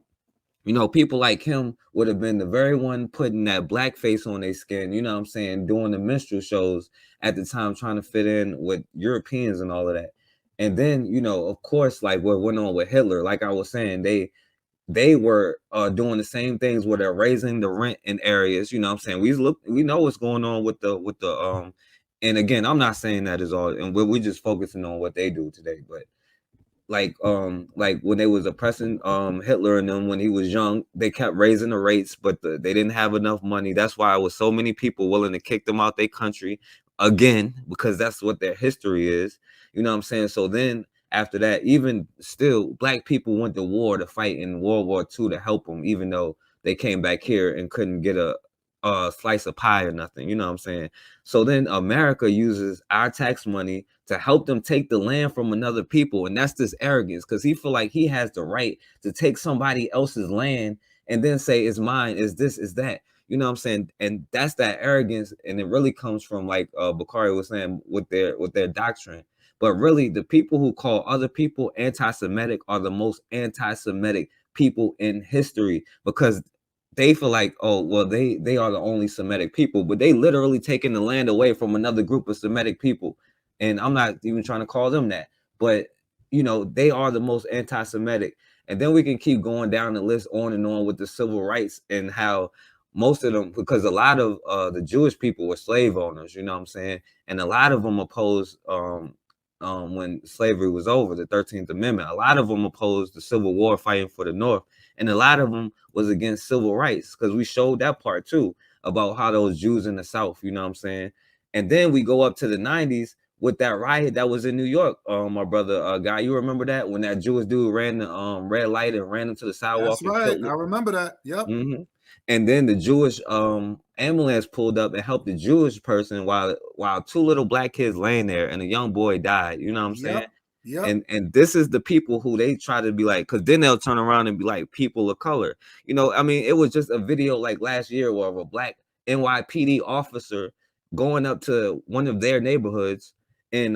you know, people like him would have been the very one putting that blackface on their skin, you know what I'm saying, doing the minstrel shows at the time, trying to fit in with Europeans and all of that. And then, you know, of course, like what went on with Hitler, like I was saying, they were doing the same things where they're raising the rent in areas, you know what I'm saying. We know what's going on with the and again, I'm not saying that is all, and we're just focusing on what they do today, but like when they was oppressing Hitler and them when he was young, they kept raising the rates, but they didn't have enough money. That's why it was so many people willing to kick them out their country again, because that's what their history is, you know what I'm saying. So then after that, even still, black people went to war to fight in World War II to help them, even though they came back here and couldn't get a slice of pie or nothing, you know what I'm saying. So then America uses our tax money to help them take the land from another people, and that's this arrogance, because he feel like he has the right to take somebody else's land and then say it's mine, is this, is that, you know what I'm saying. And that's that arrogance, and it really comes from, like Bakari was saying, with their doctrine. But really, the people who call other people anti-Semitic are the most anti-Semitic people in history, because they feel like, oh, well, they are the only Semitic people, but they literally taking the land away from another group of Semitic people. And I'm not even trying to call them that, but you know, they are the most anti-Semitic. And then we can keep going down the list on and on with the civil rights and how most of them, because a lot of the Jewish people were slave owners, you know what I'm saying? And a lot of them opposed when slavery was over, the 13th Amendment. A lot of them opposed the Civil War, fighting for the North. And a lot of them was against civil rights, because we showed that part too, about how those Jews in the South, you know what I'm saying? And then we go up to the 90s with that riot that was in New York. My brother, Guy, you remember that? When that Jewish dude ran the red light and ran into the sidewalk. That's right. I remember that. Yep. Mm-hmm. And then the Jewish ambulance pulled up and helped the Jewish person while two little black kids laying there and a young boy died. You know what I'm saying? Yep. And this is the people who they try to be like, because then they'll turn around and be like people of color. You know, I mean, it was just a video like last year where a black NYPD officer going up to one of their neighborhoods and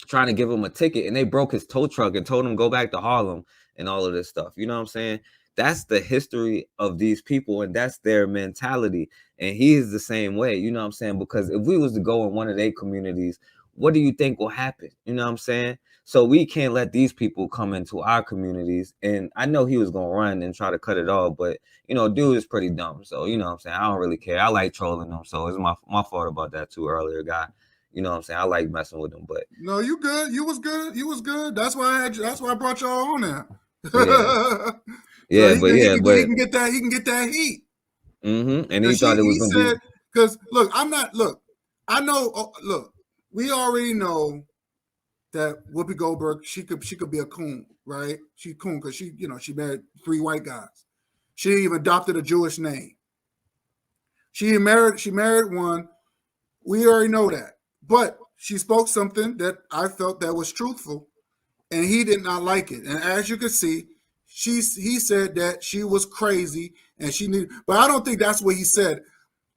trying to give him a ticket, and they broke his tow truck and told him go back to Harlem and all of this stuff. You know what I'm saying? That's the history of these people, and that's their mentality. And he is the same way, you know what I'm saying? Because if we was to go in one of their communities, what do you think will happen? You know what I'm saying? So we can't let these people come into our communities. And I know he was gonna run and try to cut it off, but you know, dude is pretty dumb. So you know what I'm saying? I don't really care. I like trolling them, so it's my fault about that too earlier, Guy. You know what I'm saying? I like messing with them, but no, you good. You was good. You was good. That's why I brought y'all on there. Yeah, so he can get that. He can get that heat. Mm-hmm. And he thought it was gonna be. Because look, I know. Look, we already know that Whoopi Goldberg, she could be a coon, right? She's coon because she married 3 white guys. She even adopted a Jewish name. She married one. We already know that. But she spoke something that I felt that was truthful, and he did not like it. And as you can see, he said that she was crazy and she needed, but I don't think that's what he said.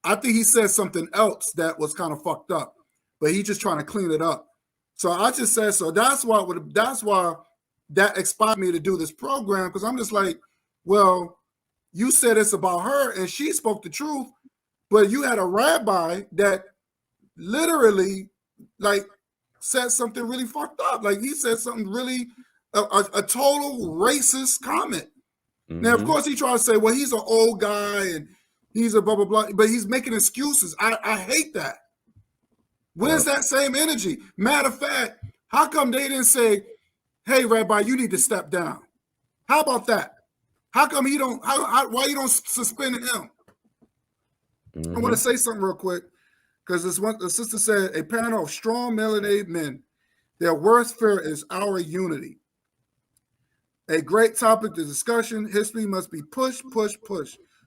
I think he said something else that was kind of fucked up, but he's just trying to clean it up. So I just said so. That's why that inspired me to do this program, because I'm just like, well, you said it's about her and she spoke the truth, but you had a rabbi that literally like said something really fucked up. Like he said something really a total racist comment. Mm-hmm. Now, of course, he tried to say, well, he's an old guy and he's a blah, blah, blah, but he's making excuses. I hate that. Where's that same energy? Matter of fact, how come they didn't say, hey, Rabbi, you need to step down? How about that? How come he don't, why you don't suspend him? Mm-hmm. I want to say something real quick, because the sister said, a panel of strong melanated men, their worst fear is our unity. A great topic to discussion. History must be pushed.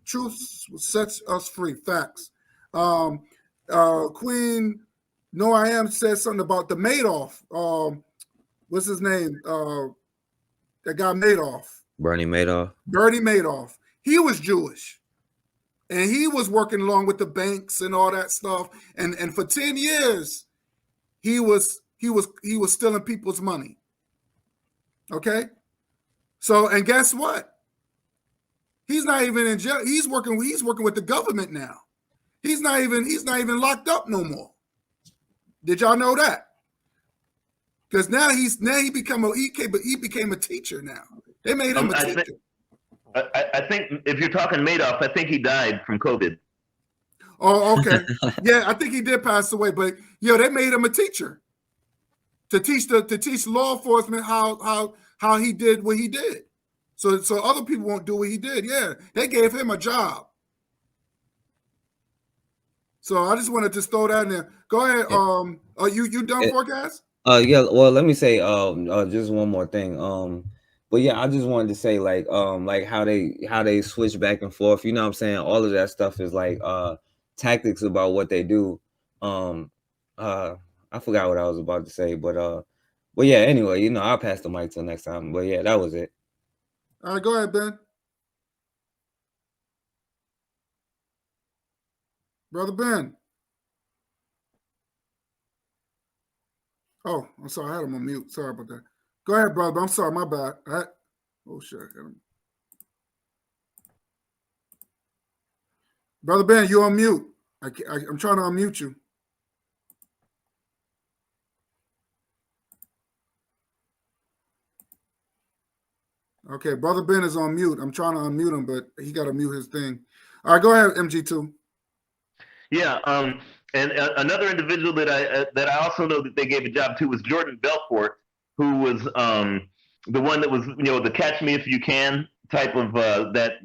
Truth sets us free. Facts. Queen No I Am said something about the Madoff. What's his name? That guy Madoff. Bernie Madoff. He was Jewish. And he was working along with the banks and all that stuff. And for 10 years, he was he was stealing people's money. Okay? So, and guess what? He's not even in jail. He's working with the government now. He's not even locked up no more. Did y'all know that? Because now he became a teacher now. They made him a teacher. I think if you're talking Madoff, I think he died from COVID. Oh, okay. Yeah, I think he did pass away, but they made him a teacher to teach law enforcement how he did what he did. So other people won't do what he did. Yeah, they gave him a job. So I just wanted to throw that in there. Go ahead. Are you done, Forecast? Yeah. Well, let me say just one more thing. But yeah, I just wanted to say like how they switch back and forth. You know what I'm saying? All of that stuff is like tactics about what they do. I forgot what I was about to say, but yeah. Anyway, I'll pass the mic till next time. But yeah, that was it. All right, go ahead, Ben. Brother Ben. Oh, I'm sorry. I had him on mute. Sorry about that. Go ahead, brother. I'm sorry. My bad. Oh, shit. Brother Ben, you're on mute. I'm trying to unmute you. Okay, Brother Ben is on mute. I'm trying to unmute him, but he got to mute his thing. All right, go ahead, MG2. Yeah, and another individual that I also know that they gave a job to was Jordan Belfort, who was the one that was the Catch Me If You Can type of that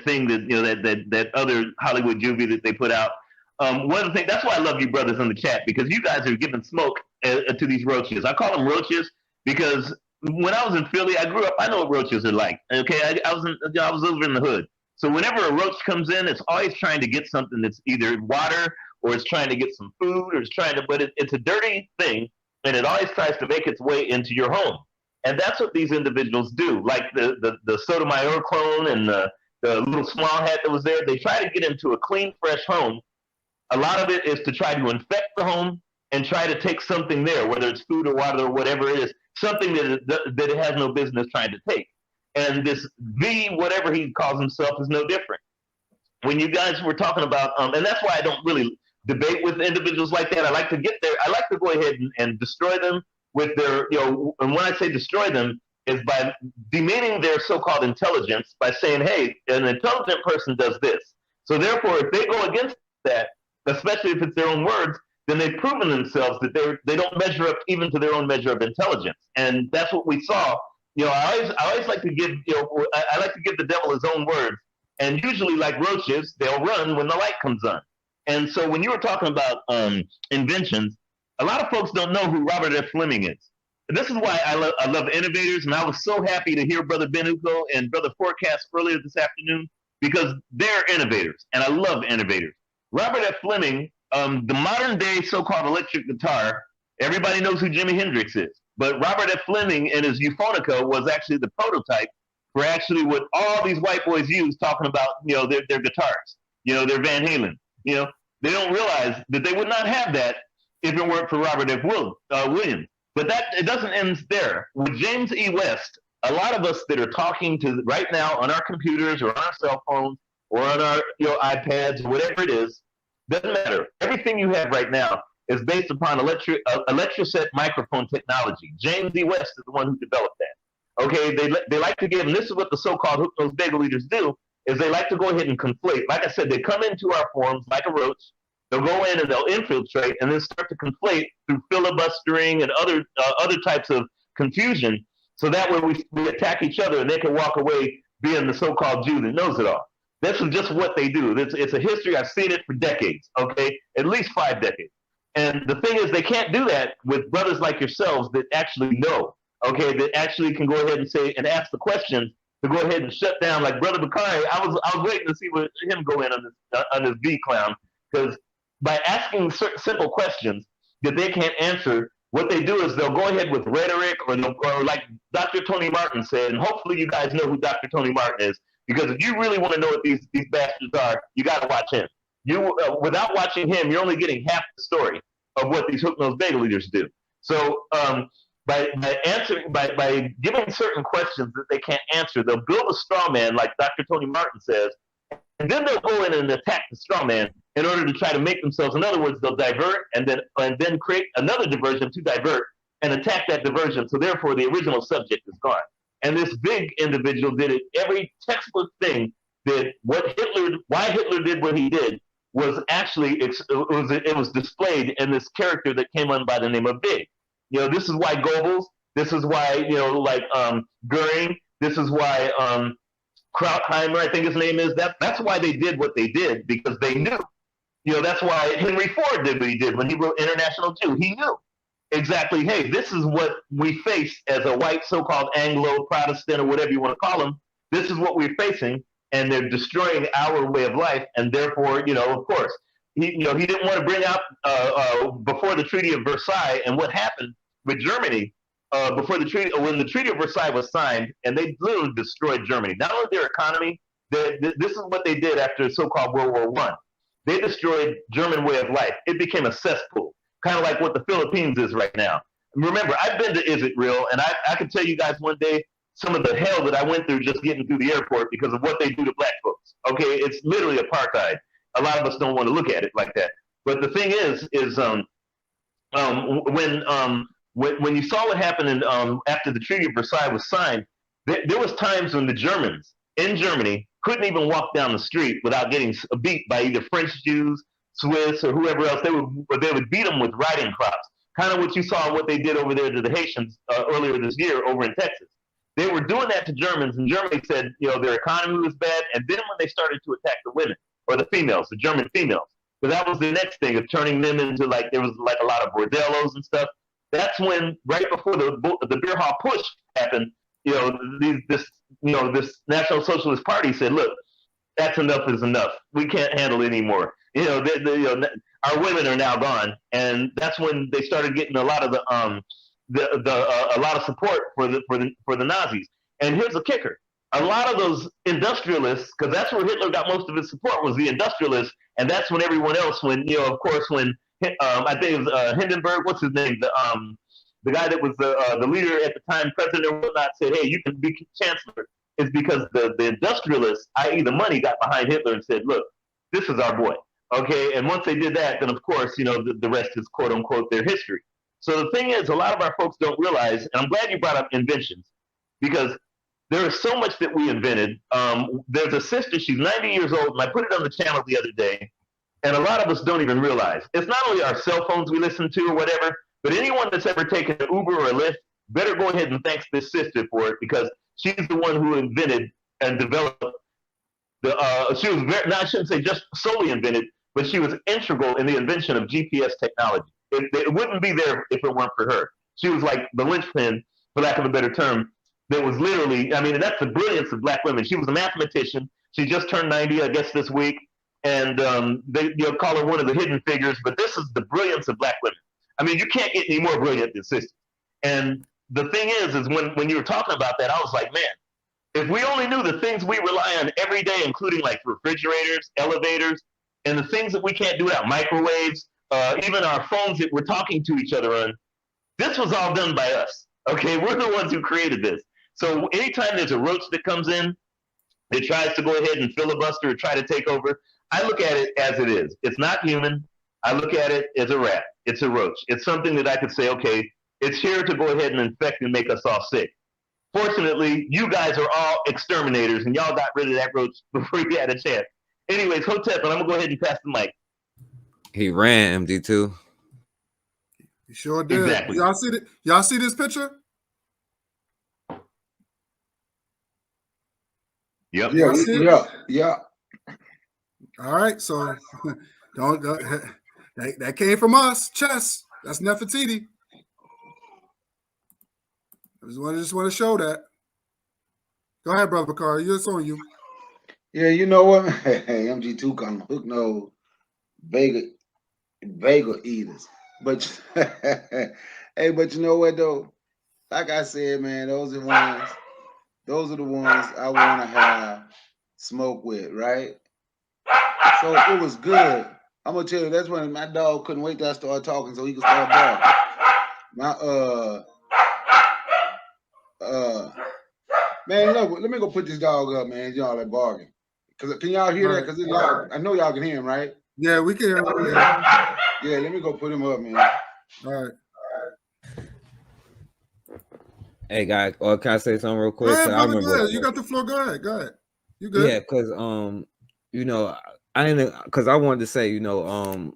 thing that other Hollywood juvie that they put out. One of the things, that's why I love you brothers in the chat, because you guys are giving smoke to these roaches. I call them roaches because when I was in Philly, I grew up. I know what roaches are like. Okay, I was over in the hood. So whenever a roach comes in, it's always trying to get something that's either water or it's trying to get some food or but it's a dirty thing, and it always tries to make its way into your home. And that's what these individuals do. Like the Sotomayor clone and the little small hat that was there, they try to get into a clean, fresh home. A lot of it is to try to infect the home and try to take something there, whether it's food or water or whatever it is, something that it has no business trying to take. And this whatever he calls himself, is no different. When you guys were talking about, and that's why I don't really debate with individuals like that. I like to get there. I like to go ahead and destroy them with their, and when I say destroy them, is by demeaning their so-called intelligence by saying, hey, an intelligent person does this. So therefore, if they go against that, especially if it's their own words, then they've proven themselves that they don't measure up even to their own measure of intelligence. And that's what we saw. I always like to give, I like to give the devil his own words. And usually, like roaches, they'll run when the light comes on. And so when you were talking about inventions, a lot of folks don't know who Robert F. Fleming is. And this is why I love innovators. And I was so happy to hear Brother Benuko and Brother Forecast earlier this afternoon, because they're innovators. And I love innovators. Robert F. Fleming, the modern day so-called electric guitar, everybody knows who Jimi Hendrix is. But Robert F. Fleming and his Euphonica was actually the prototype for actually what all these white boys use, talking about, their guitars, their Van Halen. They don't realize that they would not have that if it weren't for Robert F. Williams. But it doesn't end there. With James E. West, a lot of us that are talking to right now on our computers or on our cell phones or on our iPads or whatever it is, doesn't matter. Everything you have right now is based upon electroset microphone technology. James E. West is the one who developed that. Okay, they like to give, and this is what the so-called hook-nosed bagel eaters do, is they like to go ahead and conflate. Like I said, they come into our forums like a roach. They'll go in and they'll infiltrate and then start to conflate through filibustering and other types of confusion. So that way we attack each other and they can walk away being the so-called Jew that knows it all. This is just what they do. It's a history. I've seen it for decades, okay? At least 5 decades. And the thing is, they can't do that with brothers like yourselves that actually know, okay, that actually can go ahead and say and ask the questions to go ahead and shut down. Like Brother Bakari, I was waiting to see him go in on this V clown, because by asking simple questions that they can't answer, what they do is they'll go ahead with rhetoric, or like Dr. Tony Martin said, and hopefully you guys know who Dr. Tony Martin is, because if you really want to know what these bastards are, you got to watch him. Without watching him, you're only getting half the story of what these hook-nosed bagel eaters do. So by giving certain questions that they can't answer, they'll build a straw man, like Dr. Tony Martin says, and then they'll go in and attack the straw man in order to try to make themselves. In other words, they'll divert and then create another diversion to divert and attack that diversion. So therefore, the original subject is gone. And this big individual did it. Every textbook thing that why Hitler did what he did was actually it was displayed in this character that came on by the name of Big. You know, this is why Goebbels. This is why Goering. This is why Krautheimer, I think his name is. That's why they did what they did, because they knew. You know, that's why Henry Ford did what he did when he wrote International Jew. He knew exactly, hey, this is what we face as a white so-called Anglo-Protestant or whatever you want to call them. This is what we're facing, and they're destroying our way of life, and therefore, you know, of course, he didn't want to bring out before the Treaty of Versailles, and what happened with Germany when the Treaty of Versailles was signed, and they literally destroyed Germany. Not only their economy, this is what they did after so-called World War I. They destroyed German way of life. It became a cesspool, kind of like what the Philippines is right now. Remember, I've been to Is It Real, and I can tell you guys one day some of the hell that I went through just getting through the airport because of what they do to black folks. Okay, it's literally apartheid. A lot of us don't want to look at it like that. But the thing is when you saw what happened after the Treaty of Versailles was signed, there was times when the Germans in Germany couldn't even walk down the street without getting beat by either French Jews, Swiss, or whoever else. They would beat them with riding crops, kind of what you saw what they did over there to the Haitians earlier this year over in Texas. They were doing that to Germans, and Germany said, you know, their economy was bad. And then when they started to attack the women or the females, the German females, because that was the next thing of turning them into there was a lot of bordellos and stuff. That's when, right before the beer hall push happened, you know, this National Socialist Party said, look, that's enough is enough. We can't handle it anymore. You know, our women are now gone, and that's when they started getting a lot of a lot of support for the Nazis. And here's the kicker: a lot of those industrialists, because that's where Hitler got most of his support, was the industrialists, and that's when everyone else, when I think it was Hindenburg, what's his name, the guy that was the leader at the time, president or whatnot, said, hey, you can be chancellor. It's because the industrialists, i.e. the money, got behind Hitler and said, look, this is our boy. Okay, and once they did that, then of course, you know, the rest is quote unquote their history. So the thing is, a lot of our folks don't realize, and I'm glad you brought up inventions, because there is so much that we invented. There's a sister, she's 90 years old, and I put it on the channel the other day, and a lot of us don't even realize. It's not only our cell phones we listen to or whatever, but anyone that's ever taken an Uber or a Lyft better go ahead and thank this sister for it, because she's the one who invented and developed she was I shouldn't say just solely invented, but she was integral in the invention of GPS technology. It wouldn't be there if it weren't for her. She was like the linchpin, for lack of a better term, that was literally, I mean, that's the brilliance of black women. She was a mathematician. She just turned 90, I guess, this week. And they call her one of the hidden figures, but this is the brilliance of black women. I mean, you can't get any more brilliant than sister. And the thing is when you were talking about that, I was like, man, if we only knew the things we rely on every day, including like refrigerators, elevators, and the things that we can't do without, microwaves, even our phones that we're talking to each other on, this was all done by us. Okay, we're the ones who created this. So anytime there's a roach that comes in that tries to go ahead and filibuster or try to take over, I look at it as it is. It's not human. I look at it as a rat. It's a roach. It's something that I could say, okay, it's here to go ahead and infect and make us all sick. Fortunately, you guys are all exterminators, and y'all got rid of that roach before you had a chance. Anyways, Hotep, and I'm going to go ahead and pass the mic. He ran, MD2. He sure did. Exactly. Y'all see this picture? Yep. Yeah. All right, so don't that came from us. Chess. That's Nefertiti. I just want to show that. Go ahead, brother Bakari. It's on you. Yeah, you know what? Hey, MG2 come hook no Vega eaters. But hey, but you know what though? Like I said, man, those are the ones I want to have smoke with, right? So it was good. I'm gonna tell you, that's when my dog couldn't wait till I started talking so he could start barking. My man, look, let me go put this dog up, man. Y'all that bargain. Cause can y'all hear that? Cause it's loud. I know y'all can hear him, right? Yeah, we can hear him. Yeah, let me go put him up, man. All right. Hey, guy, can I say something real quick? Go ahead, I brother. remember. Go ahead. You got the floor. Go ahead. Go ahead. You good? Yeah, because you know, I didn't, because I wanted to say, you know,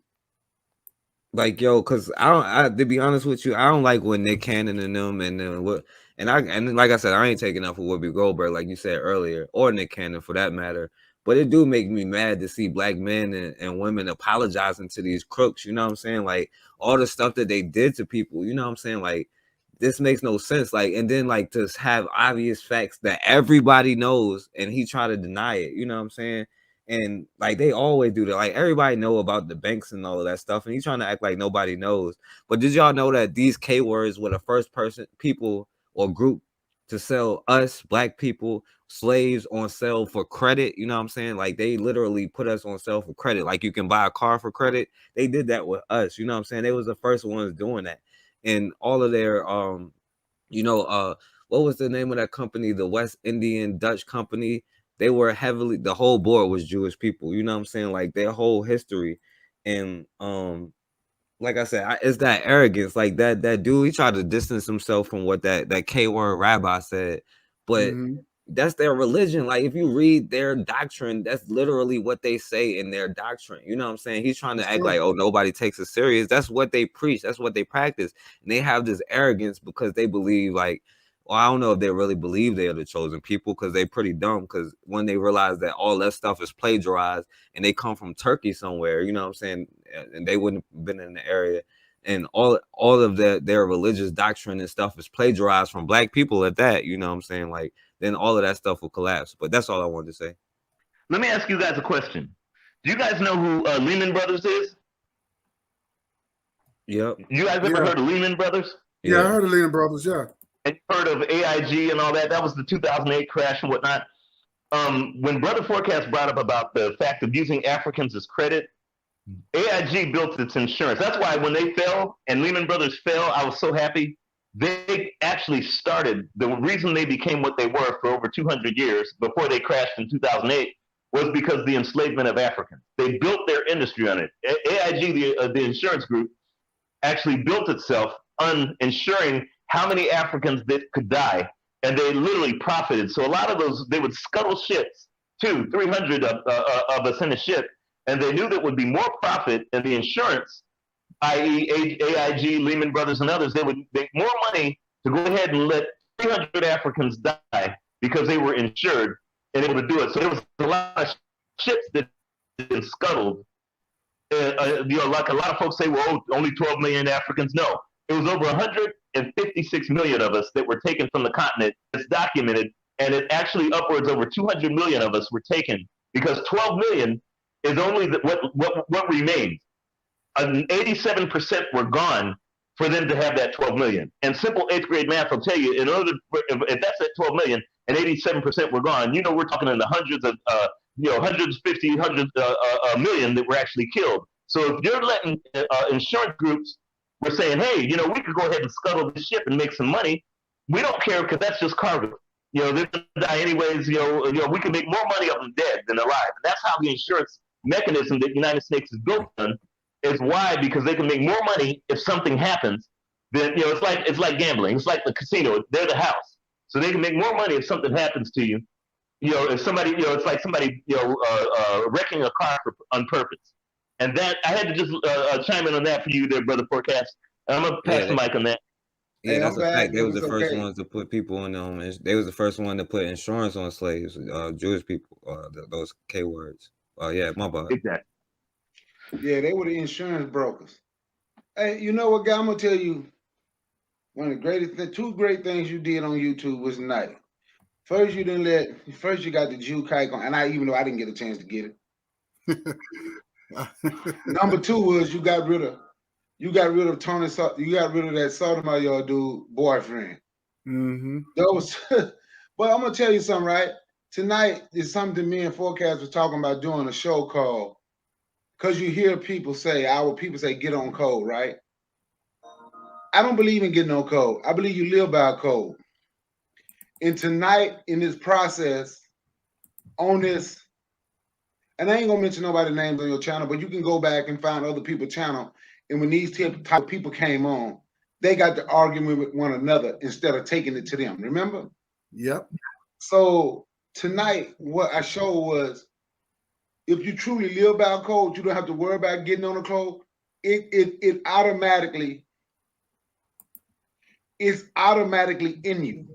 like, yo, because to be honest with you, I don't like when Nick Cannon and them and like I said, I ain't taking up for Whoopi Goldberg, like you said earlier, or Nick Cannon for that matter. But it do make me mad to see black men and women apologizing to these crooks. You know what I'm saying? Like all the stuff that they did to people. You know what I'm saying? Like this makes no sense. Like, and then like to have obvious facts that everybody knows, and he try to deny it. You know what I'm saying? And like they always do that. Like everybody know about the banks and all of that stuff, and he's trying to act like nobody knows. But did y'all know that these K words were the first people or group to sell us black people slaves on sale for credit? You know what I'm saying? Like they literally put us on sale for credit. Like you can buy a car for credit. They did that with us. You know what I'm saying? They was the first ones doing that. And all of their what was the name of that company? The West Indian Dutch company. They were heavily, the whole board was Jewish people. You know what I'm saying? Like their whole history. And like I said, it's that arrogance. Like that dude, he tried to distance himself from what that K-word rabbi said. But that's their religion. Like if you read their doctrine, that's literally what they say in their doctrine. You know what I'm saying? He's trying to act like, oh, nobody takes it serious. That's what they preach. That's what they practice. And they have this arrogance because they believe like, well, I don't know if they really believe they are the chosen people, because they're pretty dumb. Because when they realize that all that stuff is plagiarized and they come from Turkey somewhere, you know what I'm saying? And they wouldn't have been in the area. And all of their religious doctrine and stuff is plagiarized from black people at that, you know what I'm saying? Like, then all of that stuff will collapse. But that's all I wanted to say. Let me ask you guys a question. Do you guys know who Lehman Brothers is? Yep. You guys ever heard of Lehman Brothers? Yeah, I heard of Lehman Brothers, yeah. And you heard of AIG and all that? That was the 2008 crash and whatnot. When Brother Forecast brought up about the fact of using Africans as credit, AIG built its insurance. That's why when they fell and Lehman Brothers fell, I was so happy. They actually started, the reason they became what they were for over 200 years before they crashed in 2008 was because of the enslavement of Africans. They built their industry on it. AIG, the insurance group, actually built itself on ensuring how many Africans that could die, and they literally profited. So a lot of those, they would scuttle ships, 300 of us in a ship, and they knew that would be more profit in the insurance, i.e. AIG, Lehman Brothers, and others. They would make more money to go ahead and let 300 Africans die because they were insured and able to do it. So there was a lot of ships that had been scuttled. Like a lot of folks say, well, only 12 million Africans. No, it was over 156 million of us that were taken from the continent. It's documented, and it actually upwards over 200 million of us were taken because 12 million is only what remains. 87% were gone for them to have that 12 million. And simple 8th grade math will tell you, in order if that's at 12 million and 87% were gone, we're talking in the hundreds of hundreds million that were actually killed. So if you're letting insurance groups were saying, hey, we could go ahead and scuttle the ship and make some money, we don't care because that's just cargo. They're going to die anyways. We can make more money of them dead than alive. And that's how the insurance mechanism that the United States is built on is why, because they can make more money if something happens. Then it's like gambling. It's like the casino. They're the house, so they can make more money if something happens to you. If somebody, it's like somebody, wrecking a car on purpose. And that I had to just chime in on that for you, there, Brother Forecast. And I'm gonna pass the mic on that. Yeah, that's a fact. They was the first ones to put people on they was the first one to put insurance on slaves, Jewish people, those K words. Yeah, my bad. Exactly. Yeah, they were the insurance brokers. Hey, you know what, guy? I'm gonna tell you one of the greatest, two great things you did on YouTube was tonight. First, you got the Jew kike on, and even though I didn't get a chance to get it. Number two was you got rid of Tony. You got rid of that Sotomayor dude boyfriend. Those, but I'm gonna tell you something, right? Tonight is something me and Forecast was talking about doing a show called. Because you hear people say, our people say, get on code, right? I don't believe in getting no code. I believe you live by a code. And tonight in this process, on this, and I ain't gonna mention nobody's names on your channel, but you can go back and find other people's channel. And when these type of people came on, they got to arguing with one another instead of taking it to them. Remember? Yep. So tonight, what I showed was, if you truly live by a code, you don't have to worry about getting on a code. It automatically is automatically in you.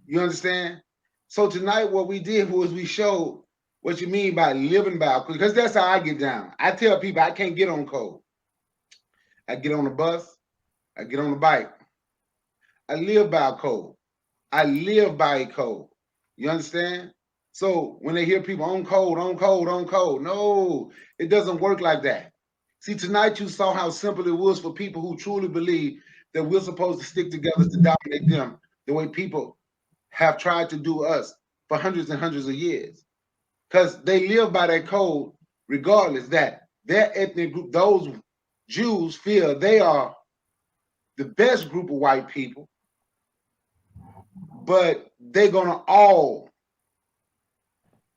You understand? So tonight, what we did was we showed what you mean by living by a code, because that's how I get down. I tell people I can't get on code. I get on the bus, I get on the bike. I live by a code. I live by a code. You understand? So when they hear people on code, on code, on code, no, it doesn't work like that. See, tonight you saw how simple it was for people who truly believe that we're supposed to stick together to dominate them the way people have tried to do us for hundreds and hundreds of years. Because they live by that code, regardless that their ethnic group, those Jews, feel they are the best group of white people, but they're going to all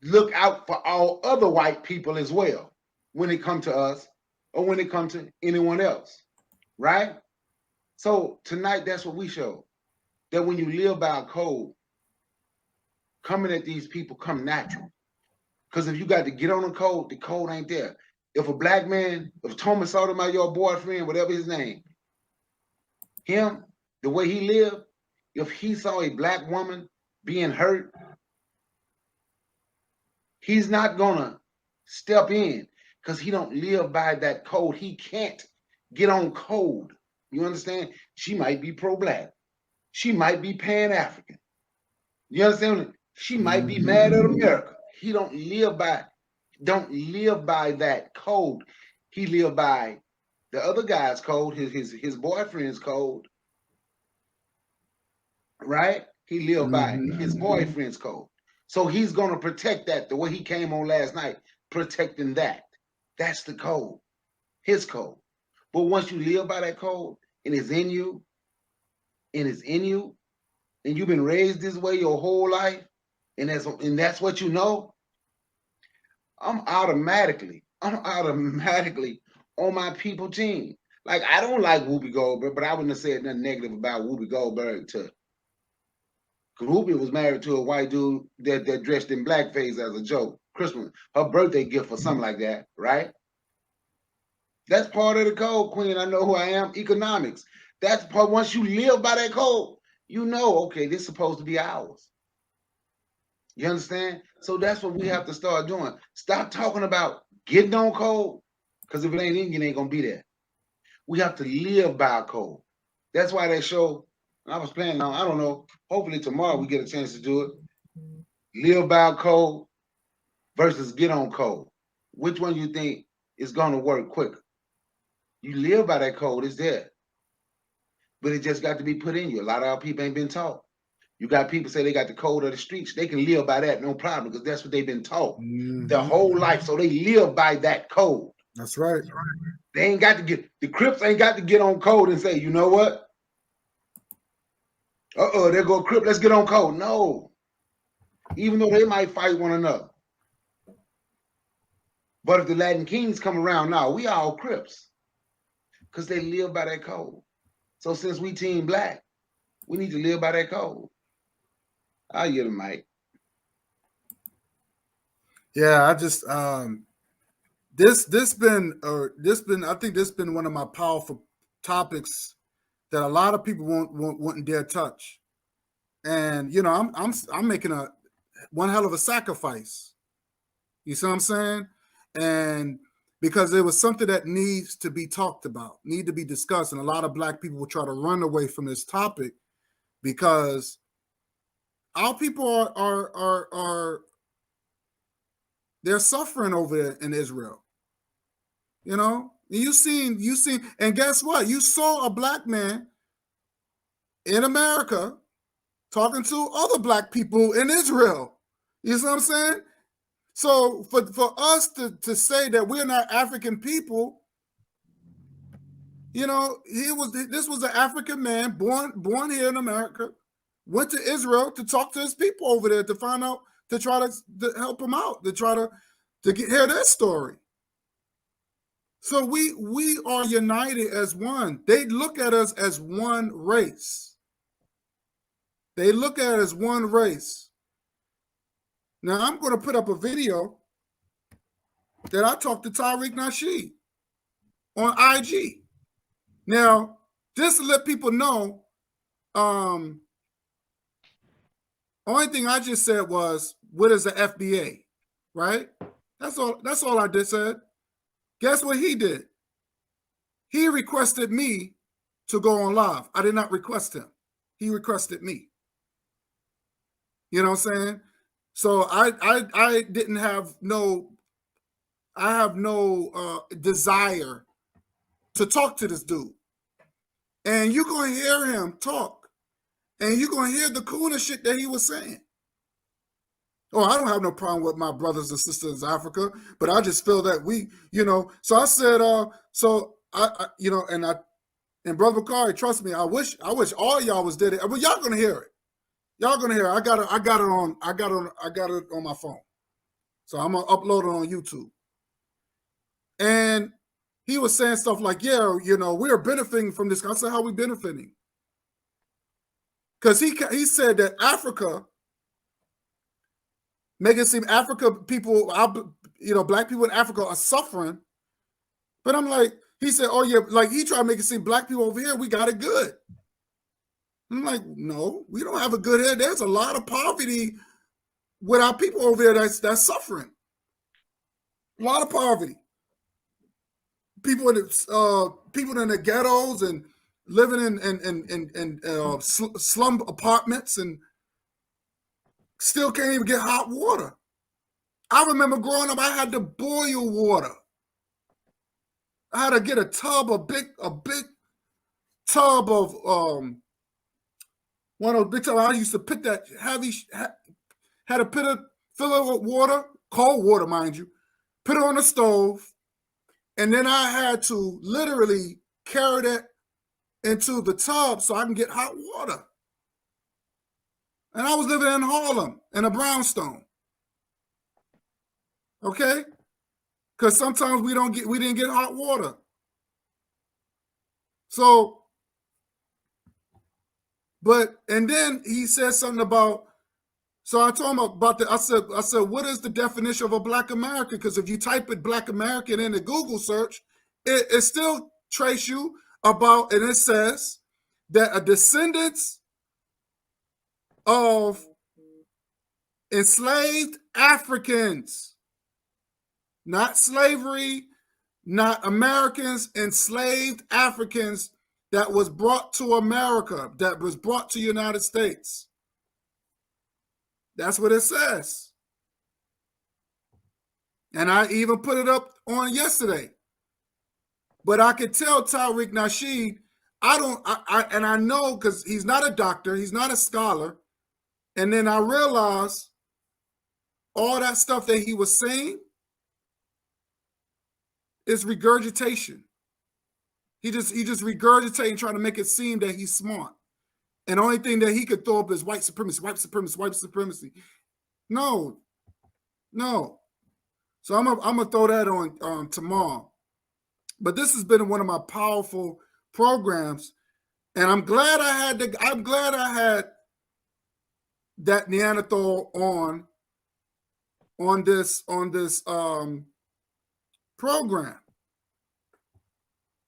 look out for all other white people as well when it comes to us or when it comes to anyone else, right? So tonight, that's what we show, that when you live by a code, coming at these people come natural. Because if you got to get on the code ain't there. If a black man, if Thomas Sotomayor, your boyfriend, whatever his name, him, the way he lived, if he saw a black woman being hurt, he's not gonna step in because he don't live by that code. He can't get on code. You understand? She might be pro-black. She might be pan-African. You understand? She might be mad at America. He don't live by that code. He live by the other guy's code, his boyfriend's code. Right? He live by his boyfriend's code. So he's gonna protect that the way he came on last night, protecting that. That's the code, his code. But once you live by that code and it's in you, and you've been raised this way your whole life, and that's what you know, I'm automatically on my people team. Like, I don't like Whoopi Goldberg, but I wouldn't have said nothing negative about Whoopi Goldberg because Whoopi was married to a white dude that dressed in blackface as a joke. Christmas, her birthday gift or something like that, right? That's part of the code, Queen. I know who I am. Economics. That's part. Once you live by that code, you know, okay, this is supposed to be ours. You understand? So that's what we have to start doing. Stop talking about getting on code, because if it ain't in you, it ain't gonna be there. We have to live by a code. That's why that show, I was planning on, I don't know, hopefully tomorrow we get a chance to do it. Live by a code versus get on code. Which one you think is gonna work quicker? You live by that code, it's there. But it just got to be put in you. A lot of our people ain't been taught. You got people say they got the code of the streets. They can live by that, no problem, because that's what they've been taught their whole life. So they live by that code. That's right. They ain't got to get, the Crips ain't got to get on code and say, you know what? There go Crip, let's get on code. No. Even though they might fight one another. But if the Latin Kings come around now, we all Crips. Because they live by that code. So since we team black, we need to live by that code. I'll get the mic. Yeah, I just this been I think this been one of my powerful topics that a lot of people wouldn't dare touch. And you know, I'm making one hell of a sacrifice. You see what I'm saying? And because it was something that needs to be talked about, need to be discussed, and a lot of black people will try to run away from this topic because our people are they're suffering over there in Israel. You know, you seen, and guess what? You saw a black man in America talking to other black people in Israel. You see what I'm saying? So for us to say that we're not African people, You know, this was an African man born here in America, went to Israel to talk to his people over there to find out, to try to help them out, to try to hear their story. So we are united as one. They look at us as one race. They look at us as one race. Now I'm going to put up a video that I talked to Tariq Nasheed on IG. Now, just to let people know, only thing I just said was, what is the FBA, right? That's all I just said. Guess what he did? He requested me to go on live. I did not request him. He requested me. You know what I'm saying? So I didn't have no desire to talk to this dude. And you're going to hear him talk. And you're going to hear the coolest shit that he was saying. Oh, I don't have no problem with my brothers and sisters in Africa, but I just feel that we, you know, so I said, you know, and Brother Bakari, trust me, I wish all y'all was dead. But y'all gonna hear it. Y'all gonna hear it. I got it on my phone. So I'm gonna upload it on YouTube. And he was saying stuff like, yeah, you know, we're benefiting from this. I said, how are we benefiting? Because he said that Africa, make it seem Africa people, you know, black people in Africa are suffering. But I'm like, he said, oh yeah, like he tried to make it seem black people over here, we got it good. I'm like, no, we don't have it good here. There's a lot of poverty with our people over there that's suffering. A lot of poverty. People in the ghettos and living in slum apartments and still can't even get hot water. I remember growing up, I had to boil water. I had to get a big tub of one of those big tubs. I used to put that heavy, had to fill it with water, cold water, mind you, put it on the stove, and then I had to literally carry that into the tub so I can get hot water. And I was living in Harlem in a brownstone. Okay? Because sometimes we didn't get hot water. So, and then he said something about, so I told him about that. I said, what is the definition of a Black American? Because if you type it Black American in the Google search, it still trace you about, and it says that a descendants of enslaved Africans, not slavery, not Americans, enslaved Africans that was brought to America, that was brought to the United States. That's what it says. And I even put it up on yesterday. But I could tell Tariq Nasheed, and I know because he's not a doctor, he's not a scholar. And then I realized all that stuff that he was saying is regurgitation. He just regurgitating, trying to make it seem that he's smart. And the only thing that he could throw up is white supremacy, white supremacy, white supremacy. No. So I'm gonna throw that on tomorrow. But this has been one of my powerful programs, and I'm glad I had that Neanderthal on this program,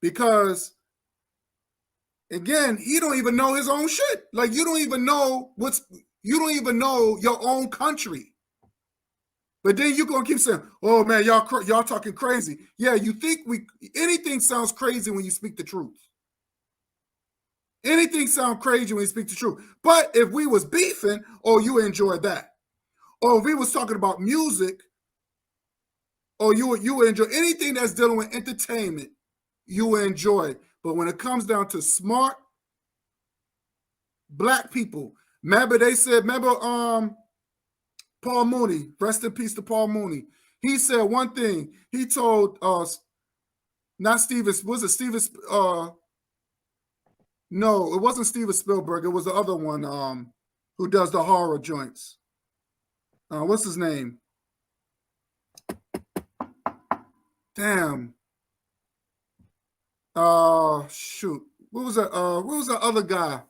because again, he don't even know his own shit. Like you don't even know your own country. But then you're gonna keep saying, "Oh man, y'all talking crazy." Yeah, you think anything sounds crazy when you speak the truth. Anything sounds crazy when you speak the truth. But if we was beefing, you enjoy that. Or if we was talking about music, you enjoy anything that's dealing with entertainment, you enjoy. But when it comes down to smart Black people, remember Paul Mooney, rest in peace to Paul Mooney. He said one thing. He told us, Not Steven. Was it Steven? No, it wasn't Steven Spielberg. It was the other one. Who does the horror joints? What's his name? Damn. Shoot. What was that? What was that other guy?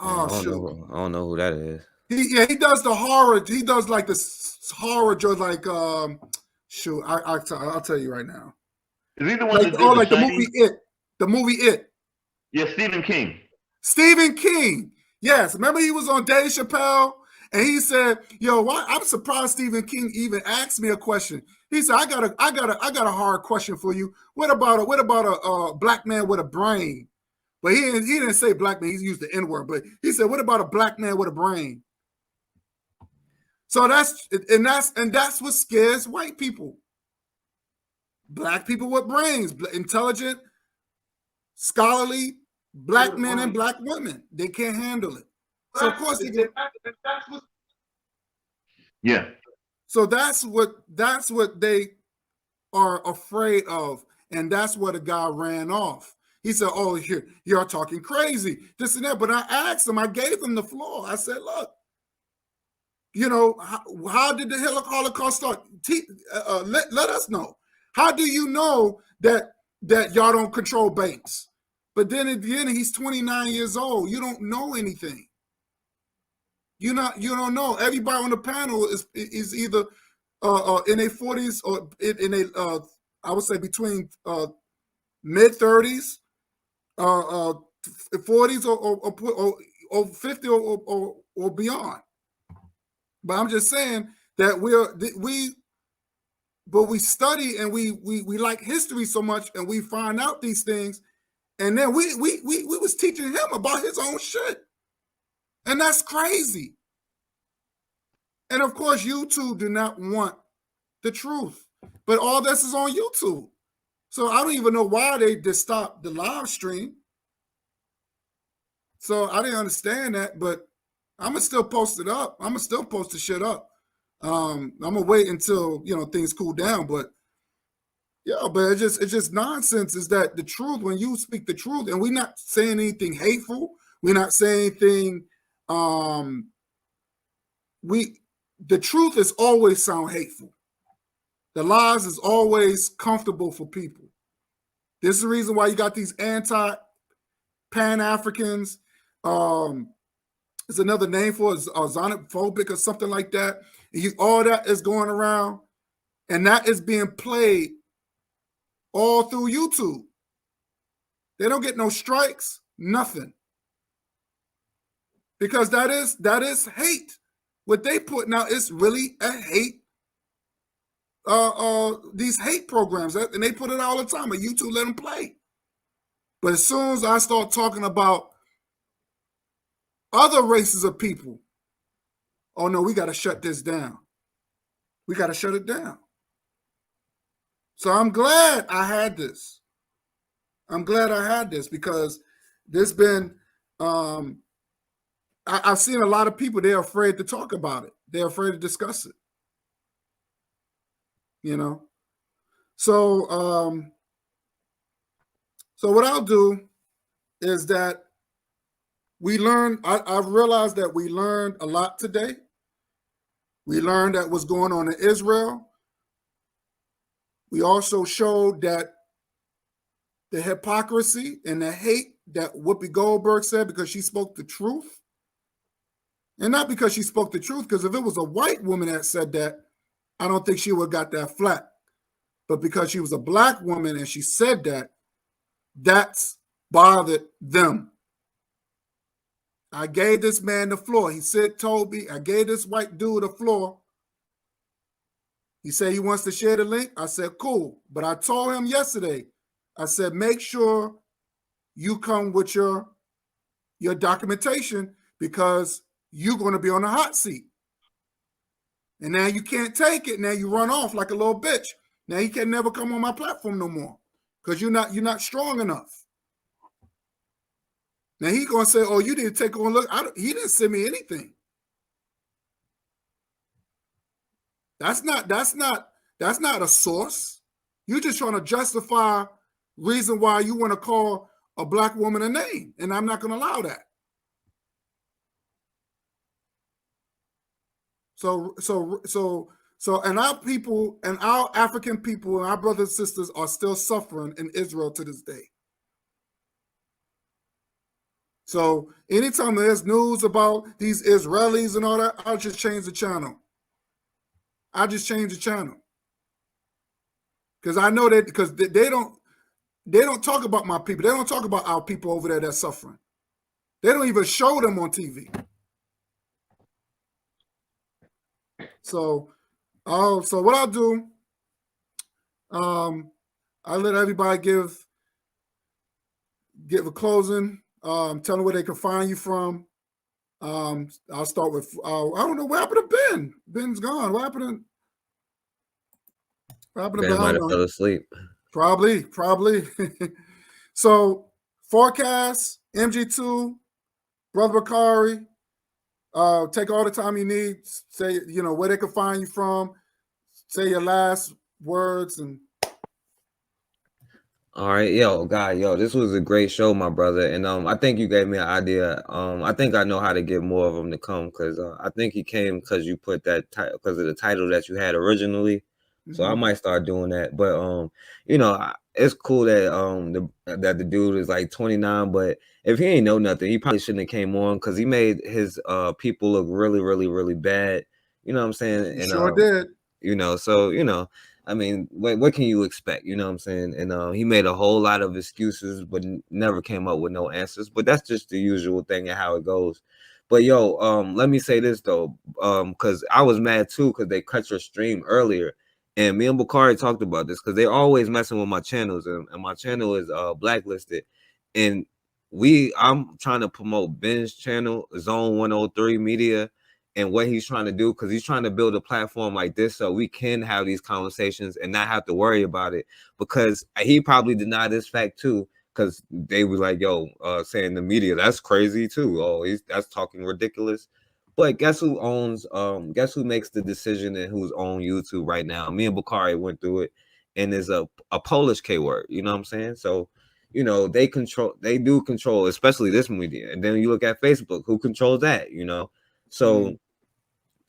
Oh, I don't know who that is. He does the horror. He does like the horror joint, like shoot. I'll tell you right now. Is he the one Like, that did like the Shining? movie It. The movie It. Yeah, Stephen King. Stephen King. Yes. Remember he was on Dave Chappelle and he said, "Yo, why?" I'm surprised Stephen King even asked me a question. He said, "I got a hard question for you. What about a black man with a brain?" But he didn't say black man. He used the N-word. But he said, "What about a black man with a brain?" So that's what scares white people. Black people with brains, intelligent, scholarly, black men and black women. They can't handle it. So of course they get. Yeah. So that's what they are afraid of, and that's what a guy ran off. He said, "Oh, you're talking crazy, this and that." But I asked him. I gave him the floor. I said, "Look, you know, how did the Holocaust start? Let us know. How do you know that y'all don't control banks?" But then at the end, he's 29 years old. You don't know anything. You don't know. Everybody on the panel is either in their 40s or in a I would say between mid-30s, 40s or 50 or beyond. But I'm just saying that we study and we like history so much, and we find out these things, and then we was teaching him about his own shit, and that's crazy. And of course, YouTube do not want the truth, but all this is on YouTube, so I don't even know why they just stopped the live stream. So I didn't understand that, but I'm gonna still post it up. I'm gonna still post the shit up. I'm gonna wait until things cool down, but yeah, but it's just nonsense. Is that the truth? When you speak the truth, and we're not saying anything hateful, we're not saying anything. The truth is always sound hateful. The lies is always comfortable for people. This is the reason why you got these anti-Pan-Africans. It's another name for it, xenophobic or something like that. All that is going around, and that is being played all through YouTube. They don't get no strikes, nothing, because that is hate. What they put now is really a hate. These hate programs, and they put it all the time. But YouTube let them play. But as soon as I start talking about other races of people, oh no, we got to shut this down. We got to shut it down. So I'm glad I had this. I'm glad I had this, because there's been, I've seen a lot of people, they're afraid to talk about it. They're afraid to discuss it. So what I'll do is that we learned, I've realized that we learned a lot today. We learned that what's going on in Israel. We also showed that the hypocrisy and the hate that Whoopi Goldberg said, because she spoke the truth. And not because she spoke the truth, because if it was a white woman that said that, I don't think she would have got that flack. But because she was a black woman and she said that, that's bothered them. I gave this man the floor. He told me, I gave this white dude the floor. He said he wants to share the link. I said, cool. But I told him yesterday, I said, make sure you come with your documentation, because you're going to be on the hot seat. And now you can't take it. Now you run off like a little bitch. Now you can never come on my platform no more, because you're not strong enough. Now he's going to say, oh, you didn't take on look. He didn't send me anything. That's not That's not a source. You're just trying to justify reason why you want to call a black woman a name, and I'm not going to allow that. So, and our people and our African people and our brothers and sisters are still suffering in Israel to this day. So anytime there's news about these Israelis and all that, I'll just change the channel. I just change the channel. Because I know that because they don't talk about my people. They don't talk about our people over there that's suffering. They don't even show them on TV. So what I'll do, I let everybody give a closing, tell them where they can find you from. I'll start with, I don't know, what happened to Ben? Ben's gone. What happened to Ben might have fell asleep. Probably. So, forecast, MG2, Brother Bakari, take all the time you need. Say, where they can find you from. Say your last words and. All right, yo, this was a great show, my brother, and I think you gave me an idea. I think I know how to get more of them to come because I think he came because you put that because of the title that you had originally. So I might start doing that. But it's cool that that the dude is like 29, but if he ain't know nothing, he probably shouldn't have came on because he made his people look really, really, really bad. You know what I'm saying? And sure did. I mean, what can you expect? You know what I'm saying? And he made a whole lot of excuses, but never came up with no answers. But that's just the usual thing and how it goes. But let me say this though, because I was mad too because they cut your stream earlier, and me and Bakari talked about this because they're always messing with my channels, and my channel is blacklisted, and I'm trying to promote Ben's channel, Zone 103 Media. And what he's trying to do, because he's trying to build a platform like this so we can have these conversations and not have to worry about it. Because he probably denied this fact too, because they were like, saying the media, that's crazy too. Oh, that's talking ridiculous. But guess who makes the decision and who's on YouTube right now? Me and Bakari went through it, and there's a Polish K word, you know what I'm saying? So, they do control, especially this media. And then you look at Facebook, who controls that, So,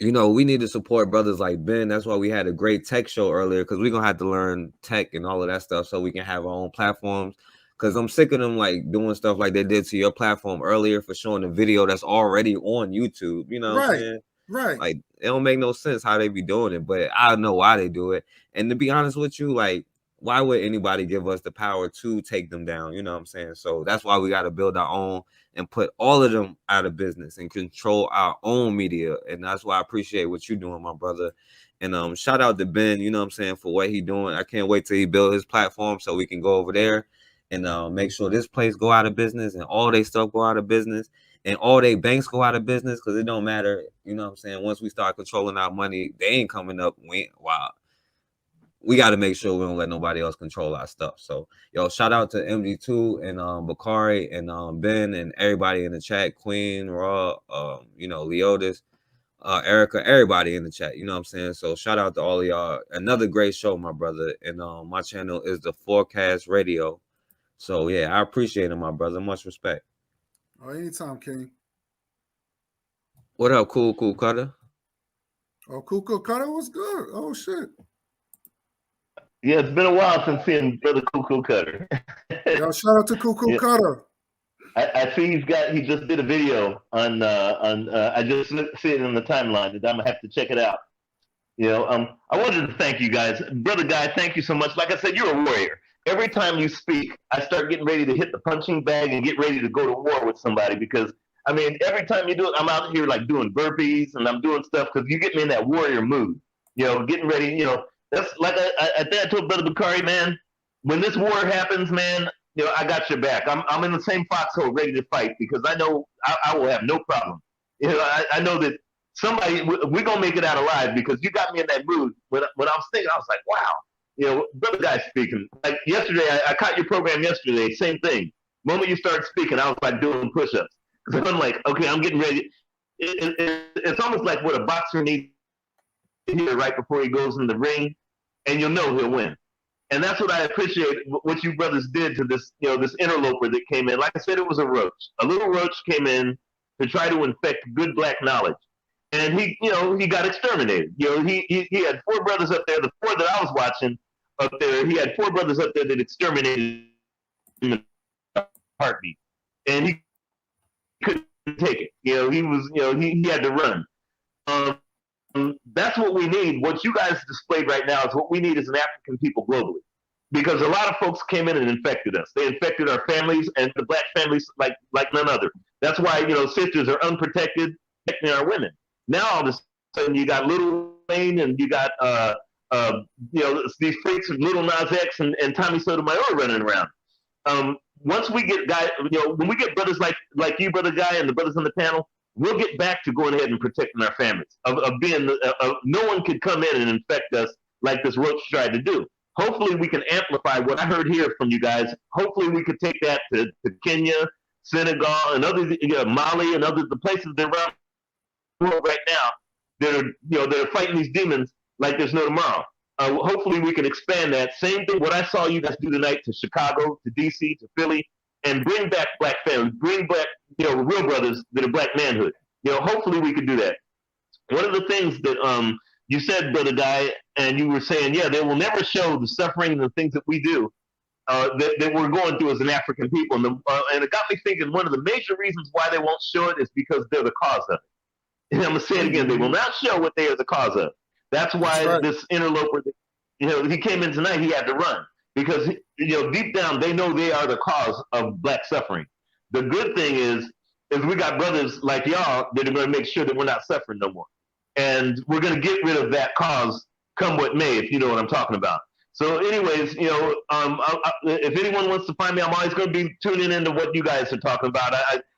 we need to support brothers like Ben. That's why we had a great tech show earlier, because we're going to have to learn tech and all of that stuff so we can have our own platforms. Because I'm sick of them like doing stuff like they did to your platform earlier for showing a video that's already on YouTube. You know what I'm saying? Right. Like, it don't make no sense how they be doing it, but I know why they do it. And to be honest with you, like, why would anybody give us the power to take them down? You know what I'm saying? So that's why we got to build our own and put all of them out of business and control our own media. And that's why I appreciate what you're doing, my brother. And shout out to Ben, you know what I'm saying, for what he doing. I can't wait till he build his platform so we can go over there and make sure this place go out of business and all they stuff go out of business and all they banks go out of business, because it don't matter, you know what I'm saying? Once we start controlling our money, they ain't coming up. We got to make sure we don't let nobody else control our stuff. So, shout out to MD2 and Bakari and Ben and everybody in the chat, Queen, Raw, Leotis, Erica, everybody in the chat. You know what I'm saying? So, shout out to all of y'all. Another great show, my brother. And my channel is The Forecast Radio. So, yeah, I appreciate it, my brother. Much respect. Oh, anytime, King. What up, Cool Cutter? Oh, Cool Cutter was good. Oh, shit. Yeah, it's been a while since seeing Brother Cuckoo Cutter. Shout out to Cuckoo Cutter. I see he just did a video on I just see it in the timeline, and I'm gonna have to check it out. I wanted to thank you guys, Brother Guy. Thank you so much. Like I said, you're a warrior. Every time you speak, I start getting ready to hit the punching bag and get ready to go to war with somebody, because I mean, every time you do it, I'm out here like doing burpees and I'm doing stuff because you get me in that warrior mood. Getting ready. That's like I think I told Brother Bakari, man, when this war happens, man, I got your back. I'm in the same foxhole ready to fight, because I know I will have no problem. I know that we're going to make it out alive, because you got me in that mood. When I was thinking, I was like, wow, Brother Guy speaking. Like yesterday, I caught your program yesterday, same thing. The moment you started speaking, I was like doing push-ups. Because I'm like, okay, I'm getting ready. It's almost like what a boxer needs to hear right before he goes in the ring. and you'll know he'll win. And that's what I appreciate what you brothers did to this, this interloper that came in. Like I said, it was a roach. A little roach came in to try to infect good black knowledge. And he got exterminated. He had 4 brothers up there. The 4 that I was watching up there, he had 4 brothers up there that exterminated him in a heartbeat. And he couldn't take it. He was, he had to run. That's what we need. What you guys displayed right now is what we need as an African people globally. Because a lot of folks came in and infected us. They infected our families and the black families like none other. That's why, sisters are unprotected, protecting our women. Now all of a sudden you got Lil Wayne and you got these freaks of Little Nas X and Tommy Sotomayor running around. Once we get guys, when we get brothers like you, Brother Guy, and the brothers on the panel, we'll get back to going ahead and protecting our families. No one could come in and infect us like this roach tried to do. Hopefully we can amplify what I heard here from you guys. Hopefully we could take that to Kenya, Senegal, and other Mali and other the places that are around the world right now that are fighting these demons like there's no tomorrow. Hopefully we can expand that same thing. What I saw you guys do tonight to Chicago, to DC, to Philly, and bring back black families, bring back real brothers that are black manhood. Hopefully we can do that. One of the things that you said, Brother Guy, and you were saying, they will never show the suffering and the things that we do that we're going through as an African people. And it got me thinking one of the major reasons why they won't show it is because they're the cause of it. And I'm going to say it again. They will not show what they are the cause of. That's why this interloper, he came in tonight, he had to run. Because, deep down, they know they are the cause of black suffering. The good thing is we got brothers like y'all that are going to make sure that we're not suffering no more. And we're going to get rid of that cause come what may, if you know what I'm talking about. So anyways, if anyone wants to find me, I'm always going to be tuning into what you guys are talking about.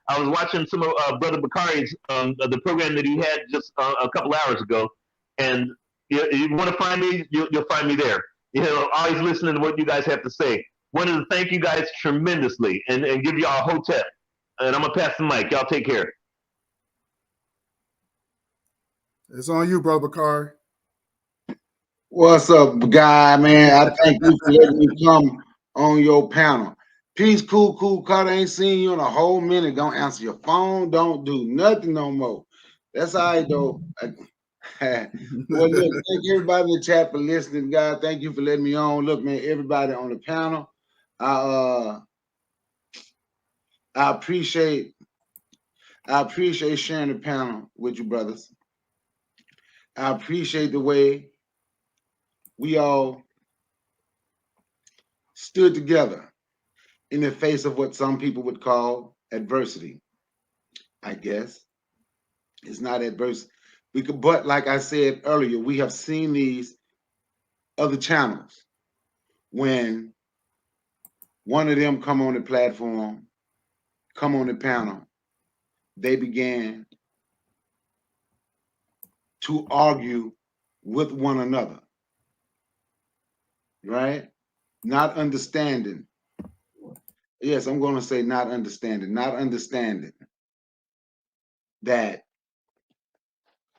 I was watching some of Brother Bakari's, the program that he had just a couple hours ago. And you want to find me, you'll find me there. Always listening to what you guys have to say. Wanted to thank you guys tremendously and give y'all a hotep. And I'm going to pass the mic. Y'all take care. It's on you, Brother Bakari. What's up, Guy, man? I thank you for letting me come on your panel. Peace, cool, cut. I ain't seen you in a whole minute. Don't answer your phone. Don't do nothing no more. That's all right, though. Well, look, thank everybody in the chat for listening, guys. Thank you for letting me on. Look, man, everybody on the panel, I appreciate sharing the panel with you, brothers. I appreciate the way we all stood together in the face of what some people would call adversity. I guess it's not adversity. But like I said earlier, we have seen these other channels when one of them come on the platform, come on the panel, they began to argue with one another, right? Not understanding. Yes, I'm going to say not understanding that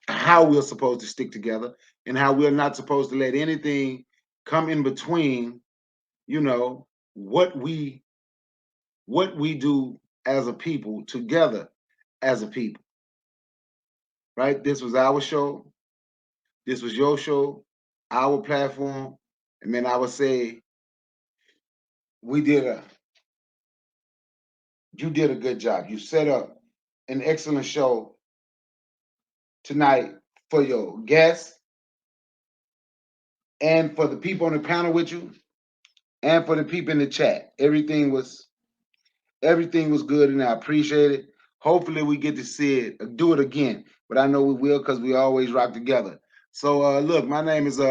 how we're supposed to stick together and how we're not supposed to let anything come in between, what we do as a people together as a people, right? This was our show. This was your show, our platform. And then I would say you did a good job. You set up an excellent show tonight for your guests and for the people on the panel with you and for the people in the chat. Everything was good and I appreciate it. Hopefully we get to see it, do it again, but I know we will because we always rock together. So look, my name is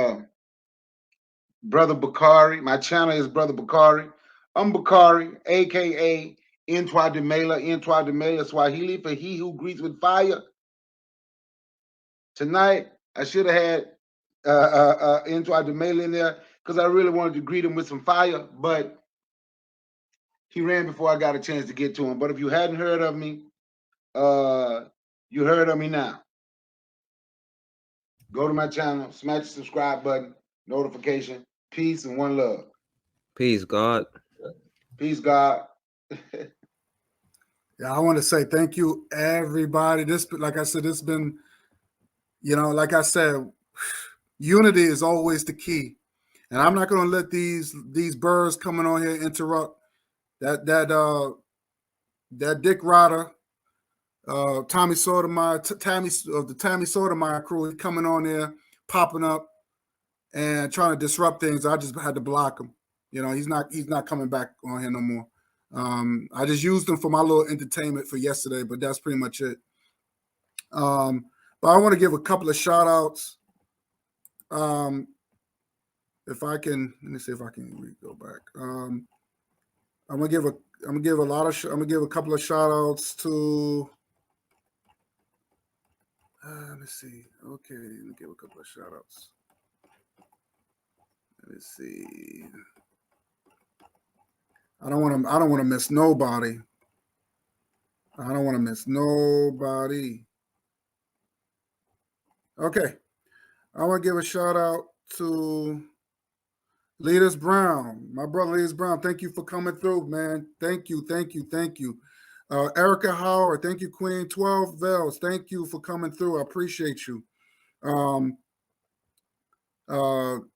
Brother Bakari. My channel is Brother Bakari. I'm Bakari, aka Entwa de Mela, Swahili for he who greets with fire. Tonight I should have had Entwa de Mela in there because I really wanted to greet him with some fire, but he ran before I got a chance to get to him. But if you hadn't heard of me, you heard of me now. Go to my channel, smash the subscribe button, notification. Peace and one love. Peace, God. Peace, God. Yeah, I want to say thank you, everybody. This, like I said, this been, like I said, unity is always the key, and I'm not going to let these birds coming on here interrupt that Dick Ryder, Tommy Sotomayor, the Tommy Sotomayor crew coming on there, popping up and trying to disrupt things. I just had to block him. He's not coming back on here no more. I just used them for my little entertainment for yesterday, but that's pretty much it. But I want to give a couple of shout outs. If I can, let me see if I can go back. I'm gonna give a couple of shout outs to. Let me see. Okay, let me give a couple of shout outs. Let me see. I don't want to miss nobody. I don't want to miss nobody. Okay. I want to give a shout out to Leaders Brown. My brother Leaders Brown, thank you for coming through, man. Thank you. Erica Howard, thank you, Queen. 12 Vels, thank you for coming through. I appreciate you.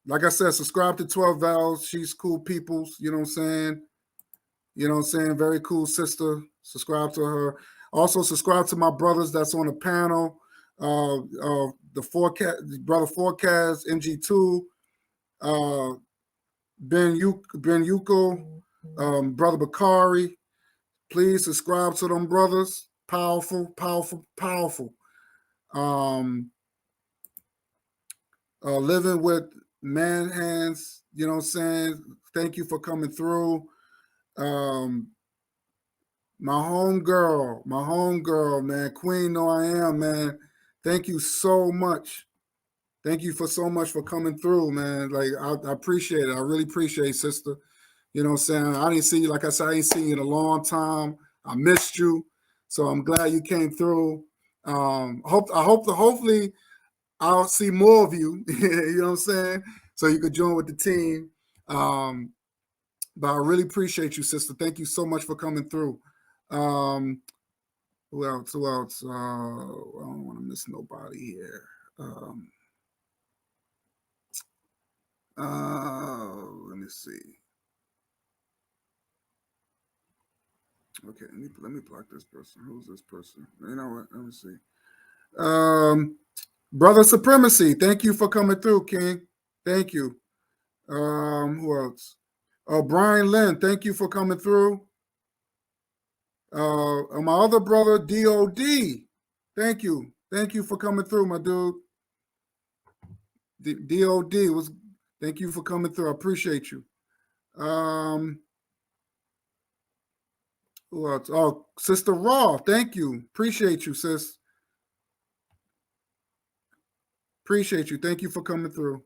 Like I said, subscribe to 12 Vels. She's cool peoples, you know what I'm saying? Very cool sister. Subscribe to her. Also, subscribe to my brothers that's on the panel. The Forecast, Brother Forecast, MG2, Ben Yuko, Brother Bakari. Please subscribe to them brothers. Powerful. Living with Man Hands, you know what I'm saying? Thank you for coming through. My homegirl, man. Queen, know I am, man. Thank you so much. Thank you so much for coming through, man. Like, I appreciate it. I really appreciate it, sister. You know what I'm saying? I didn't see you, like I said, I ain't seen you in a long time. I missed you. So I'm glad you came through. Hopefully I'll see more of you. You know what I'm saying? So you could join with the team. But I really appreciate you, sister. Thank you so much for coming through. Who else? I don't want to miss nobody here. Let me see. Okay, let me block this person. Who's this person? You know what? Let me see. Brother Supremacy, thank you for coming through, King. Thank you. Who else? Brian Lynn, thank you for coming through. My other brother, DOD, thank you. Thank you for coming through, my dude. DOD thank you for coming through. I appreciate you. Who else? Oh, Sister Raw, thank you. Appreciate you, sis. Appreciate you. Thank you for coming through.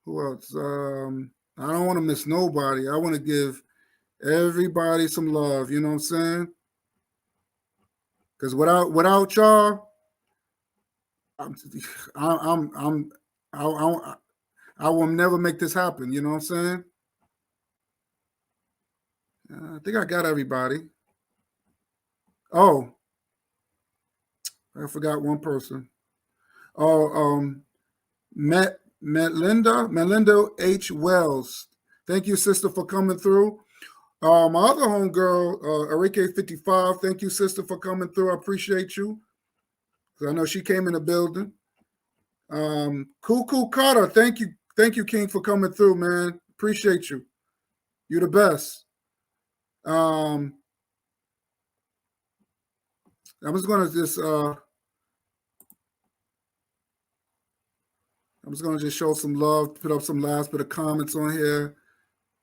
Who else? I don't want to miss nobody. I want to give everybody some love. You know what I'm saying? Because without y'all, I will never make this happen. You know what I'm saying? I think I got everybody. Oh, I forgot one person. Oh, Melinda H. Wells. Thank you, sister, for coming through. My other homegirl, Arike 55. Thank you, sister, for coming through. I appreciate you. I know she came in the building. Cool Carter. Thank you, King, for coming through, man. Appreciate you. You're the best. I'm just gonna just show some love, put up some last bit of comments on here.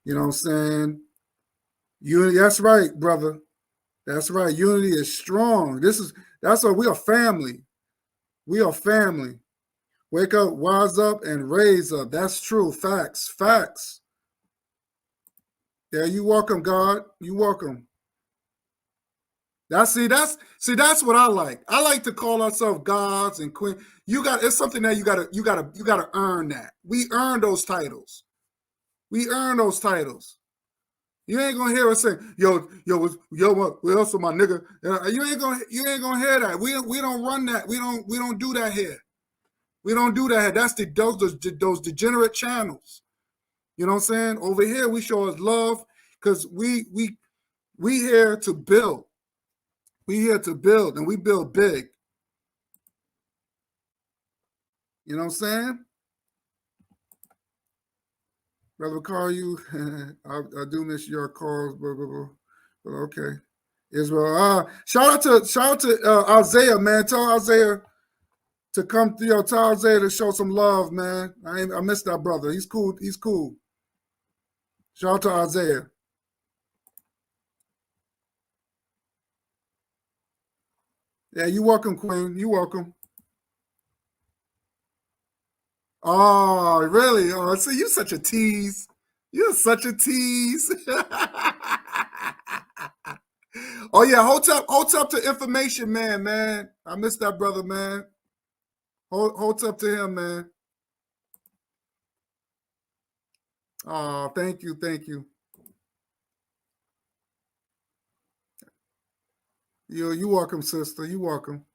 You know what I'm saying? Unity, that's right, brother. That's right. Unity is strong. That's what we are family. We are family. Wake up, wise up, and raise up. That's true. Facts. Yeah, you welcome, God. You welcome. That's what I like. I like to call ourselves gods and queen. It's something that you gotta earn that. We earn those titles. We earn those titles. You ain't gonna hear us say, yo, what else, my nigga? You ain't gonna hear that. We don't run that. We don't do that here. We don't do that here. That's those degenerate channels. You know what I'm saying? Over here, we show us love because we here to build. We here to build, and we build big. You know what I'm saying? Brother, call you. I do miss your calls, blah, blah, blah. But okay. Israel. Shout out to Isaiah, man. Tell Isaiah to come through. Tell Isaiah to show some love, man. I miss that brother. He's cool. He's cool. Shout out to Isaiah. Yeah, you welcome, Queen. You welcome. Oh, really? Oh, see, you're such a tease. You're such a tease. Oh yeah, hold up to information, man. I miss that brother, man. Hold up to him, man. Oh, thank you. You welcome, sister. You welcome.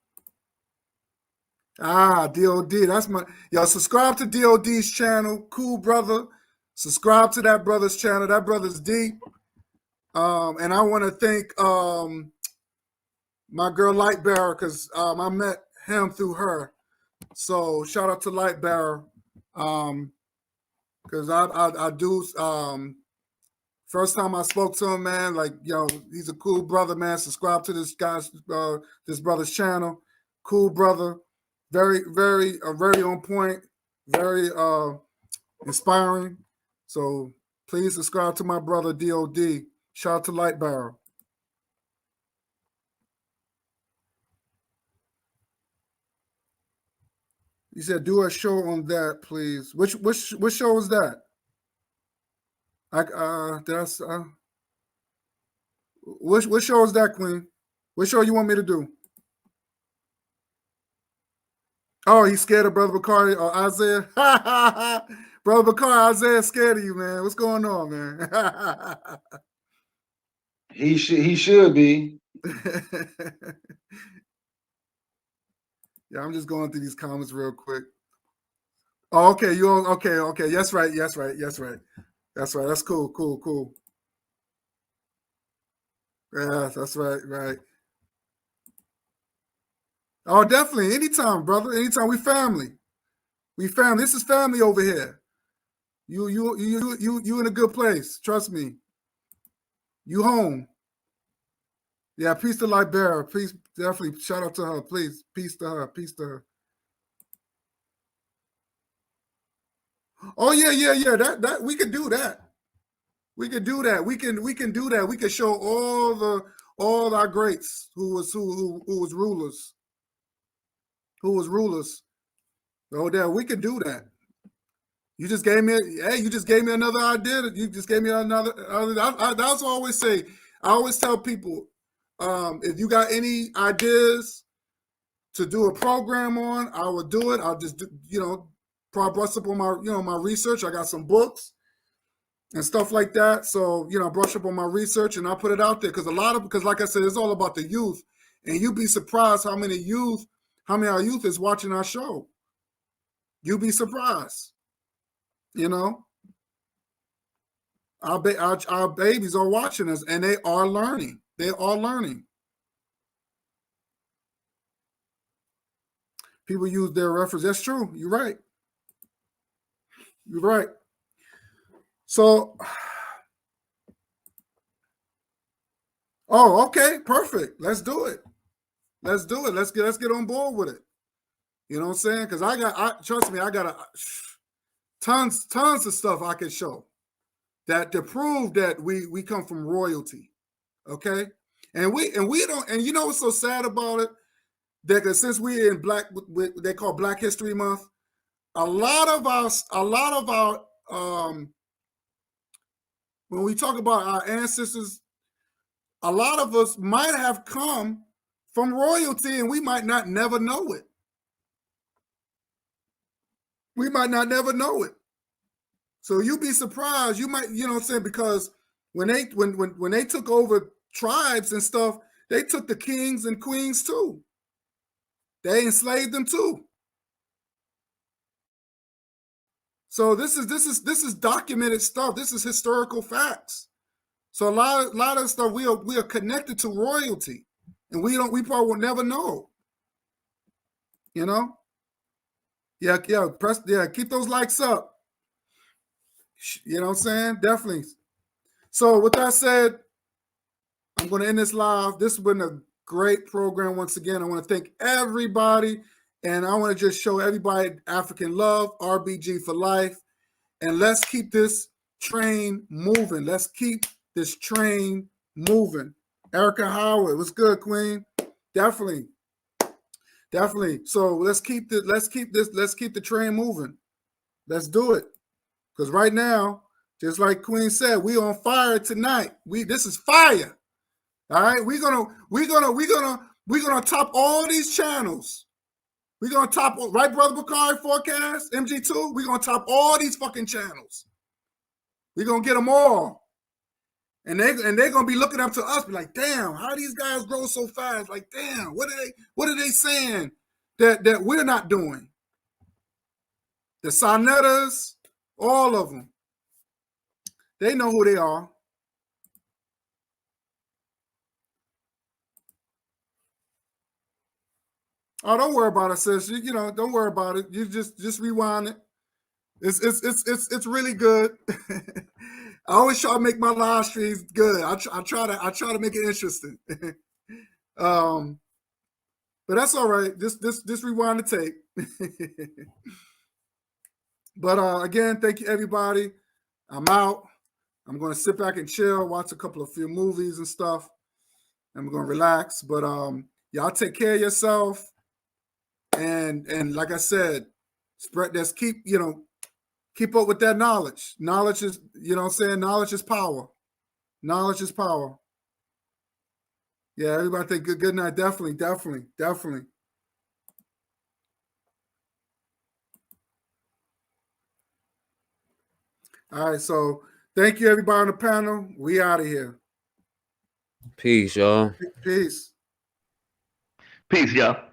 DOD. That's y'all subscribe to DOD's channel. Cool brother. Subscribe to that brother's channel. That brother's deep. And I want to thank my girl Lightbearer, because I met him through her. So shout out to Lightbearer. Because I do first time I spoke to him, man, like, yo, he's a cool brother, man. Subscribe to this brother's channel. Cool brother. Very, very on point. Very inspiring. So please subscribe to my brother DOD. Shout out to Lightbearer. You said do a show on that, please. Which show is that? What show is that, Queen? What show you want me to do? Oh, he's scared of Brother Bakari or Isaiah. Brother Bakari, Isaiah scared of you, man. What's going on, man? He should be. Yeah, I'm just going through these comments real quick. Oh, okay. Okay. That's right. That's cool. Yeah, that's right. Oh, definitely. Anytime, brother. Anytime. We family. This is family over here. You in a good place. Trust me. You home. Yeah, peace to Lightbearer. Peace, definitely. Shout out to her, please. Peace to her. Oh yeah. That we could do that. We can do that. We can do that. We can show all our greats who was rulers. Oh, there, we can do that. You just gave me another idea. You just gave me another. That's what I always say. I always tell people, if you got any ideas to do a program on, I will do it. I'll just probably brush up on my research. I got some books and stuff like that. So, brush up on my research and I'll put it out there because like I said, it's all about the youth. And you'd be surprised how many our youth is watching our show. You'd be surprised. Our babies are watching us and they are learning. People use their reference. That's true. You're right. So, okay, perfect. Let's do it. Let's get on board with it. You know what I'm saying? Because trust me, I got tons of stuff I can show that to prove that we come from royalty. Okay, and we don't. And you know what's so sad about it? That since we're in they call Black History Month, a lot of our when we talk about our ancestors, a lot of us might have come from royalty and we might not never know it. We might not never know it. So you'd be surprised. You might, you know what I'm saying? Because when they took over tribes and stuff, they took the kings and queens too. They enslaved them too. So this is documented stuff. This is historical facts. So a lot of stuff we are connected to royalty, and we probably will never know. You know? Yeah, keep those likes up. You know what I'm saying? Definitely. So with that said, I'm going to end this live. This has been a great program once again. I want to thank everybody, and I want to just show everybody African love, RBG for life, and let's keep this train moving. Let's keep this train moving. Erica Howard, what's good, Queen? Definitely. So let's keep the train moving. Let's do it. Because right now, just like Queen said, we on fire tonight. This is fire. All right, we're gonna top all these channels. We're gonna top, right, Brother Bakari Forecast, MG2. We're gonna top all these fucking channels. We're gonna get them all, and they're gonna be looking up to us, be like, damn, how these guys grow so fast? Like, damn, what are they saying that we're not doing? The Sonettas, all of them, they know who they are. Oh, don't worry about it, sis. You know, don't worry about it. You just rewind it. It's really good. I always try to make my live streams good. I try to make it interesting. But that's all right. Just rewind the tape. But again, thank you everybody. I'm out. I'm gonna sit back and chill, watch a few movies and stuff. I'm gonna relax. But y'all take care of yourself. And like I said, keep up with that knowledge. Knowledge is, you know what I'm saying? Knowledge is power. Knowledge is power. Yeah, everybody think good night. Definitely. All right, so thank you everybody on the panel. We out of here. Peace, y'all. Peace. Peace, y'all.